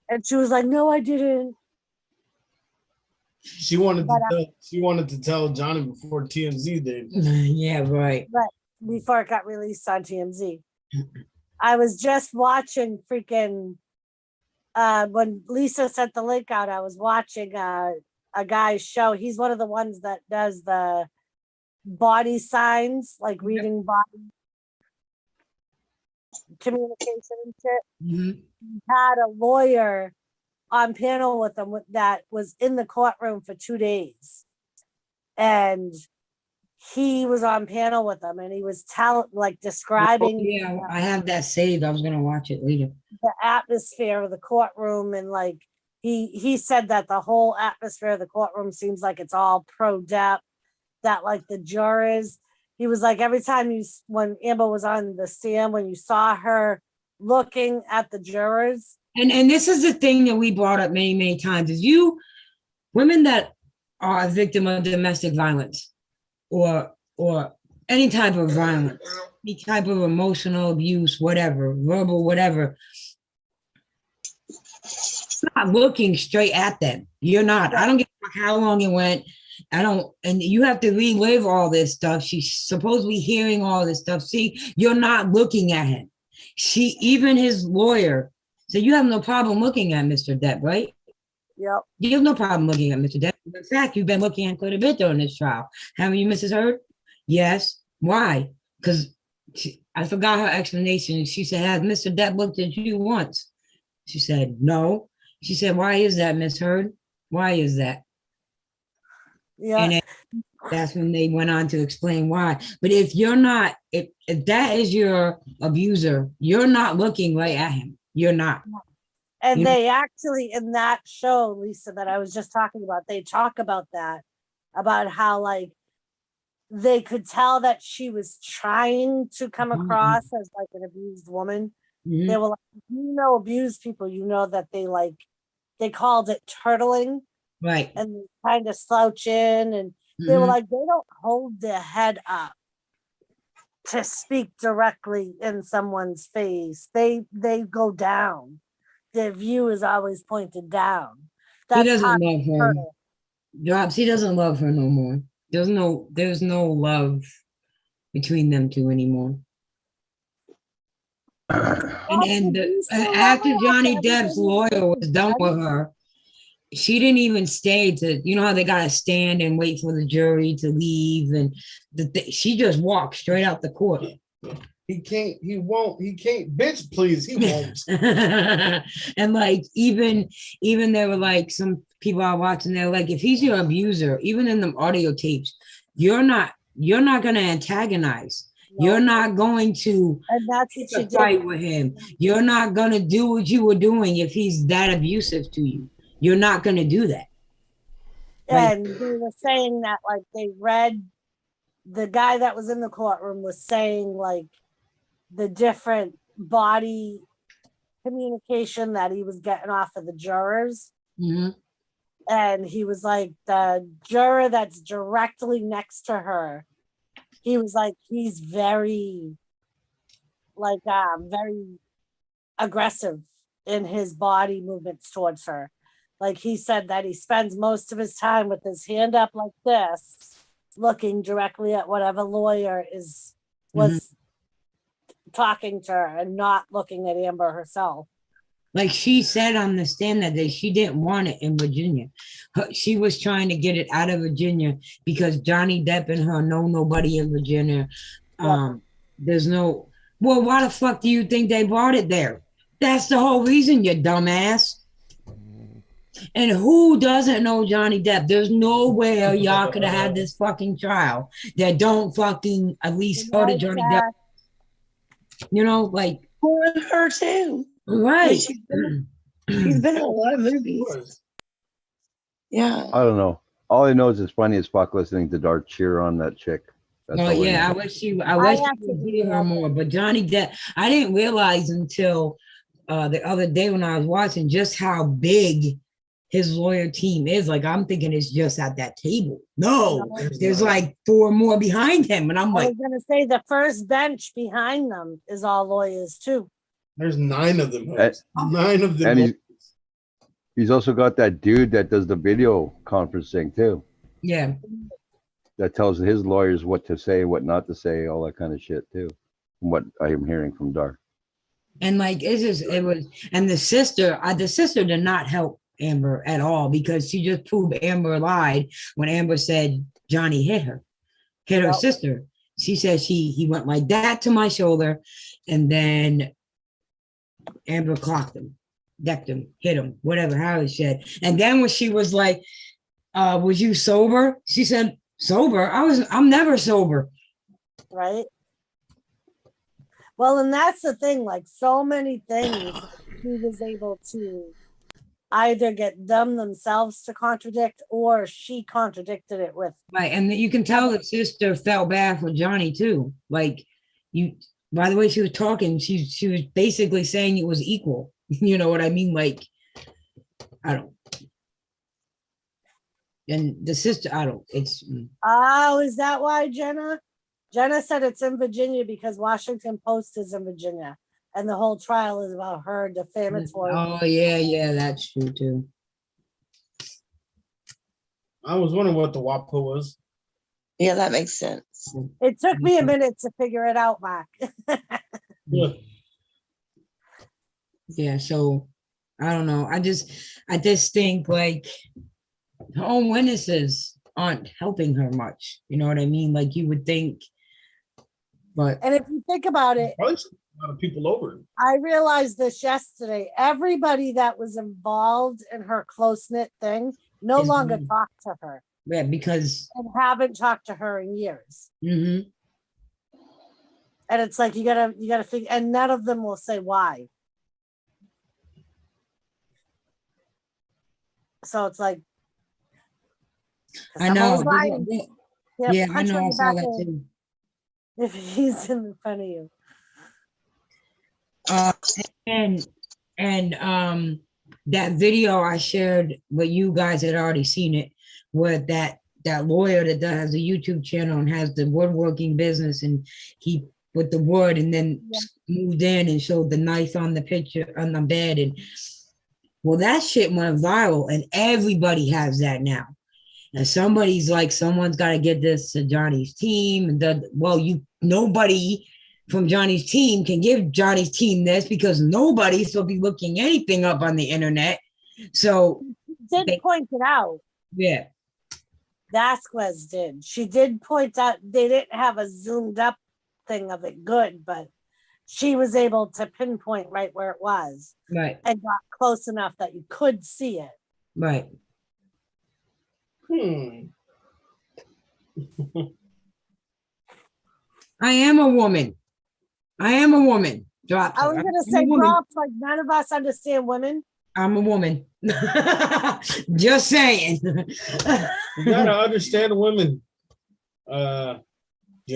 And she was like, no, I didn't. She wanted to tell Johnny before TMZ did. Yeah, right. But before it got released on TMZ. I was just watching freaking when Lisa sent the link out, I was watching a guy's show. He's one of the ones that does the body signs, like reading body communication and shit. Mhm. He had a lawyer on panel with him that was in the courtroom for 2 days. And he was on panel with them and he was describing Yeah, I have that saved. I was gonna watch it later. the atmosphere of the courtroom, and like he said that the whole atmosphere of the courtroom seems like it's all pro-dep, that like the jurors, he was like, every time when Amber was on the stand, when you saw her looking at the jurors. And this is the thing that we brought up many, many times is women that are a victim of domestic violence or any type of violence, any type of emotional abuse, whatever, verbal, whatever. It's not looking straight at them. You're not. I don't give a fuck how long it went. And you have to relive all this stuff. She's supposed to be hearing all this stuff. See, you're not looking at him. Even his lawyer said, you have no problem looking at Mr. Depp, right? Yep. You have no problem looking at Mr. Depp. In fact, you've been looking at quite a bit during this trial. Haven't you, Mrs. Heard? Yes. Why? Because I forgot her explanation. She said, has Mr. Depp looked at you once? She said, no. She said, why is that, Miss Heard? Why is that? Yeah. And that's when they went on to explain why. But if you're not, if that is your abuser, you're not looking right at him. You're not. And they actually, in that show, Lisa, that I was just talking about, they talk about that, about how like they could tell that she was trying to come across as like an abused woman. They were like, abused people, that they called it turtling. Right. And kind of slouch in, and they were like, they don't hold their head up to speak directly in someone's face. They go down. Their view is always pointed down. He doesn't love her. Drops. He doesn't love her no more. There's no love between them two anymore. And after Johnny Depp's lawyer was done with her, she didn't even stay to, how they gotta stand and wait for the jury to leave, and she just walked straight out the court. He can't, bitch, please, he won't. And like even there were like some people are watching, they're like, if he's your abuser, even in them audio tapes, you're not gonna antagonize. You're not going to fight with him. You're not gonna do what you were doing if he's that abusive to you. You're not going to do that. And they were saying that, like, they read, the guy that was in the courtroom was saying, like, the different body communication that he was getting off of the jurors. And he was like, the juror that's directly next to her, he was like, he's very, like, very aggressive in his body movements towards her. Like he said that he spends most of his time with his hand up like this, looking directly at whatever lawyer was talking to her and not looking at Amber herself. Like she said on the stand that day, she didn't want it in Virginia. She was trying to get it out of Virginia because Johnny Depp and her know nobody in Virginia. There's no, well, why the fuck do you think they brought it there? That's the whole reason, you dumbass. And who doesn't know Johnny Depp? There's nowhere y'all could have had this fucking trial that don't fucking at least heard of Johnny Depp. Like for her too. Right. She's been in a lot of movies. Yeah. I don't know. All I know is it's funny as fuck listening to Dart cheer on that chick. I wish you would hear her more. But Johnny Depp, I didn't realize until the other day when I was watching just how big his lawyer team is. Like, I'm thinking it's just at that table. No, there's like 4 more behind him. And I'm like, I was going to say the first bench behind them is all lawyers too. There's 9 of them. 9 of them. And he's also got that dude that does the video conferencing too. Yeah. That tells his lawyers what to say, what not to say, all that kind of shit too. From what I am hearing from Dar. And like it was, and the sister did not help Amber at all because she just proved Amber lied when Amber said Johnny hit her Yep. sister. She said he went like that to my shoulder, and then Amber clocked him, decked him, hit him, whatever, how he said. And then when she was like, was you sober? She said, sober? I'm never sober. Right. Well, and that's the thing, like so many things he was able to either get them themselves to contradict or she contradicted it with. Right. And you can tell the sister felt bad for Johnny too. Like by the way she was talking, she was basically saying it was equal. You know what I mean? Like, I don't. And the sister, I don't, it's. Oh, is that why, Jenna? Jenna said it's in Virginia because Washington Post is in Virginia. And the whole trial is about her defamatory. Oh, yeah, that's true too. I was wondering what the WAPA was. Yeah, that makes sense. It took me a minute to figure it out, Mark. Yeah. Yeah, so I don't know. I just think like her own witnesses aren't helping her much. You know what I mean? Like you would think, but And if you think about it, Probably a lot of people over. I realized this yesterday. Everybody that was involved in her close-knit thing no Is longer gone. talk to her yeah, because and haven't talked to her in years. mhm. And it's like you gotta figure, and none of them will say why. So it's like I know. lying. Yeah, I punch know. on I the saw back that end too. if he's in front of you. And that video I shared, but you guys had already seen it, where that lawyer that has a YouTube channel and has the woodworking business, and he with the wood and then moved in and showed the knife on the picture on the bed, and well, that shit went viral, and everybody has that now. And somebody's like, someone's got to get this to Johnny's team, and nobody from Johnny's team can give Johnny's team this because nobody's will be looking anything up on the internet. So Did point it out. Yeah. Vasquez did. She did point out they didn't have a zoomed up thing of it good, but she was able to pinpoint right where it was. Right. And got close enough that you could see it. Right. I am a woman. Drop. I was gonna say drops like none of us understand women. I'm a woman. Just saying. You gotta understand women. You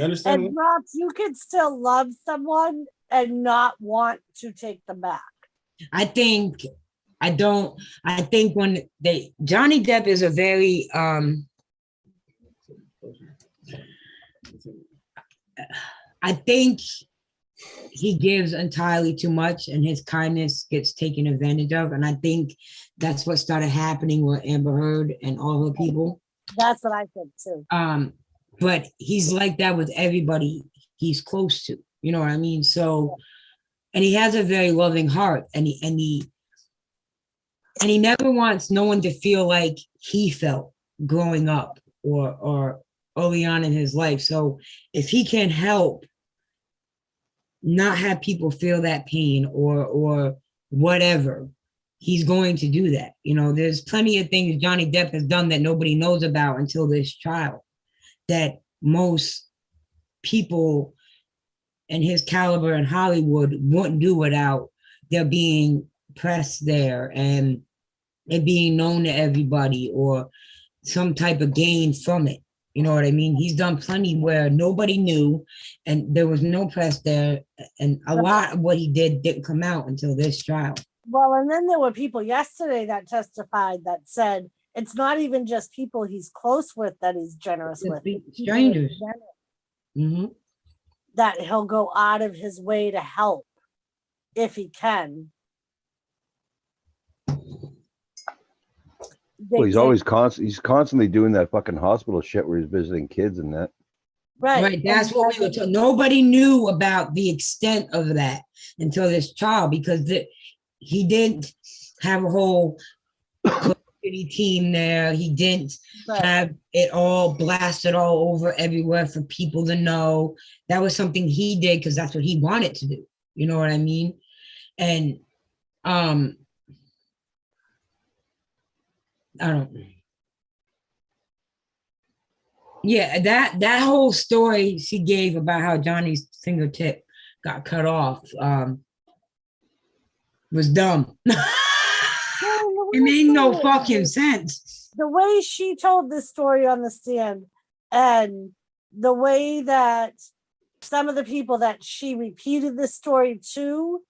understand? And drops, you could still love someone and not want to take them back. I think when Johnny Depp is a very I think he gives entirely too much and his kindness gets taken advantage of. And I think that's what started happening with Amber Heard and all her people. That's what I think too. But he's like that with everybody he's close to, you know what I mean? So, and he has a very loving heart, and he never wants no one to feel like he felt growing up or early on in his life. So if he can help not have people feel that pain or whatever, he's going to do that. You know, there's plenty of things Johnny Depp has done that nobody knows about until this trial, that most people in his caliber in Hollywood wouldn't do without there being press there and it being known to everybody or some type of gain from it. You know what I mean? He's done plenty where nobody knew and there was no press there. And a lot of what he did didn't come out until this trial. Well, and then there were people yesterday that testified that said it's not even just people he's close with that he's generous with. Strangers. Mm-hmm. That he'll go out of his way to help if he can. Well, he's always he's constantly doing that fucking hospital shit where he's visiting kids and that. Right. That's what we were told. Nobody knew about the extent of that until this trial, because he didn't have a whole publicity team there. He didn't have it all blasted all over everywhere for people to know. That was something he did because that's what he wanted to do. You know what I mean? And I don't. Yeah, that whole story she gave about how Johnny's fingertip got cut off was dumb. It made no fucking sense. The way she told this story on the stand, and the way that some of the people that she repeated this story to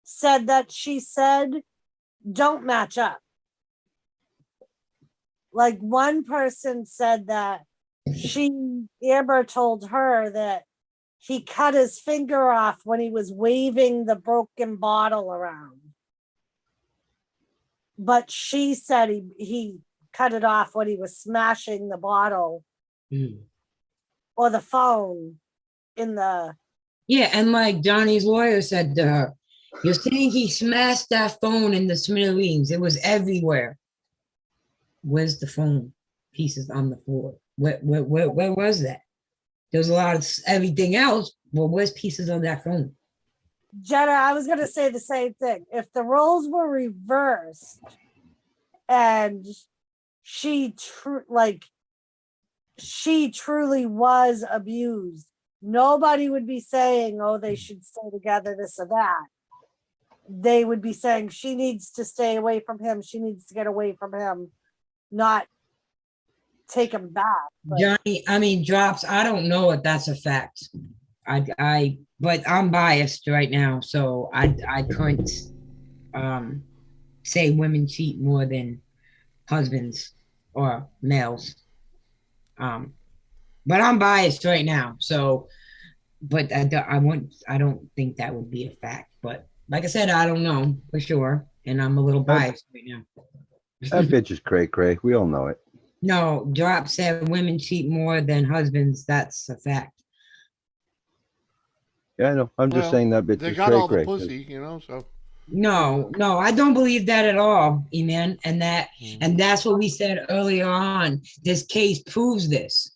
said that she said don't match up. Like, one person said that Amber told her that he cut his finger off when he was waving the broken bottle around. But she said he cut it off when he was smashing the bottle or the phone in the. Yeah, and like Johnny's lawyer said to her, you're saying he smashed that phone in the smithereens. It was everywhere. Where's the phone pieces on the floor? Where was that? There was a lot of everything else. Well, where's pieces of that phone? Jenna, I was going to say the same thing. If the roles were reversed and she truly was abused, nobody would be saying, oh, they should stay together, this or that. They would be saying she needs to stay away from him. She needs to get away from him, not take him back. But Johnny, Drops, I don't know if that's a fact. But I'm biased right now, so I couldn't say women cheat more than husbands or males. But I'm biased right now, so but I don't think that would be a fact. But like I said, I don't know for sure, and I'm a little biased right now. That bitch is cray cray. We all know it. No, Drop said women cheat more than husbands. That's a fact. Yeah, I know. I'm just saying that bitch They is got cray all the cray. pussy, so. No, I don't believe that at all, E-Man. And that's what we said earlier on. This case proves this.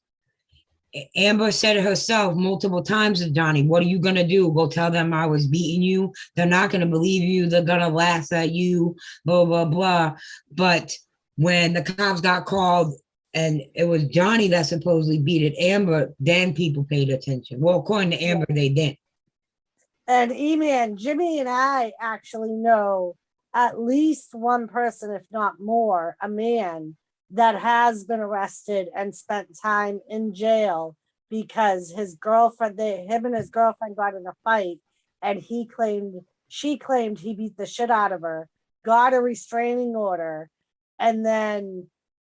Amber said it herself multiple times to Johnny, what are you going to do? Go tell them I was beating you? They're not going to believe you. They're going to laugh at you, blah, blah, blah. But when the cops got called and it was Johnny that supposedly beat it, Amber, then people paid attention. Well, according to Amber, they didn't. And E-Man, Jimmy and I actually know at least one person, if not more, a man that has been arrested and spent time in jail because his girlfriend, him and his girlfriend got in a fight, and she claimed he beat the shit out of her, got a restraining order, and then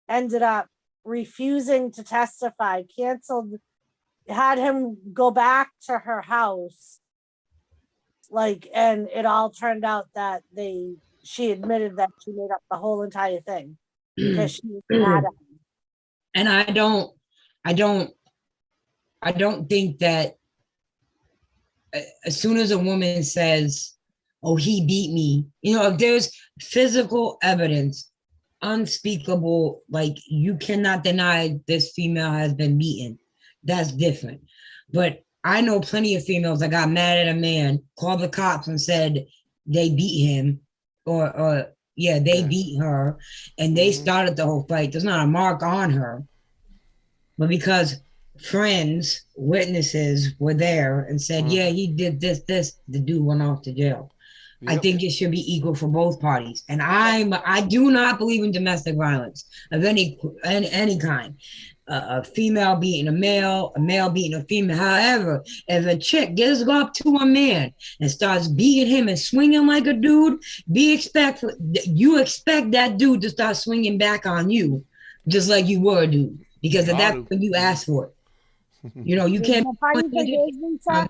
ended up refusing to testify, canceled, had him go back to her house. And it all turned out that she admitted that she made up the whole entire thing because she was mad at him. And I don't think that as soon as a woman says, oh, he beat me, if there's physical evidence, unspeakable, like you cannot deny this female has been beaten, that's different. But I know plenty of females that got mad at a man, called the cops and said they beat him or they beat her, and they started the whole fight. There's not a mark on her, but because friends, witnesses were there and said, yeah, he did this, the dude went off to jail. Yep. I think it should be equal for both parties. And I do not believe in domestic violence of any kind. A female beating a male beating a female. However, if a chick gets up to a man and starts beating him and swinging like a dude, you expect that dude to start swinging back on you, just like you were a dude, because that's when you asked for it. You can't. The funny thing is, Lisa,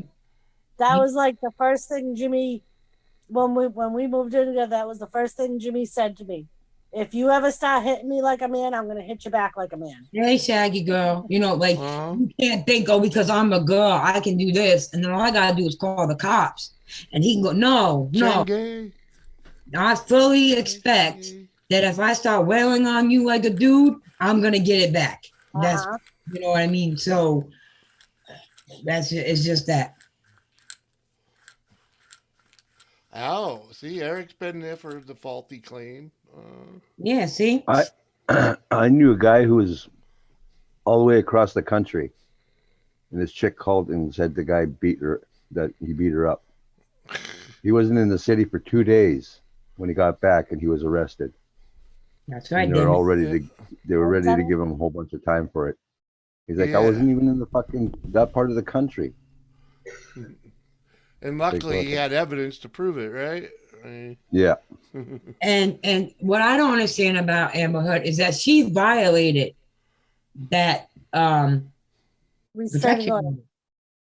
that was like the first thing Jimmy, when we moved in together, that was the first thing Jimmy said to me. if you ever start hitting me like a man, I'm gonna hit you back like a man. Hey, Shaggy girl. You know, like Uh-huh. you can't think, oh, because I'm a girl, I can do this, and then all I gotta do is call the cops, and he can go, no. Chenge. I fully expect that if I start wailing on you like a dude, I'm gonna get it back. That's Uh-huh. you know what I mean. So it's just that. Oh, see, Eric's been there for the faulty claim. Yeah. See. I knew a guy who was all the way across the country, and this chick called and said the guy beat her up. He wasn't in the city for 2 days when he got back, and he was arrested. That's right. And they were Dennis. all ready to give him a whole bunch of time for it. He's like, I wasn't even in that part of the country. And luckily, he had evidence to prove it, right? Yeah. And what I don't understand about Amber Heard is that she violated that Restraining order.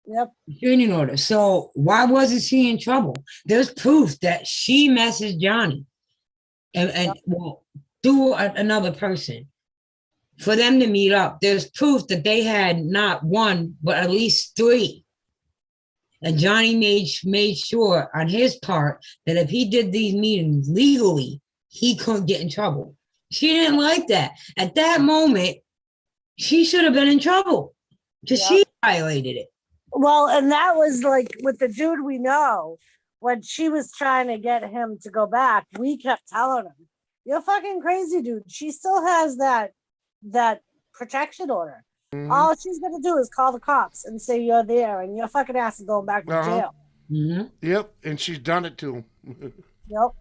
Yep. restraining order. So why wasn't she in trouble? There's proof that she messaged Johnny and well, through another person for them to meet up. There's proof that they had not one, but at least three. And Johnny made sure on his part that if he did these meetings legally, he couldn't get in trouble. She didn't like that. At that moment, she should have been in trouble because she violated it. Well, and that was like with the dude we know, when she was trying to get him to go back, we kept telling him, you're fucking crazy, dude. She still has that protection order. All she's gonna do is call the cops and say you're there and your fucking ass is going back to jail. Yep, and she's done it to him. Yep.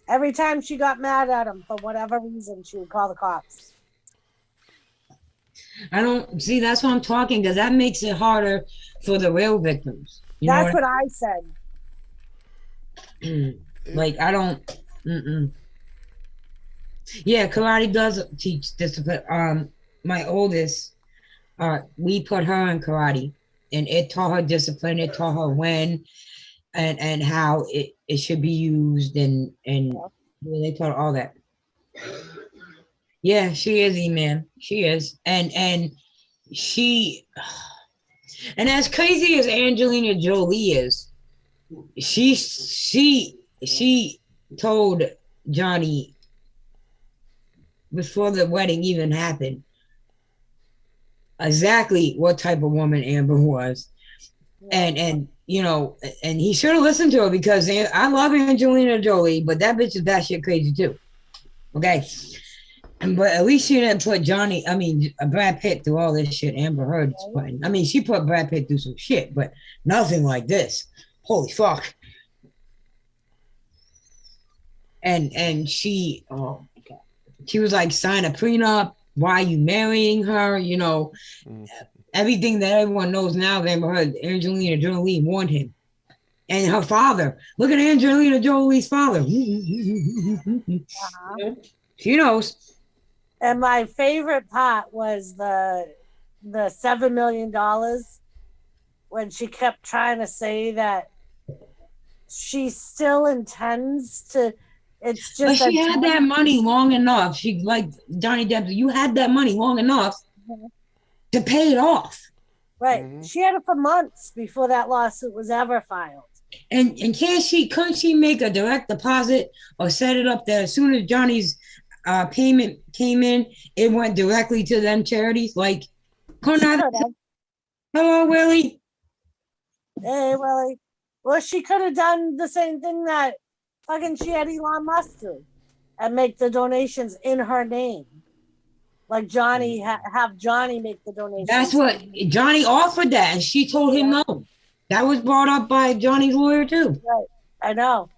Every time she got mad at him for whatever reason, she would call the cops. I don't see. That's what I'm talking, because that makes it harder for the real victims. You know That's what I said. Like I don't. Yeah, karate does teach discipline. My oldest, we put her in karate, and it taught her discipline. It taught her when and how it should be used, and they taught her all that. Yeah, she is, E-Man. She is, and she, and as crazy as Angelina Jolie is, she told Johnny before the wedding even happened exactly what type of woman Amber was, and you know, and he should have listened to her, because I love Angelina Jolie, but that bitch is batshit crazy too. Okay. But at least she didn't put Brad Pitt through all this shit Amber Heard is putting. I mean, she put Brad Pitt through some shit, but nothing like this. Holy fuck. And she, oh my God. She was like, sign a prenup. Why are you marrying her? You know, everything that everyone knows now, Amber Heard, Angelina Jolie warned him. And her father. Look at Angelina Jolie's father. She knows. And my favorite part was the $7 million when she kept trying to say that she still intends to. It's just. But she had that money long enough. She, like Johnny Depp, you had that money long enough to pay it off. Right. She had it for months before that lawsuit was ever filed. And couldn't she make a direct deposit or set it up that as soon as Johnny's payment came in, it went directly to them charities? Like, hello, Willie. Hey, Willie. Well, she could have done the same thing that fucking she had Elon Musk do and make the donations in her name. Like Johnny, have Johnny make the donations. That's what Johnny offered that, and she told him no. That was brought up by Johnny's lawyer too. Right. I know.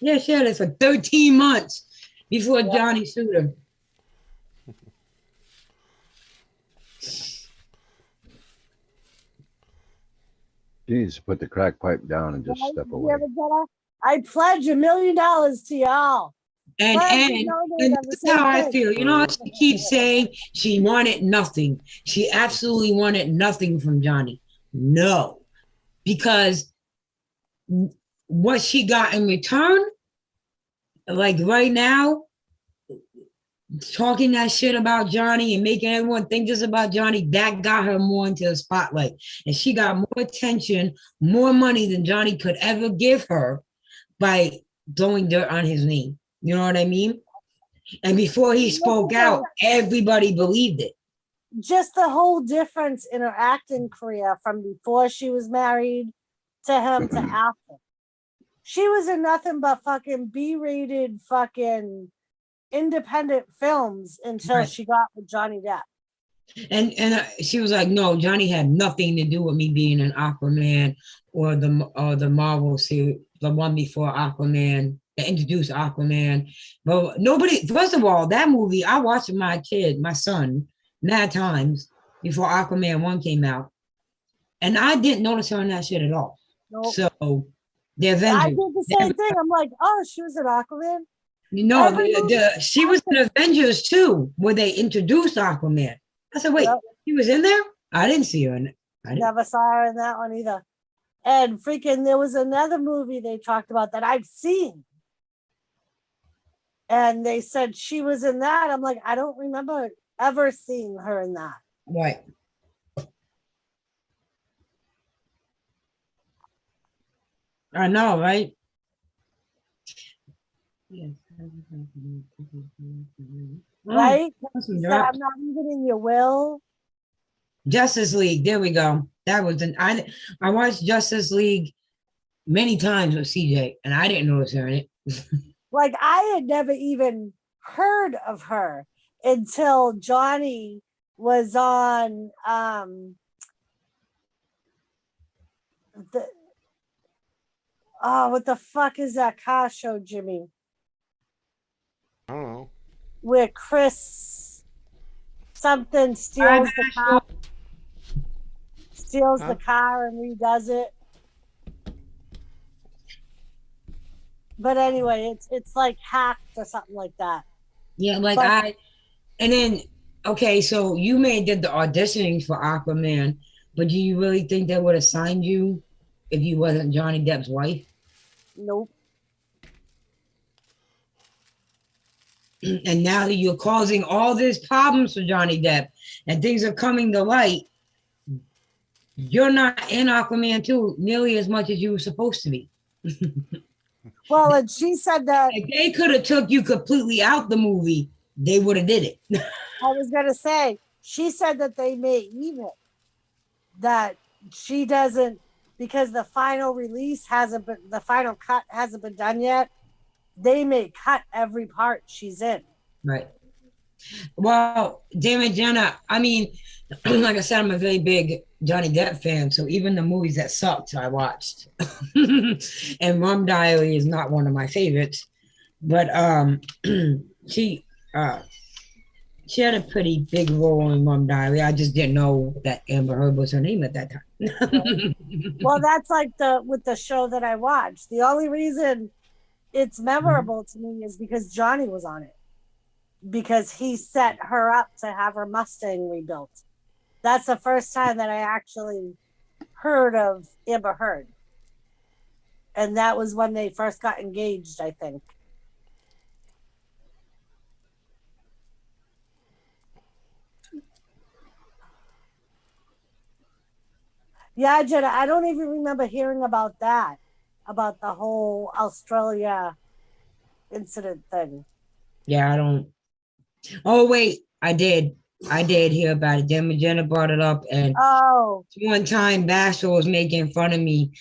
Yeah, she had it for 13 months before Johnny sued her. Jeez, put the crack pipe down and just step away. I pledge $1 million to y'all. And that's how I feel. You know, she keeps saying she wanted nothing. She absolutely wanted nothing from Johnny. No. because what she got in return, like right now, talking that shit about Johnny and making everyone think just about Johnny, that got her more into the spotlight. And she got more attention, more money than Johnny could ever give her by throwing dirt on his name. You know what I mean? And before he spoke out, everybody believed it. Just the whole difference in her acting career from before she was married to him to after. She was in nothing but fucking B-rated fucking independent films until Right. she got with Johnny Depp. And she was like, no, Johnny had nothing to do with me being an Aquaman or the Marvel series, the one before Aquaman, that introduced Aquaman. But nobody, first of all, that movie, I watched with my kid, my son, mad times before Aquaman 1 came out. And I didn't notice her in that shit at all. Nope. So the I Avengers. did the same thing. I'm like, oh, she was in Aquaman. No, Every movie- she was in Avengers too, where they introduced Aquaman. I said, wait, Yep. she was in there? I didn't see her in it. Never saw her in that one either. And freaking, there was another movie they talked about that I've seen. And they said she was in that. I'm like, I don't remember ever seeing her in that. Right. I know, right? Yes. Right? That's She some said, drop. I'm not even in your will. Justice League. There we go. That was I watched Justice League many times with CJ, and I didn't notice her in it. Like, I had never even heard of her until Johnny was on what the fuck is that car show, Jimmy? I don't know. Where Chris something steals the car, the car and redoes it. But anyway, it's like hacked or something like that. Yeah, like But- and then okay, so you did the auditioning for Aquaman, but do you really think they would have signed you if you wasn't Johnny Depp's wife? Nope. And now that you're causing all these problems for Johnny Depp and things are coming to light, you're not in Aquaman 2 nearly as much as you were supposed to be. Well, and she said that If they could have took you completely out the movie, they would have did it. I was gonna say, she said that they may even that she doesn't, because the final release hasn't been, the final cut hasn't been done yet. They may cut every part she's in. Right. Well, damn it, Jenna. I mean, like I said, I'm a very big Johnny Depp fan, so even the movies that sucked, I watched. And Rum Diary is not one of my favorites, but she had a pretty big role in Rum Diary. I just didn't know that Amber Heard was her name at that time. Well, that's like with the show that I watched. The only reason it's memorable to me is because Johnny was on it. Because he set her up to have her Mustang rebuilt. That's the first time that I actually heard of Amber Heard. And that was when they first got engaged, I think. Yeah, Jenna, I don't even remember hearing about that, about the whole Australia incident thing. Yeah, I don't. Oh, wait, I did hear about it. Then Jenna brought it up, and one time Bashful was making fun of me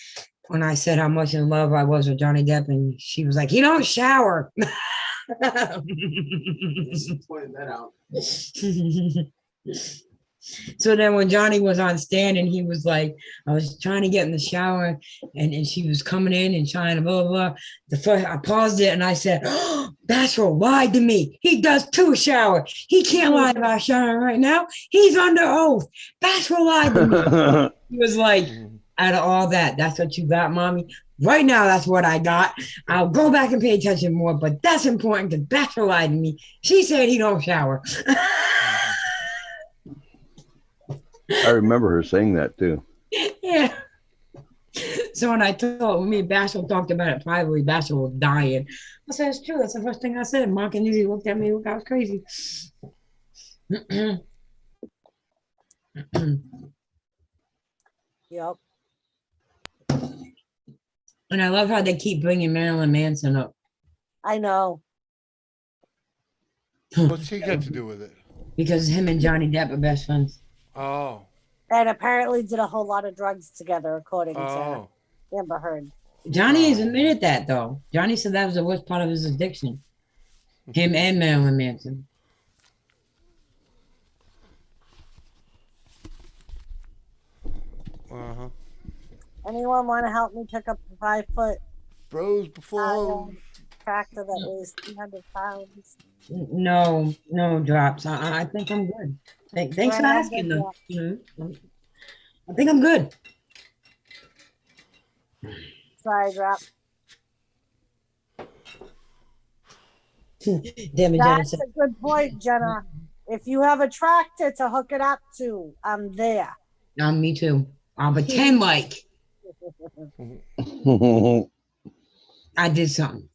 when I said how much in love I was with Johnny Depp, and she was like, "He don't shower." Pointed that out. So then when Johnny was on stand and he was like, I was trying to get in the shower and she was coming in and trying to blah, blah, blah. The first, I paused it and I said, oh, Bashful lied to me. He does too shower. He can't lie about showering right now. He's under oath. Bashful lied to me. He was like, out of all that, that's what you got, mommy? Right now, that's what I got. I'll go back and pay attention more, but that's important because Bashful lied to me. She said he don't shower. I remember her saying that too. Yeah. So when I told, when me and Bashful talked about it privately, Bashful was dying. I said, it's true. That's the first thing I said. Mark and Izzy looked at me like I was crazy. Yep. And I love how they keep bringing Marilyn Manson up. I know. What's he got to do with it? Because him and Johnny Depp are best friends. Oh. And apparently did a whole lot of drugs together, according to Oh. Amber Heard. Johnny has admitted that, though. Johnny said that was the worst part of his addiction. Him and Marilyn Manson. Uh-huh. Anyone want to help me pick up the 5-foot Bros before. tractor that weighs 300 pounds? No drops. I think I'm good. Thanks for asking, though. I think I'm good. Sorry, drop. Damn it, That's Jenna. a good point, Jenna. If you have a tractor to hook it up to, I'm there. Me too. I'll pretend like I did something.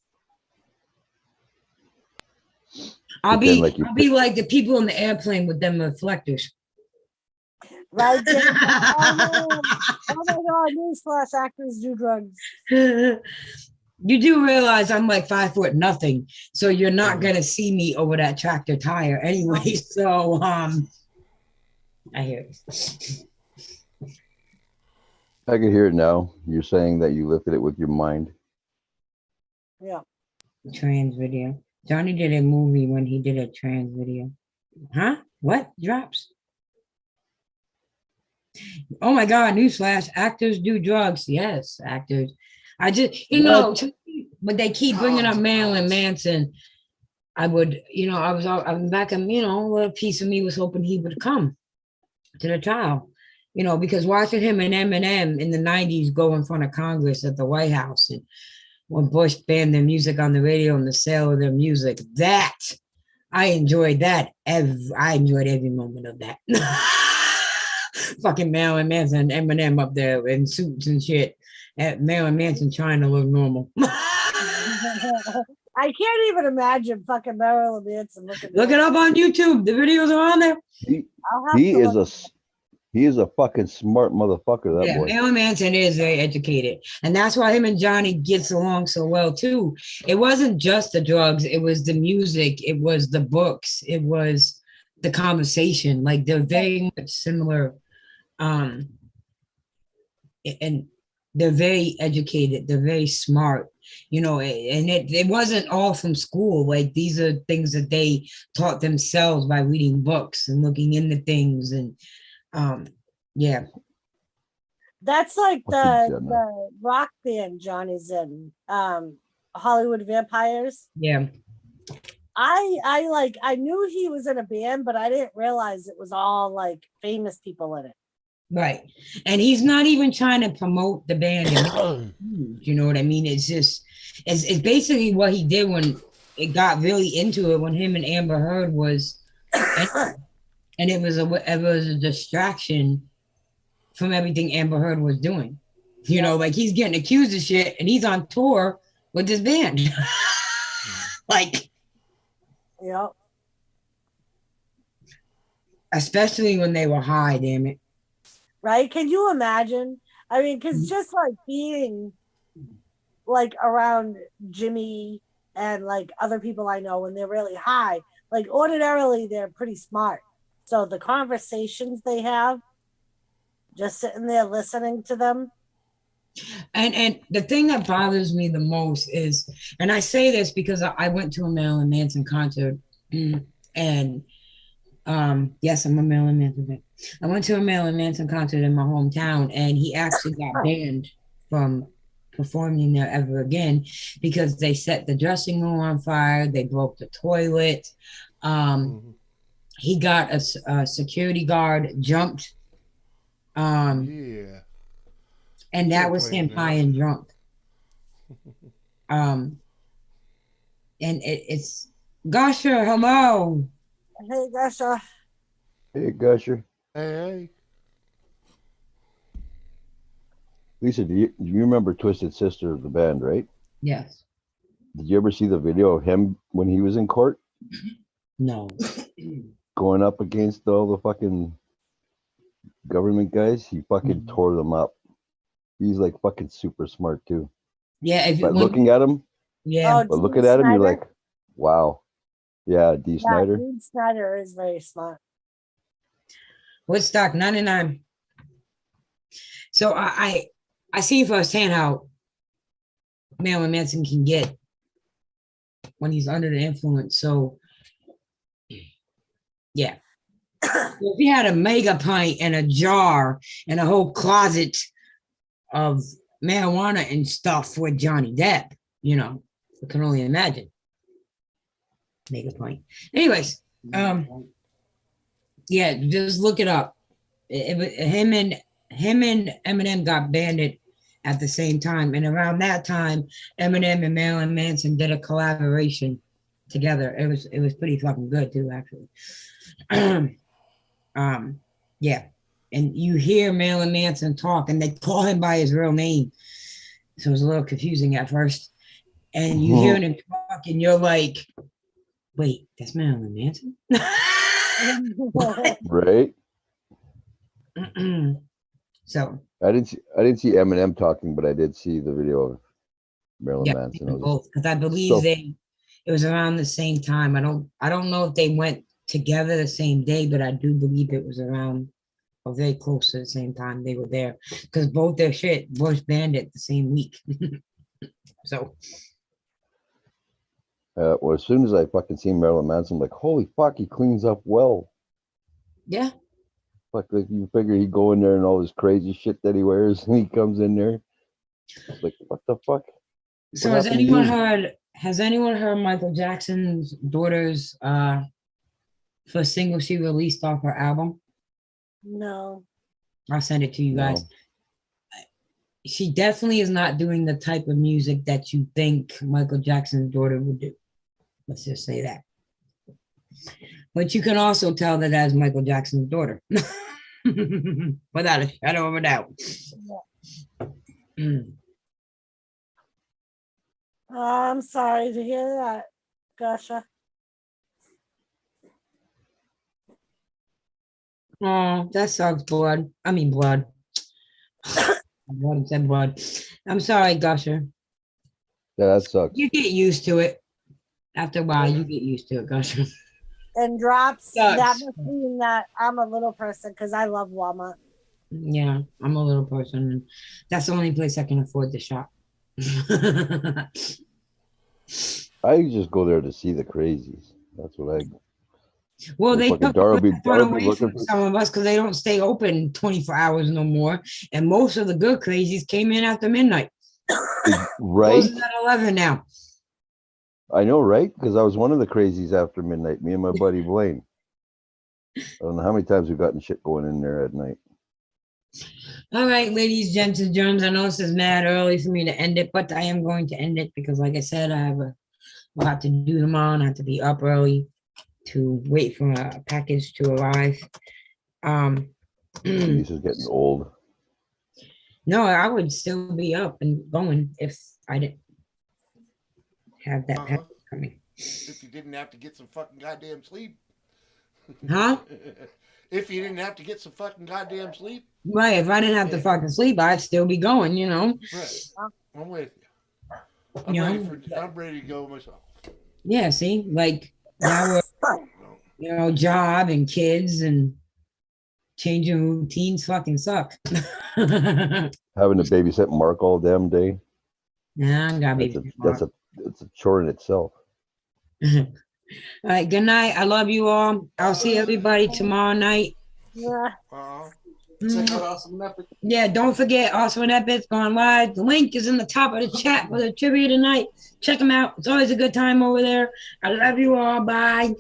I'll be like the people in the airplane with them reflectors. Right, Jenna? Oh my God, newsflash, actors do drugs. You do realize I'm like 5 foot nothing, so you're not gonna see me over that tractor tire anyway. So I hear it. I can hear it now. You're saying that you lifted it with your mind. Yeah. Trans video. Johnny did a movie when he did a trans video. Huh? What? Drops? Oh my God, newsflash. Actors do drugs. Yes, actors. I just, when they keep bringing up Marilyn Manson, I would, I'm back and, a little piece of me was hoping he would come to the trial, because watching him and Eminem in the 90s go in front of Congress at the White House, and when Bush banned their music on the radio and the sale of their music, that I enjoyed that. I enjoyed every moment of that. Fucking Marilyn Manson and Eminem up there in suits and shit. And Marilyn Manson trying to look normal. I can't even imagine fucking Marilyn Manson looking. Look it up on YouTube. The videos are on there. He is a fucking smart motherfucker, that boy. Marilyn Manson is very educated. And that's why him and Johnny gets along so well too. It wasn't just the drugs, it was the music, it was the books, it was the conversation. Like they're very much similar. And they're very educated, they're very smart, and it wasn't all from school. Like these are things that they taught themselves by reading books and looking into things. And yeah, that's like the rock band Johnny's in, Hollywood Vampires. Yeah, I knew he was in a band, but I didn't realize it was all like famous people in it. right. And he's not even trying to promote the band. You know what I mean? It's just it's basically what he did when it got really into it, when him and Amber Heard was and it was a distraction from everything Amber Heard was doing. Like he's getting accused of shit and he's on tour with this band. Like, yep. Especially when they were high, damn it. Right? Can you imagine? I mean, because just like being like around Jimmy and like other people I know when they're really high, like ordinarily they're pretty smart. So the conversations they have, just sitting there listening to them. And the thing that bothers me the most is, and I say this because I went to a Marilyn Manson concert, and yes, I'm a Marilyn Manson fan. I went to a Marilyn Manson concert in my hometown, and he actually got banned from performing there ever again because they set the dressing room on fire. They broke the toilet. He got a security guard jumped. And that was him high and drunk. And it's Gusher, hello. Hey, Gusher. Hey, Gusher. Hey. Lisa, do you remember Twisted Sister, the band, right? Yes. Did you ever see the video of him when he was in court No. going up against all the fucking government guys? He fucking tore them up. He's like fucking super smart too. Yeah. If But looking at him, yeah. but Dee looking at him, you're Snider? like, wow. Yeah, D. Yeah, Snyder. Dee Snider is very smart. Woodstock 99. So I see firsthand how Marilyn Manson can get when he's under the influence. So yeah. If he had a mega pint and a jar and a whole closet of marijuana and stuff with Johnny Depp, you know, I can only imagine. Mega pint. Anyways, yeah, just look it up. Him and Eminem got banded at the same time, and around that time, Eminem and Marilyn Manson did a collaboration together. It was pretty fucking good too, actually. Yeah, and you hear Marilyn Manson talk, and they call him by his real name, so it was a little confusing at first. And you hear him talk, and you're like, "Wait, that's Marilyn Manson?" Right? So I didn't see Eminem talking, but I did see the video of Marilyn yeah, Manson. both, because I believe So- it was around the same time. I don't know if they went together the same day, but I do believe it was around or very close to the same time they were there, because both their shit was banned at the same week. So well, as soon as I fucking seen Marilyn Manson, I'm like, holy fuck, he cleans up well. yeah, Like you figure he'd go in there and all this crazy shit that he wears, and he comes in there. It's like, what the fuck? so What has happened to anyone you? heard Michael Jackson's daughter's first single she released off her album? No. I'll send it to you guys. No. She definitely is not doing the type of music that you think Michael Jackson's daughter would do. Let's just say that. But you can also tell that as Michael Jackson's daughter. Without a shadow of a doubt. Mm. I'm sorry to hear that, Gusha. Oh, that sucks, blood. I mean, blood. Blood said blood. I'm sorry, Gusher. Yeah, that sucks. You get used to it. After a while, you get used to it, Gusher. And drops. Sucks. That must mean that I'm a little person because I love Walmart. Yeah, I'm a little person. That's the only place I can afford to shop. I just go there to see the crazies. That's what I. Well, they Fucking took Darby away looking from for- some of us because they don't stay open 24 hours no more. And most of the good crazies came in after midnight. Right? Closing at 11 now. I know, right? Because I was one of the crazies after midnight. Me and my buddy Blaine. I don't know how many times we've gotten shit going in there at night. All right, ladies, gents, and germs. I know this is mad early for me to end it, but I am going to end it because, like I said, I have a lot to do tomorrow and I have to be up early to wait for a package to arrive. This is getting old. No, I would still be up and going if I didn't have that package coming. If you didn't have to get some fucking goddamn sleep. Huh? If you didn't have to get some fucking goddamn sleep. Right, if I didn't have to fucking sleep, I'd still be going, you know. Right. I'm with you. I'm ready to go myself. Yeah, see, like now we're, you know, job and kids and changing routines fucking suck. Having to babysit Mark all damn day. Nah, I gotta be. That's a chore in itself. All right, good night. I love you all. I'll see everybody tomorrow night. Yeah. Check out Awesome Epic. Yeah, don't forget Awesome and Epic's going live. The link is in the top of the chat for the trivia tonight. Check them out. It's always a good time over there. I love you all. Bye.